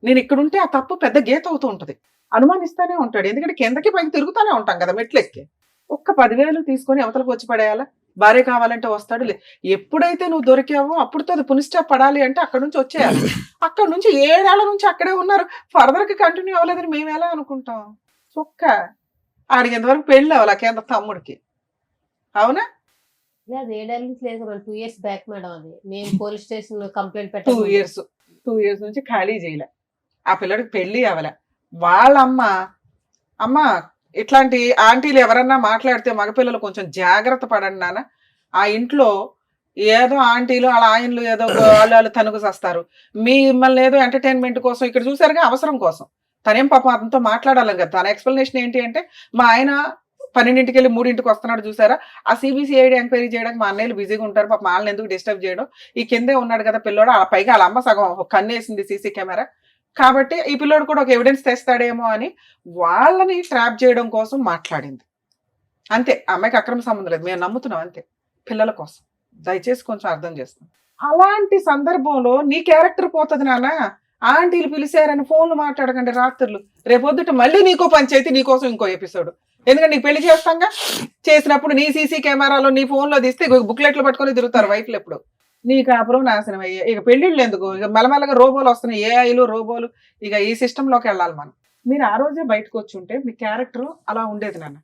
నేను ఇక్కడుంటే ఆ తప్పు పెద్ద గీత అవుతూ ఉంటది, అనుమానిస్తానే ఉంటాడు. ఎందుకంటే కిందకి పైకి తిరుగుతానే ఉంటాం కదా మెట్లెక్కి. ఒక్క 10,000 తీసుకొని అవతలకు వచ్చి పడేయాలా? భార్య కావాలంటే వస్తాడు. ఎప్పుడైతే నువ్వు దొరికావో అప్పుడుతో అది పునిస్టాప్ పడాలి అంటే అక్కడ నుంచి వచ్చేయాలి. అక్కడ నుంచి 7 ఏళ్ల నుంచి అక్కడే ఉన్నారు, ఫర్దర్ కి కంటిన్యూ అవ్వలేదని మేము ఎలా అనుకుంటాం? చొక్క ఆడికి ఎంతవరకు పెళ్ళి అవ్వాలి కేంద్ర తమ్ముడికి, అవునా? 7 ఏళ్ళ నుంచి లేదు మేడం, 2 years బ్యాక్ మేడం. అది మేము పోలీస్ స్టేషన్ కంప్లైంట్ 2 years నుంచి ఖాళీ చేయలే. ఆ పిల్లడికి పెళ్లి అవ్వలే. వాళ్ళ అమ్మ ఇట్లాంటి ఆంటీలు ఎవరన్నా మాట్లాడితే మగపిల్లలు కొంచెం జాగ్రత్త పడండి నాన్న. ఆ ఇంట్లో ఏదో ఆంటీలు వాళ్ళ ఆయనలు ఏదో వాళ్ళు తనుగు చేస్తారు, మిమ్మల్ని ఏదో ఎంటర్టైన్మెంట్ కోసం ఇక్కడ చూసారుగా, అవసరం కోసం. తనేం పాపం అతనితో మాట్లాడాలి కదా. తన ఎక్స్ప్లెనేషన్ ఏంటి అంటే, మా ఆయన 12ంటికి వెళ్ళి 3ంటికి వస్తున్నాడు చూసారా, ఆ CBCID ఎంక్వైరీ చేయడానికి మా అన్నయ్యలు బిజీగా ఉంటారు, పాపం వాళ్ళని ఎందుకు డిస్టర్బ్ చేయడం, ఈ కిందే ఉన్నాడు కదా పిల్లోడు, ఆ పైగా వాళ్ళ అమ్మ సగం కన్నేసింది CC కెమెరా, కాబట్టి ఈ పిల్లోడు కూడా ఒక ఎవిడెన్స్ తెస్తాడేమో అని వాళ్ళని ట్రాప్ చేయడం కోసం మాట్లాడింది అంతే. అమ్మాయికి అక్రమ సంబంధం లేదు, మేము నమ్ముతున్నాం అంతే, పిల్లల కోసం. దయచేసి కొంచెం అర్థం చేస్తాం. అలాంటి సందర్భంలో నీ క్యారెక్టర్ పోతుంది నాన్న. ఆంటీలు పిలిచారని ఫోన్లు మాట్లాడకండి రాత్రులు, రేపొద్దుట మళ్ళీ నీకో పంచాయతీ, నీకోసం ఇంకో ఎపిసోడ్. ఎందుకంటే నీకు పెళ్లి చేస్తాంగా, చేసినప్పుడు నీ CC కెమెరాలో నీ ఫోన్లో తీస్తే బుక్లెట్లు పట్టుకొని తిరుగుతారు వైఫ్లు. ఎప్పుడు నీ కాపురం నాశనం అయ్యే. ఇక పెళ్ళిళ్ళు ఎందుకు, ఇక మెల్లమెల్లగా రోబోలు వస్తున్నాయి, AIలు రోబోలు, ఇక ఈ సిస్టంలోకి వెళ్ళాలి మనం. మీరు ఆ రోజే బయటకు వచ్చి ఉంటే మీ క్యారెక్టర్ అలా ఉండేది నాన్న.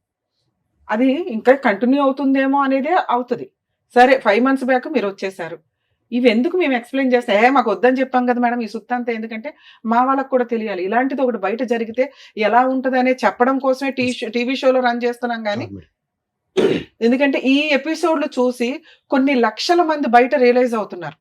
అది ఇంకా కంటిన్యూ అవుతుందేమో అనేదే అవుతుంది. సరే 5 months బ్యాక్ మీరు వచ్చేసారు, ఇవి ఎందుకు మేము ఎక్స్ప్లెయిన్ చేస్తే, మాకు వద్దని చెప్పాం కదా మేడం ఈ సుత్తంతా, ఎందుకంటే మా వాళ్ళకు కూడా తెలియాలి ఇలాంటిది ఒకటి బయట జరిగితే ఎలా ఉంటుంది అనేది చెప్పడం కోసమే టీవీ షోలో రన్ చేస్తున్నాం. కానీ ఎందుకంటే ఈ ఎపిసోడ్లు చూసి కొన్ని లక్షల మంది బయట రియలైజ్ అవుతున్నారు.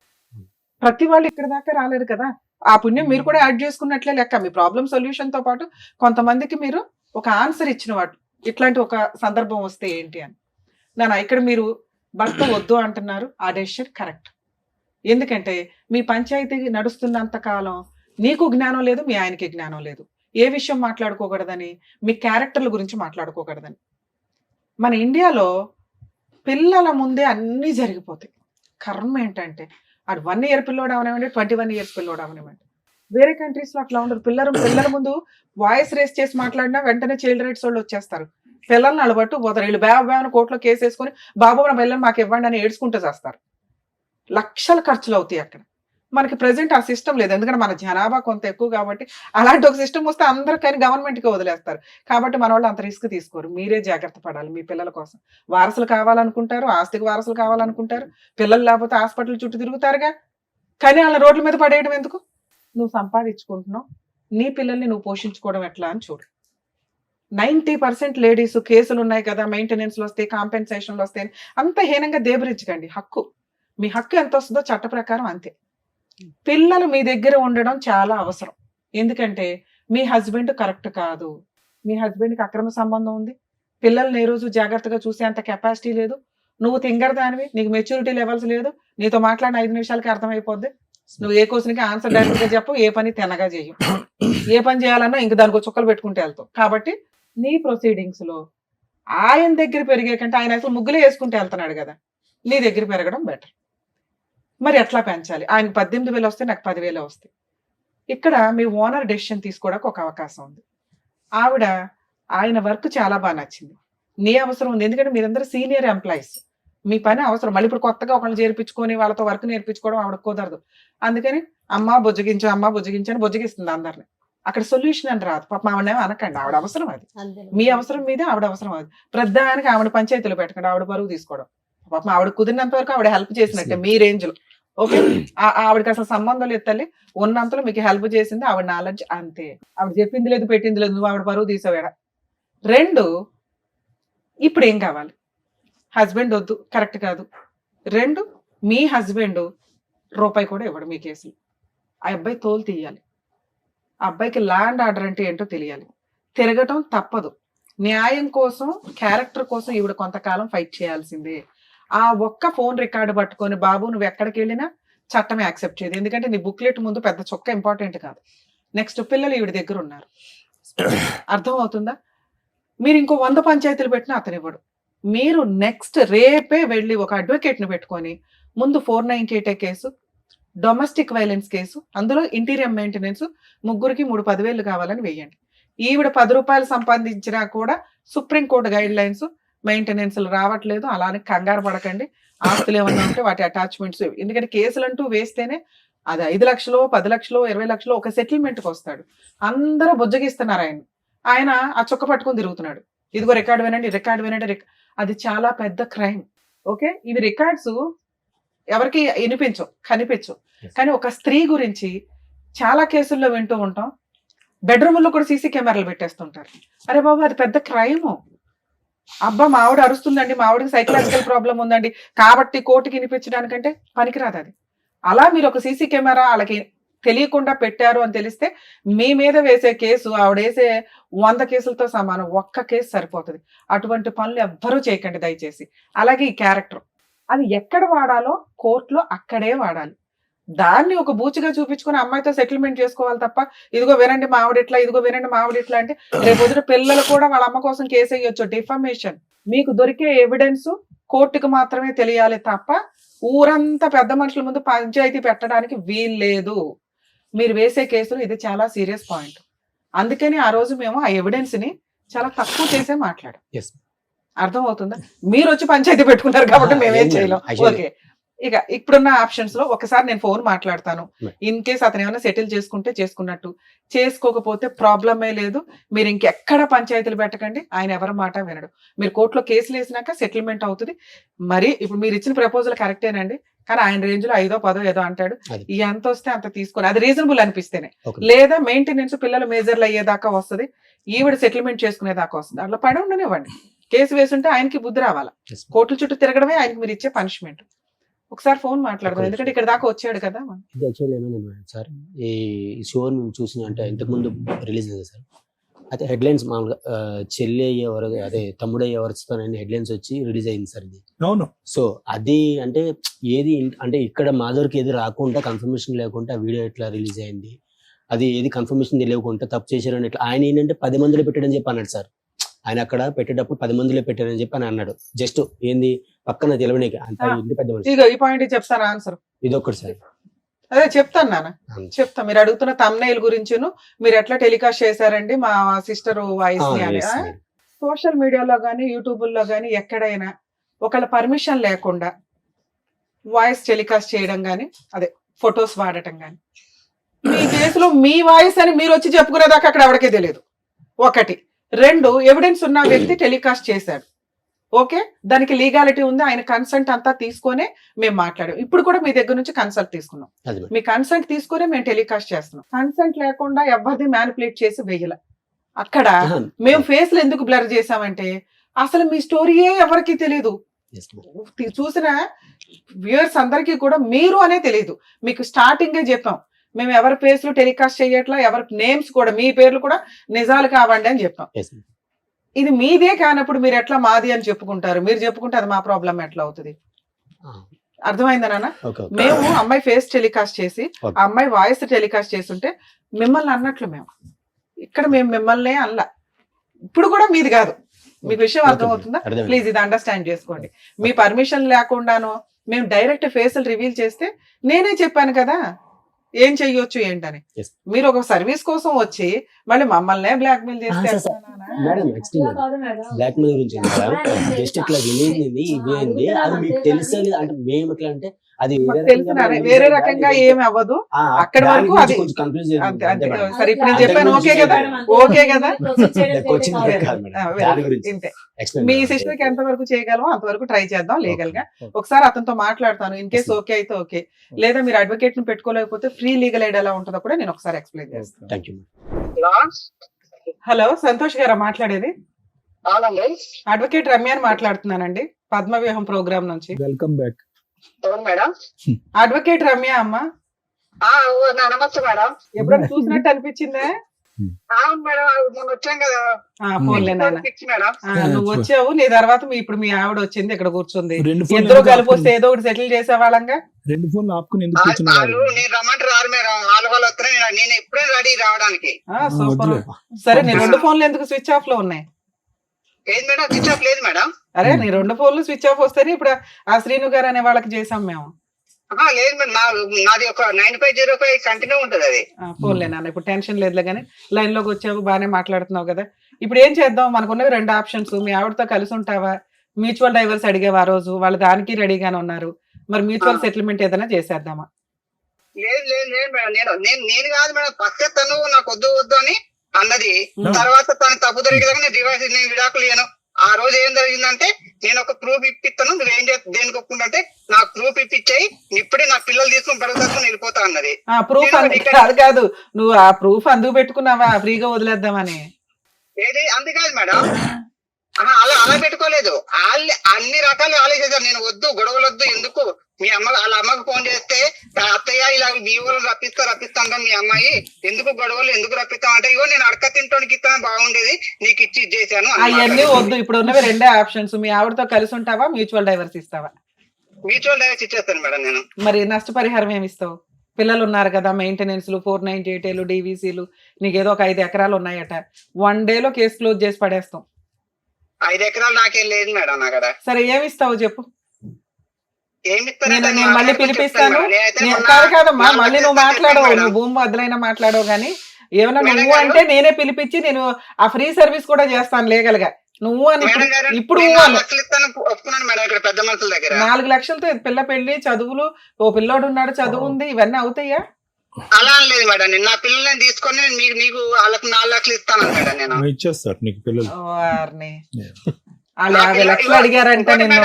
ప్రతి వాళ్ళు ఇక్కడ దాకా రాలేరు కదా, ఆ పుణ్యం మీరు కూడా యాడ్ చేసుకున్నట్లే లెక్క. మీ ప్రాబ్లం సొల్యూషన్ తో పాటు కొంతమందికి మీరు ఒక ఆన్సర్ ఇచ్చిన వాడు, ఇట్లాంటి ఒక సందర్భం వస్తే ఏంటి అని. నాన్న ఇక్కడ మీరు భర్త వద్దు అంటున్నారు, ఆ డెసిషన్ కరెక్ట్. ఎందుకంటే మీ పంచాయతీ నడుస్తున్నంత కాలం నీకు జ్ఞానం లేదు, మీ ఆయనకి జ్ఞానం లేదు. ఏ విషయం మాట్లాడుకోకూడదని, మీ క్యారెక్టర్ల గురించి మాట్లాడుకోకూడదని. మన ఇండియాలో పిల్లల ముందే అన్నీ జరిగిపోతాయి. కర్మ ఏంటంటే అటు 1 year పిల్లోడు అవనివ్వండి, 21 years పిల్లోడు అవనివ్వండి. వేరే కంట్రీస్ లో అట్లా ఉండదు. పిల్లల ముందు వాయిస్ రేస్ చేసి మాట్లాడినా వెంటనే చైల్డ్ రైట్స్ వాళ్ళు వచ్చేస్తారు, పిల్లల్ని అలబట్టు పోతారు. వీళ్ళు బేవని కోర్టులో కేసు వేసుకొని బాబు నా పిల్లల్ని మాకు ఇవ్వండి అని ఏడ్చుకుంటూ చేస్తారు. లక్షల ఖర్చులు అవుతాయి అక్కడ. మనకి ప్రెసెంట్ ఆ సిస్టమ్ లేదు, ఎందుకంటే మన జనాభా కొంత ఎక్కువ కాబట్టి. అలాంటి ఒక సిస్టమ్ వస్తే అందరూ కానీ గవర్నమెంట్కి వదిలేస్తారు. కాబట్టి మన వాళ్ళు అంత రిస్క్ తీసుకోరు. మీరే జాగ్రత్త పడాలి మీ పిల్లల కోసం. వారసులు కావాలనుకుంటారు, ఆస్తికి వారసులు కావాలనుకుంటారు, పిల్లలు లేకపోతే హాస్పిటల్ చుట్టూ తిరుగుతారుగా. కానీ వాళ్ళ రోడ్ల మీద పడేయడం ఎందుకు? నువ్వు సంపాదించుకుంటున్నావు, నీ పిల్లల్ని నువ్వు పోషించుకోవడం ఎట్లా అని చూడు. 90% లేడీస్ కేసులు ఉన్నాయి కదా, మెయింటెనెన్స్లు వస్తాయి, కాంపెన్సేషన్లు వస్తాయి, అంత హీనంగా దేబరించకండి. హక్కు, మీ హక్కు ఎంత వస్తుందో చట్ట ప్రకారం అంతే. పిల్లలు మీ దగ్గర ఉండడం చాలా అవసరం. ఎందుకంటే మీ హస్బెండ్ కరెక్ట్ కాదు, మీ హస్బెండ్కి అక్రమ సంబంధం ఉంది, పిల్లల్ని ఏ రోజు జాగ్రత్తగా చూసే అంత కెపాసిటీ లేదు, నువ్వు తింగరదానివి, నీకు మెచ్యూరిటీ లెవెల్స్ లేదు, నీతో మాట్లాడిన 5 నిమిషాలకి అర్థమైపోద్ది, నువ్వు ఏ క్వశ్చన్కి ఆన్సర్ డైరెక్ట్గా చెప్పు, ఏ పని తినగా చేయు, ఏ పని చేయాలన్నా ఇంక దానికి చుక్కలు పెట్టుకుంటే వెళ్తావు. కాబట్టి నీ ప్రొసీడింగ్స్ లో ఆయన దగ్గర పెరిగే కంటే ఆయన అసలు ముగ్గులే వేసుకుంటే వెళ్తున్నాడు కదా, నీ దగ్గర పెరగడం బెటర్. మరి ఎట్లా పెంచాలి? ఆయనకు 18,000 వస్తే నాకు 10,000 వస్తాయి. ఇక్కడ మీ ఓనర్ డెసిషన్ తీసుకోవడానికి ఒక అవకాశం ఉంది. ఆవిడ ఆయన వర్క్ చాలా బాగా నచ్చింది, నీ అవసరం ఉంది, ఎందుకంటే మీరందరూ సీనియర్ ఎంప్లాయీస్, మీ పని అవసరం. మళ్ళీ ఇప్పుడు కొత్తగా ఒకళ్ళు చేర్పించుకొని వాళ్ళతో వర్క్ నేర్పించుకోవడం ఆవిడ కుదరదు. అందుకని అమ్మ బుజ్జగించు అని బుజ్జగిస్తుంది అందరిని. అక్కడ సొల్యూషన్ అని రాదు. పాప ఆవిడేమో అనకండి, ఆవిడ అవసరం అది, మీ అవసరం మీదే ఆవిడ అవసరం అది. ప్రధానికి ఆవిడ పంచాయతీలు పెట్టకండి, ఆవిడ బరువు తీసుకోవడం. పాపం ఆవిడ కుదిరినంత వరకు ఆవిడ హెల్ప్ చేసినట్టే మీ రేంజ్ లో. ఓకే, ఆవిడకి అసలు సంబంధం లేదు తల్లి, ఉన్నంతలో మీకు హెల్ప్ చేసింది ఆవిడ నాలెడ్జ్ అంతే. ఆవిడ చెప్పింది లేదు పెట్టింది లేదు, నువ్వు ఆవిడ బరువు తీసావేడ. 2, ఇప్పుడు ఏం కావాలి? హస్బెండ్ వద్దు, కరెక్ట్ కాదు. 2, మీ హస్బెండ్ రూపాయి కూడా ఇవ్వడు మీ కేసులు. ఆ అబ్బాయి తోలు తీయాలి, ఆ అబ్బాయికి ల్యాండ్ ఆర్డర్ అంటే ఏంటో తెలియాలి. తిరగటం తప్పదు. న్యాయం కోసం, క్యారెక్టర్ కోసం ఈవిడ కొంతకాలం ఫైట్ చేయాల్సిందే. ఆ ఒక్క ఫోన్ రికార్డు పట్టుకొని బాబు నువ్వు ఎక్కడికి వెళ్ళినా చట్టమే యాక్సెప్ట్ చేయదు. ఎందుకంటే నీ బుక్లెట్ ముందు పెద్ద చొక్క ఇంపార్టెంట్ కాదు. నెక్స్ట్ పిల్లలు ఈవిడ దగ్గర ఉన్నారు, అర్థం అవుతుందా? మీరు ఇంకో 100 పంచాయతీలు పెట్టినా అతను ఇవ్వడు. మీరు నెక్స్ట్ రేపే వెళ్ళి ఒక అడ్వకేట్ని పెట్టుకొని ముందు 498 కేసు, డొమెస్టిక్ వైలెన్స్ కేసు, అందులో ఇంటీరియర్ మెయింటెనెన్స్, ముగ్గురికి 3-10,000 కావాలని వేయండి. ఈవిడ 10 రూపాయలు సంపాదించినా కూడా సుప్రీంకోర్టు గైడ్ లైన్స్ మెయింటెనెన్స్ రావట్లేదు. అలానే కంగారు పడకండి. ఆస్తులు ఏమన్నా ఉంటే వాటి అటాచ్మెంట్స్, ఎందుకంటే కేసులు అంటూ వేస్తేనే అది 5 లక్షలు, 10 లక్షలు, 20 లక్షలు ఒక సెటిల్మెంట్కి వస్తాడు. అందరూ బుజ్జగిస్తున్నారు ఆయన ఆ చుక్క పట్టుకొని తిరుగుతున్నాడు. ఇదిగో రికార్డు వినండి. అది చాలా పెద్ద క్రైమ్. ఓకే, ఇవి రికార్డ్స్ ఎవరికి వినిపించవు, కనిపించవు. కానీ ఒక స్త్రీ గురించి చాలా కేసుల్లో వింటూ ఉంటాం. బెడ్రూమ్లో కూడా సీసీ కెమెరాలు పెట్టేస్తుంటారు. అరే బాబు, అది పెద్ద క్రైమ్. అబ్బా మా ఆవిడ అరుస్తుందండి, మా ఆవిడకి సైకలాజికల్ ప్రాబ్లం ఉందండి కాబట్టి కోర్టుకి వినిపించడానికంటే పనికిరాదు అది. అలా మీరు ఒక సీసీ కెమెరా వాళ్ళకి తెలియకుండా పెట్టారు అని తెలిస్తే మీ మీద వేసే కేసు ఆవిడ వేసే 100 కేసులతో సమానం. ఒక్క కేసు సరిపోతుంది. అటువంటి పనులు ఎవ్వరూ చేయకండి దయచేసి. అలాగే ఈ క్యారెక్టర్ అది ఎక్కడ వాడాలో కోర్టులో అక్కడే వాడాలి. దాన్ని ఒక బూచిగా చూపించుకుని అమ్మాయితో సెటిల్మెంట్ చేసుకోవాలి తప్ప ఇదిగో వినండి మా ఆవిడ ఇట్లా, ఇదిగో వినండి మా ఆవిడ ఇట్లా అంటే రేపు పిల్లలు కూడా వాళ్ళ అమ్మ కోసం కేసు వేయొచ్చు. డిఫమేషన్. మీకు దొరికే ఎవిడెన్స్ కోర్టుకు మాత్రమే తెలియాలి తప్ప ఊరంతా పెద్ద మనుషుల ముందు పంచాయతీ పెట్టడానికి వీల్లేదు. మీరు వేసే కేసులు ఇది చాలా సీరియస్ పాయింట్. అందుకని ఆ రోజు మేము ఆ ఎవిడెన్స్ ని చాలా తక్కువ చేసే మాట్లాడాం. అర్థం అవుతుందా? మీరు వచ్చి పంచాయతీ పెట్టుకున్నారు కాబట్టి మేమేం చేయలేం. ఓకే, ఇక ఇప్పుడున్న ఆప్షన్స్ లో ఒకసారి నేను ఫోన్ మాట్లాడతాను. ఇన్ కేస్ అతను ఏమైనా సెటిల్ చేసుకుంటే చేసుకున్నట్టు, చేసుకోకపోతే ప్రాబ్లమే లేదు. మీరు ఇంకెక్కడ పంచాయతీలు పెట్టకండి. ఆయన ఎవరి మాట వినడు. మీరు కోర్టులో కేసులు వేసినాక సెటిల్మెంట్ అవుతుంది. మరి ఇప్పుడు మీరు ఇచ్చిన ప్రపోజల్ కరెక్టేనండి, కానీ ఆయన రేంజ్ లో 5ో 10ో ఏదో అంటాడు. ఎంత వస్తే అంత తీసుకొని, అది రీజనబుల్ అనిపిస్తేనే, లేదా మెయింటెనెన్స్ పిల్లలు మేజర్లు అయ్యేదాకా వస్తుంది, ఈవిడ సెటిల్మెంట్ చేసుకునేదాకా వస్తుంది. అట్లా పడి ఉండనివ్వండి. కేసు వేసుంటే ఆయనకి బుద్ధి రావాలా. కోర్టుల చుట్టూ తిరగడమే ఆయనకి మీరు ఇచ్చే పనిష్మెంట్. ఒకసారి ఫోన్ మాట్లాడదాం, ఎందుకంటే ఇక్కడ దాకా వచ్చాడు కదా. ఇది యాక్చువల్లీ ఏమైంది సార్, ఈ షో మేము చూసిన అంటే ఇంతకుముందు రిలీజ్ అయింది సార్. అయితే హెడ్లైన్స్ మామూలుగా చెల్లి అయ్యేవారు, అదే తమ్ముడు అయ్యేవారుస్తానని హెడ్లైన్స్ వచ్చి రిలీజ్ అయింది సార్ ఇది. అవును. సో అది అంటే ఏది అంటే ఇక్కడ మాధవర్కి ఏది రాకుండా కన్ఫర్మేషన్ లేకుండా వీడియో ఎట్లా రిలీజ్ అయింది, అది ఏది కన్ఫర్మేషన్ తెలియకుండా తప్పు చేశారని ఎట్లా, ఆయన ఏంటంటే 10 మందిలో పెట్టాడని చెప్పి అన్నాడు సార్. ఆయన అక్కడ పెట్టేటప్పుడు 10 మందిలో పెట్టారని చెప్పి అని అన్నాడు. జస్ట్ ఏంది పక్కన తెలవడానికి అంత పెద్ద మనిషి. ఈ పాయింట్ చెప్తాను ఆన్సర్. ఇది ఒక్కటి సార్. అదే చెప్తాను నాన్న, చెప్తా. మీరు అడుగుతున్న తమ్నైల్ గురించిను మీరు ఎట్లా టెలికాస్ట్ చేశారండి మా సిస్టర్ వాయిస్ ని అని. సోషల్ మీడియాలో గానీ యూట్యూబ్లో గానీ ఎక్కడైనా ఒకళ్ళ పర్మిషన్ లేకుండా వాయిస్ టెలికాస్ట్ చేయడం గానీ, అదే ఫొటోస్ వాడటం కానీ. మీ కేసులో మీ వాయిస్ అని మీరు వచ్చి చెప్పుకునేదాకా అక్కడ ఎవరికే తెలియదు. ఒకటి. రెండు, ఎవిడెన్స్ ఉన్న వ్యక్తి టెలికాస్ట్ చేశాడు, ఓకే, దానికి లీగాలిటీ ఉంది, ఆయన కన్సెంట్ అంతా తీసుకొనే మేము మాట్లాడాం. ఇప్పుడు కూడా మీ దగ్గర నుంచి కన్సల్ట్ తీసుకున్నాం, మీ కన్సెంట్ తీసుకునే మేము టెలికాస్ట్ చేస్తున్నాం. కన్సెంట్ లేకుండా ఎవరిది మ్యానిపులేట్ చేసి వెయ్యల. అక్కడ మేము ఫేస్లు ఎందుకు బ్లర్ చేసామంటే అసలు మీ స్టోరీయే ఎవరికి తెలియదు. చూసిన వ్యూయర్స్ అందరికీ కూడా మీరు అనే తెలియదు. మీకు స్టార్టింగే చెప్పాం, మేము ఎవరి ఫేస్లు టెలికాస్ట్ చేయట్లా, ఎవరి నేమ్స్ కూడా మీ పేర్లు కూడా నిజాలు కావండి అని చెప్పాం. ఇది మీదే కానప్పుడు మీరు ఎట్లా మాది అని చెప్పుకుంటారు? మీరు చెప్పుకుంటే అది మా ప్రాబ్లం ఎట్లా అవుతుంది? అర్థమైందా నాన్న? మేము అమ్మాయి ఫేస్ టెలికాస్ట్ చేసి ఆ అమ్మాయి వాయిస్ టెలికాస్ట్ చేస్తుంటే మిమ్మల్ని అన్నట్లు మేము ఇక్కడ మేము మిమ్మల్నే అనలా. ఇప్పుడు కూడా మీది కాదు. మీకు విషయం అర్థమవుతుందా? ప్లీజ్ ఇది అండర్స్టాండ్ చేసుకోండి. మీ పర్మిషన్ లేకుండానో మేము డైరెక్ట్ ఫేసులు రివీల్ చేస్తే నేనే చెప్పాను కదా ఏం చెయ్యొచ్చు ఏంటని. మీరు ఒక సర్వీస్ కోసం వచ్చి మళ్ళీ మమ్మల్నే బ్లాక్ మెయిల్ చేస్తే మేడం బ్లాక్ మెయిల్ గురించి జస్ట్ ఇట్లా వినేది ఇవేంది అది మీకు తెలుసు అంటే మేము ఎట్లా అంటే అది వేరే రకంగా ఏమి అవ్వదు. అక్కడి వరకు అది సరే ఇప్పుడు నేను చెప్పాను ఓకే కదా, ఓకే కదా. మీ సిస్టర్ కి ఎంత వరకు చేయగలమో అంతవరకు ట్రై చేద్దాం లీగల్ గా. ఒకసారి అతనితో మాట్లాడతాను, ఇన్ కేసు ఓకే అయితే ఓకే, లేదా మీరు అడ్వకేట్ ని పెట్టుకోలేకపోతే ఫ్రీ లీగల్ ఎయిడ్ ఎలా ఉంటుందో కూడా నేను ఒకసారి ఎక్స్ప్లెయిన్ చేస్తాను. హలో, సంతోష్ గారా మాట్లాడేది? అడ్వకేట్ రమ్యాని మాట్లాడుతున్నానండి, పద్మవ్యూహం ప్రోగ్రామ్ నుంచి. Welcome back madam. Advocate Ramya అమ్మ. నమస్తే మేడం. ఎప్పుడైనా చూసినట్టు అనిపించిందే? అవును మేడం, మొన్న వచ్చాం కదా. ఫోన్లే నాన్న, మేడం నువ్వు వచ్చావు, నీ తర్వాత ఇప్పుడు మీ ఆవిడ వచ్చింది, ఇక్కడ కూర్చుంది. ఇద్దరు కలిపి వస్తే ఏదో ఒకటి సెటిల్ చేసేవాళ్ళంగా. 2 ఫోన్లు ఆపుకుని ఎందుకు వాళ్ళు నేను రమ్మంటే రారు మేడం, వాళ్ళు వస్తారు. నేను ఎప్పుడే రెడీ రావడానికి. సూపర్. సరే, నీ 2 ఫోన్లు ఎందుకు స్విచ్ ఆఫ్ లో ఉన్నాయి? ఏది మేడం స్విచ్ ఆఫ్ లేదు మేడం. అరే నీ 2 ఫోన్లు స్విచ్ ఆఫ్ వస్తేనే ఇప్పుడు ఆ శ్రీను గారు అనే వాళ్ళకి చేసాం మేము. లేదు మేడం, నాది ఒక 9505 కంటిన్యూ ఉంటది అది. ఫోన్లే నాన్న, ఇప్పుడు టెన్షన్ లేదులే కానీ లైన్ లోకి వచ్చావు, బాగానే మాట్లాడుతున్నావు కదా. ఇప్పుడు ఏం చేద్దాం? మనకున్నవి 2 ఆప్షన్స్. మీ ఆవిడతో కలిసి ఉంటావా? మ్యూచువల్ డైవర్స్ అడిగేవా ఆ రోజు? వాళ్ళు దానికి రెడీగానే ఉన్నారు. మరి మ్యూచువల్ సెటిల్మెంట్ ఏదైనా చేసేద్దామా? లేదు లేదు లేదు మేడం, నేను కాదు మేడం, ఫస్ట్ తను నాకు వద్దు అని అన్నది. తర్వాత తను తప్పు జరిగేదాకా నేను డివైస్ నేను విడాకులు ఇయ్యను. ఆ రోజు ఏం జరిగిందంటే నేను ఒక ప్రూఫ్ ఇప్పిస్తాను, నువ్వేం దేనికి ఒప్పుకుంటే నాకు ప్రూఫ్ ఇప్పించాయి, ఇప్పుడే నా పిల్లలు తీసుకుని పడుకొని వెళ్ళిపోతా అన్నది. ప్రూఫ్ కాదు, నువ్వు ఆ ప్రూఫ్ అందుకు పెట్టుకున్నావా ఫ్రీగా వదిలేద్దామని? ఏది అందుకాదు మేడం, అలా పెట్టుకోలేదు. అన్ని రకాలు ఆలోచించారు. నేను వద్దు, గొడవలు వద్దు, ఎందుకు మీ వాళ్ళ అమ్మకు ఫోన్ చేస్తే అత్తయ్య ఇలా మీ ఊళ్ళు రప్పిస్తాను మీ అమ్మాయి, ఎందుకు గొడవలు ఎందుకు రప్పిస్తాం అంటే, ఇగో నేను అడక తింటానికి ఇస్తాను బాగుండేది, నీకు ఇచ్చి ఇచ్చేసాను. అవన్నీ వద్దు, ఇప్పుడు ఉన్నవి 2 ఆప్షన్స్. మీ ఆవిడతో కలిసి ఉంటావా, మ్యూచువల్ డైవర్స్ ఇస్తావా? మ్యూచువల్ డైవర్స్ ఇచ్చేస్తాను మేడం నేను. మరి నష్టపరిహారం ఏమి ఇస్తావు? పిల్లలు ఉన్నారు కదా, మెయింటెనెన్స్లు, 498 DVCలు, నీకేదో ఒక 5 ఎకరాలు ఉన్నాయట. 1 డేలో కేసు క్లోజ్ చేసి పడేస్తాం. 5 ఎకరాలు నాకేం లేదు మేడం నా కదా. సరే ఏమి ఇస్తావు చెప్పు? నేను మళ్ళీ పిలిపిస్తాను. కాదమ్మా, మళ్ళీ నువ్వు మాట్లాడవు, నువ్వు భూమి బదులైనా మాట్లాడవు కానీ ఏమన్నా నువ్వు అంటే నేనే పిలిపించి నేను ఆ ఫ్రీ సర్వీస్ కూడా చేస్తాను లీగల్ గా. నువ్వు అని ఇప్పుడు 4 లక్షలతో పిల్ల పెళ్లి, చదువులు, ఓ పిల్లోడు ఉన్నాడు, చదువు ఉంది, ఇవన్నీ అవుతాయా? అలా లేదు మేడం, నేను నా పిల్లల్ని తీసుకొని మీకు వాళ్ళకి 4 లక్షలు ఇస్తాను మేడం. నేను ఇచ్చేస్తారు నీకు పిల్లలు. వాళ్ళు 50 లక్షలు అడిగారంటే నేను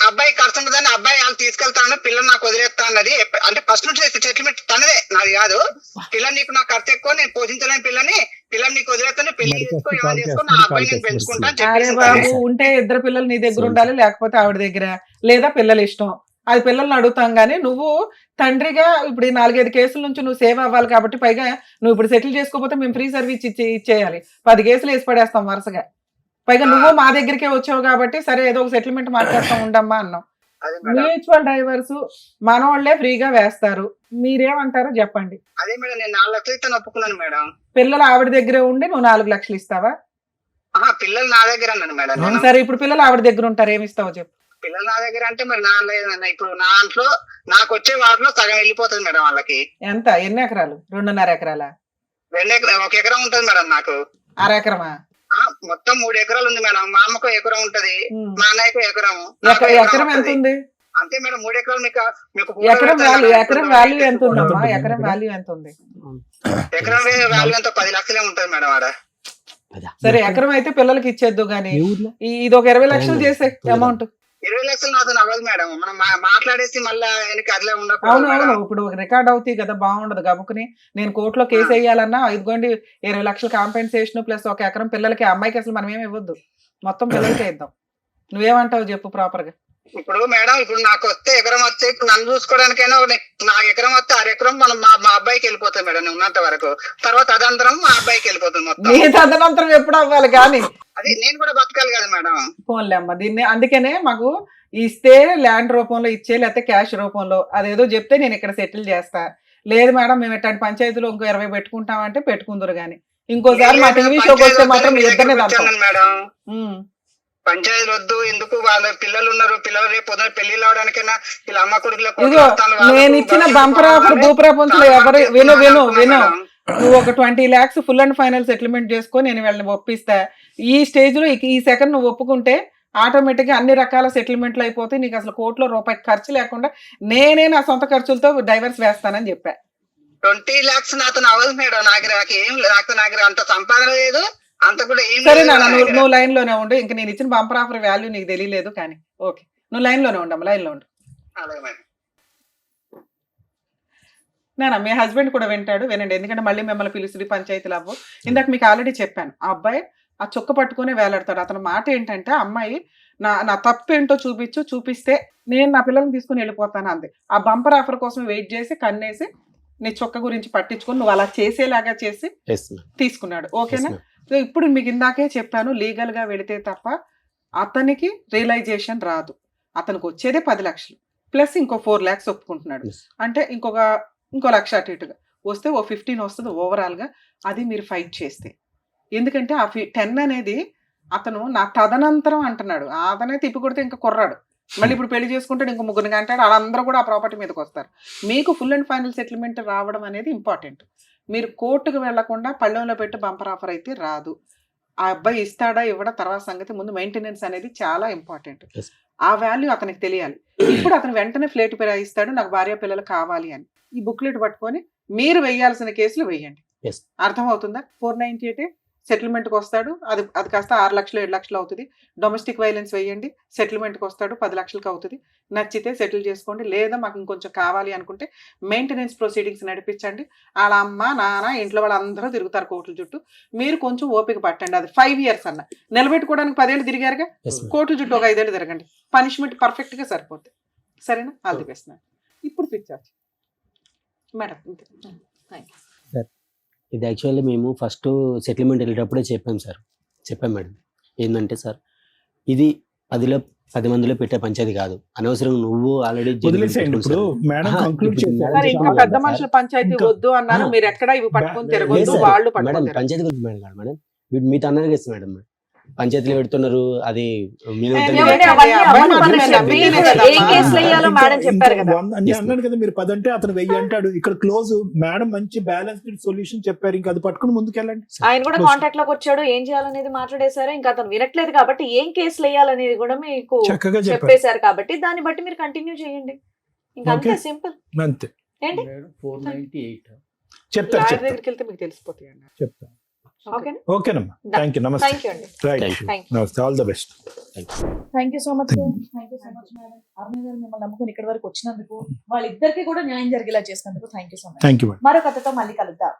అబ్బాయి ఖర్చు ఉంటుందని అబ్బాయి వాళ్ళు తీసుకెళ్తాను, పిల్లలు నాకు వదిలేస్తా అన్నది. అంటే ఫస్ట్ నుంచి సెటిల్మెంట్ తనదే, నాది కాదు. పిల్లలు నీకు నాకు ఖర్చు ఎక్కువ, నేను పోషించలేని పిల్లలు నీకు వదిలేస్తాను, పెళ్లి చేసుకొని నా అబ్బాయి నేను పెంచుకుంటాను. అరే బాబు, ఉంటే 2 పిల్లలు నీ దగ్గర ఉండాలి, లేకపోతే ఆవిడ దగ్గర, లేదా పిల్లలు ఇష్టం, అది పిల్లల్ని అడుగుతాం. గానీ నువ్వు తండ్రిగా ఇప్పుడు 4-5 కేసుల నుంచి నువ్వు సేవ్ అవ్వాలి కాబట్టి, పైగా నువ్వు ఇప్పుడు సెటిల్ చేసుకోకపోతే మేము ఫ్రీ సర్వీస్ ఇచ్చేయాలి. 10 కేసులు వేసి పడేస్తాం వరుసగా. పైగా నువ్వు మా దగ్గరికే వచ్చావు కాబట్టి సరే ఏదో ఒక సెటిల్మెంట్ మాట్లాడుతూ ఉండమ్మా అన్నాం. మ్యూచువల్ డైవర్స్ మనోళ్లే ఫ్రీగా వేస్తారు, మీరేమంటారో చెప్పండి. అదే మేడం, నేను 4 లక్షలు ఇస్తాను ఒప్పుకున్నాను మేడం. పిల్లలు ఆవిడ దగ్గరే ఉండి నువ్వు 4 లక్షలు ఇస్తావా? పిల్లలు నా దగ్గర అన్నాను మేడం. సరే, ఇప్పుడు పిల్లలు ఆవిడ దగ్గర ఉంటారు, ఏమి ఇస్తావో చెప్పు. పిల్లలు నా దగ్గర అంటే మరి నా లేదన్న, ఇప్పుడు నా దాంట్లో నాకు వచ్చే వాటిలో సగం వెళ్ళిపోతుంది మేడం వాళ్ళకి. ఎంత? ఎన్ని ఎకరాలు? 2.5 ఎకరాలా? 2 ఎకరాలు, 1 ఎకరం ఉంటుంది మేడం నాకు. 1/2 ఎకరమా? మొత్తం 3 ఎకరాలు ఉంది మేడం. మా అమ్మకు ఎకరం ఉంటది, మా అన్నయ్యకు ఎకరం. ఎకరం ఎంత ఉంది? అంతే మేడం 3 ఎకరాలు మీకు ఎకరం వాల్యూ ఎంత ఉందమ్మా? ఎకరం వాల్యూ ఎంత ఉంది? ఎకరం వాల్యూ ఎంత 10 లక్షలే ఉంటుంది మేడం ఆడ. సరే ఎకరం అయితే పిల్లలకి ఇచ్చేద్దు గానీ ఇది ఒక 20 లక్షలు చేసే అమౌంట్. 20 లక్షలు నాతో అవ్వదు మేడం. మనం మాట్లాడేసి మళ్ళీ అదిలే ఉండదు. అవును ఇప్పుడు రికార్డ్ అవుతాయి కదా, బాగుండదు. గబుకుని నేను కోర్టులో కేసు వేయాలన్నా ఇదిగోండి 20 లక్షలు కాంపెన్సేషన్ ప్లస్ ఒక ఎకరం పిల్లలకి. అమ్మాయికి అసలు మనం ఏమి ఇవ్వద్దు, మొత్తం పిల్లలకే ఇద్దాం. నువ్వేమంటావు చెప్పు ప్రాపర్ గా. ఇప్పుడు మేడం ఇప్పుడు నాకు వస్తే ఎకరం వస్తే ఇప్పుడు నన్ను చూసుకోవడానికైనా నాకు ఎకరం వస్తే 6 ఎకరం మనం మా అబ్బాయికి వెళ్ళిపోతాయి మేడం. నేను ఉన్నంత వరకు తర్వాత అదంతరం మా అబ్బాయికి వెళ్ళిపోతుంది మొత్తం. నీ తదనంతరం ఎప్పుడు అవ్వాలి కానీ అది నేను కూడా బతకాలి కదా మేడం. ఫోన్లే అమ్మ దీన్ని. అందుకనే మాకు ఇస్తే ల్యాండ్ రూపంలో ఇచ్చే, లేకపోతే క్యాష్ రూపంలో అదేదో చెప్తే నేను ఇక్కడ సెటిల్ చేస్తా. లేదు మేడం మేము ఎట్లాంటి పంచాయతీలో ఇంకో 20 పెట్టుకుంటామంటే పెట్టుకుందరు గానీ ఇంకోసారి మా టీవీ షోకి వస్తే మాత్రం మీ ఇద్దరినే మేడం. పంచాయతీలు వద్దు, ఎందుకు వాళ్ళ పిల్లలు ఉన్నారు, పిల్లలు రేపు పొద్దున పెళ్లిళ్ళు అవడానికైనా వీళ్ళ అమ్మ కొడుకులకు. నేను ఇచ్చిన బంపర్ ఆఫర్ భూప్రపంచంలో ఎవరు విను నువ్వు ఒక 20 lakhs full and final settlement చేసుకో, నేను వీళ్ళని ఒప్పిస్తా. ఈ స్టేజ్ లో ఈ సెకండ్ నువ్వు ఒప్పుకుంటే ఆటోమేటిక్ గా అన్ని రకాల సెటిల్మెంట్లు అయిపోతాయి. నీకు అసలు కోర్టులో రూపాయి ఖర్చు లేకుండా నేనే నా సొంత ఖర్చులతో డైవర్స్ వేస్తానని చెప్పా. 20 lakhs నాతో అవ్వదు మేడం. నాకు అంత సంపాదన లేదు, అంత కూడా ఏం. సరే నాన్న నువ్వు లైన్ లోనే ఉండు. ఇంకా నేను ఇచ్చిన బంపర్ ఆఫర్ వాల్యూ నీకు తెలియలేదు కానీ ఓకే, నువ్వు లైన్ లోనే ఉండమ్మా, లైన్ లో ఉండు. అలాగే మేడం. నాన్న మీ హస్బెండ్ కూడా వినండి, ఎందుకంటే మళ్ళీ మిమ్మల్ని పిలుస్తుంది పంచాయతీలు అవ్వు. ఇందాక మీకు ఆల్రెడీ చెప్పాను, ఆ అబ్బాయి ఆ చొక్క పట్టుకునే వేలాడతాడు. అతని మాట ఏంటంటే అమ్మాయి నా తప్పు ఏంటో చూపిస్తే నేను నా పిల్లల్ని తీసుకుని వెళ్ళిపోతాను అంది. ఆ బంపర్ ఆఫర్ కోసం వెయిట్ చేసి కన్నేసి నీ చొక్క గురించి పట్టించుకుని నువ్వు అలా చేసేలాగా చేసి తీసుకున్నాడు. ఓకేనా? సో ఇప్పుడు మీకు ఇందాకే చెప్పాను, లీగల్ గా వెళితే తప్ప అతనికి రియలైజేషన్ రాదు. అతనికి వచ్చేదే 10 లక్షలు ప్లస్ ఇంకో 4 lakhs ఒప్పుకుంటున్నాడు. అంటే ఇంకో లక్ష అటు ఇటుగా వస్తే ఓ 15 వస్తుంది ఓవరాల్ గా. అది మీరు ఫైట్ చేస్తే, ఎందుకంటే ఆ 10 అనేది అతను నా తదనంతరం అంటున్నాడు. అతనే తిప్పి కొడితే ఇంకా కుర్రాడు, మళ్ళీ ఇప్పుడు పెళ్లి చేసుకుంటాడు, ఇంకో 3 అంటాడు. వాళ్ళందరూ కూడా ఆ ప్రాపర్టీ మీదకి వస్తారు. మీకు ఫుల్ అండ్ ఫైనల్ సెటిల్మెంట్ రావడం అనేది ఇంపార్టెంట్. మీరు కోర్టుకు వెళ్లకుండా పళ్ళెంలో పెట్టి బంపర్ ఆఫర్ అయితే రాదు. ఆ అబ్బాయి ఇస్తాడా ఇవ్వడా తర్వాత సంగతి, ముందు మెయింటెనెన్స్ అనేది చాలా ఇంపార్టెంట్. ఆ వాల్యూ అతనికి తెలియాలి. ఇప్పుడు అతను వెంటనే ఫ్లేట్ ఇస్తాడు, నాకు భార్య పిల్లలు కావాలి అని. ఈ బుక్లెట్ పట్టుకొని మీరు వేయాల్సిన కేసులు వేయండి. అర్థమవుతుందా? 498 సెటిల్మెంట్కి వస్తాడు, అది కాస్త 6 లక్షలు 7 లక్షలు అవుతుంది. డొమెస్టిక్ వైలెన్స్ వేయండి, సెటిల్మెంట్కి వస్తాడు 10 లక్షలకు అవుతుంది. నచ్చితే సెటిల్ చేసుకోండి, లేదా మాకు ఇంకొంచెం కావాలి అనుకుంటే మెయింటెనెన్స్ ప్రొసీడింగ్స్ నడిపించండి. వాళ్ళ అమ్మ నాన్న ఇంట్లో వాళ్ళందరూ తిరుగుతారు కోర్టుల చుట్టూ. మీరు కొంచెం ఓపిక పట్టండి. అది 5 years అన్న నిలబెట్టుకోవడానికి 10 ఏళ్ళు తిరిగారుగా, కోర్టుల చుట్టూ ఒక 5 ఏళ్ళు తిరగండి, పనిష్మెంట్ పర్ఫెక్ట్ గా సరిపోతుంది. సరేనా? All the best. ఇప్పుడు పిక్చర్ మేడం. ఇది యాక్చువల్లీ మేము ఫస్ట్ సెటిల్మెంట్ వెళ్ళేటప్పుడే చెప్పాం మేడం. ఏంటంటే సార్, ఇది 10 మందిలో పెట్టే పంచాయతీ కాదు. అనవసరం నువ్వు ఆల్రెడీ పెద్ద మనుషుల పంచాయతీ వద్దు అన్నారు. మీరు ఎక్కడ ఇవి పట్టుకొని తిరగొద్దు, వాళ్ళు మేడం పంచాయతీ గురించి మేడం మీతో అన్నారు కదా మేడం, పంచాయతీలు పెడుతున్నారు. అది అన్నాడు కదా మీరు 10 అంటే అతను 1000 అంటాడు. ఇక్కడ క్లోజ్ మేడం మంచి బ్యాలెన్స్డ్ సొల్యూషన్ చెప్పారు. ఇంకా అది పట్టుకుని ముందుకెళ్ళండి. ఆయన కూడా కాంటాక్ట్ లోకి వచ్చాడు, ఏం చేయాలనేది మాట్లాడేశారు. ఇంకా అతను వినట్లేదు కాబట్టి ఏం కేసులు వేయాలనేది కూడా మీకు చక్కగా చెప్పేశారు. కాబట్టి దాన్ని బట్టి మీరు కంటిన్యూ చేయండి. ఇంకా అంతే, సింపుల్. అంతే. ఏంటి 498 చెప్తారు, దగ్గరికి వెళ్తే మీకు తెలిసిపోతాయి అన్న. చెప్తాను. ఓకేనమ్మా, థ్యాంక్ యూ. నమస్తే. నమస్తే, all the best. Thank you so much. Thank you so much madam. Aruna గారు మిమ్మల్ని నమ్ముకుని ఇక్కడి వరకు వచ్చినందుకు, వాళ్ళిద్దరికి కూడా న్యాయం జరిగేలా చేసినందుకు thank you so much. Thank you. మరో కథతో మళ్ళీ కలుద్దాం.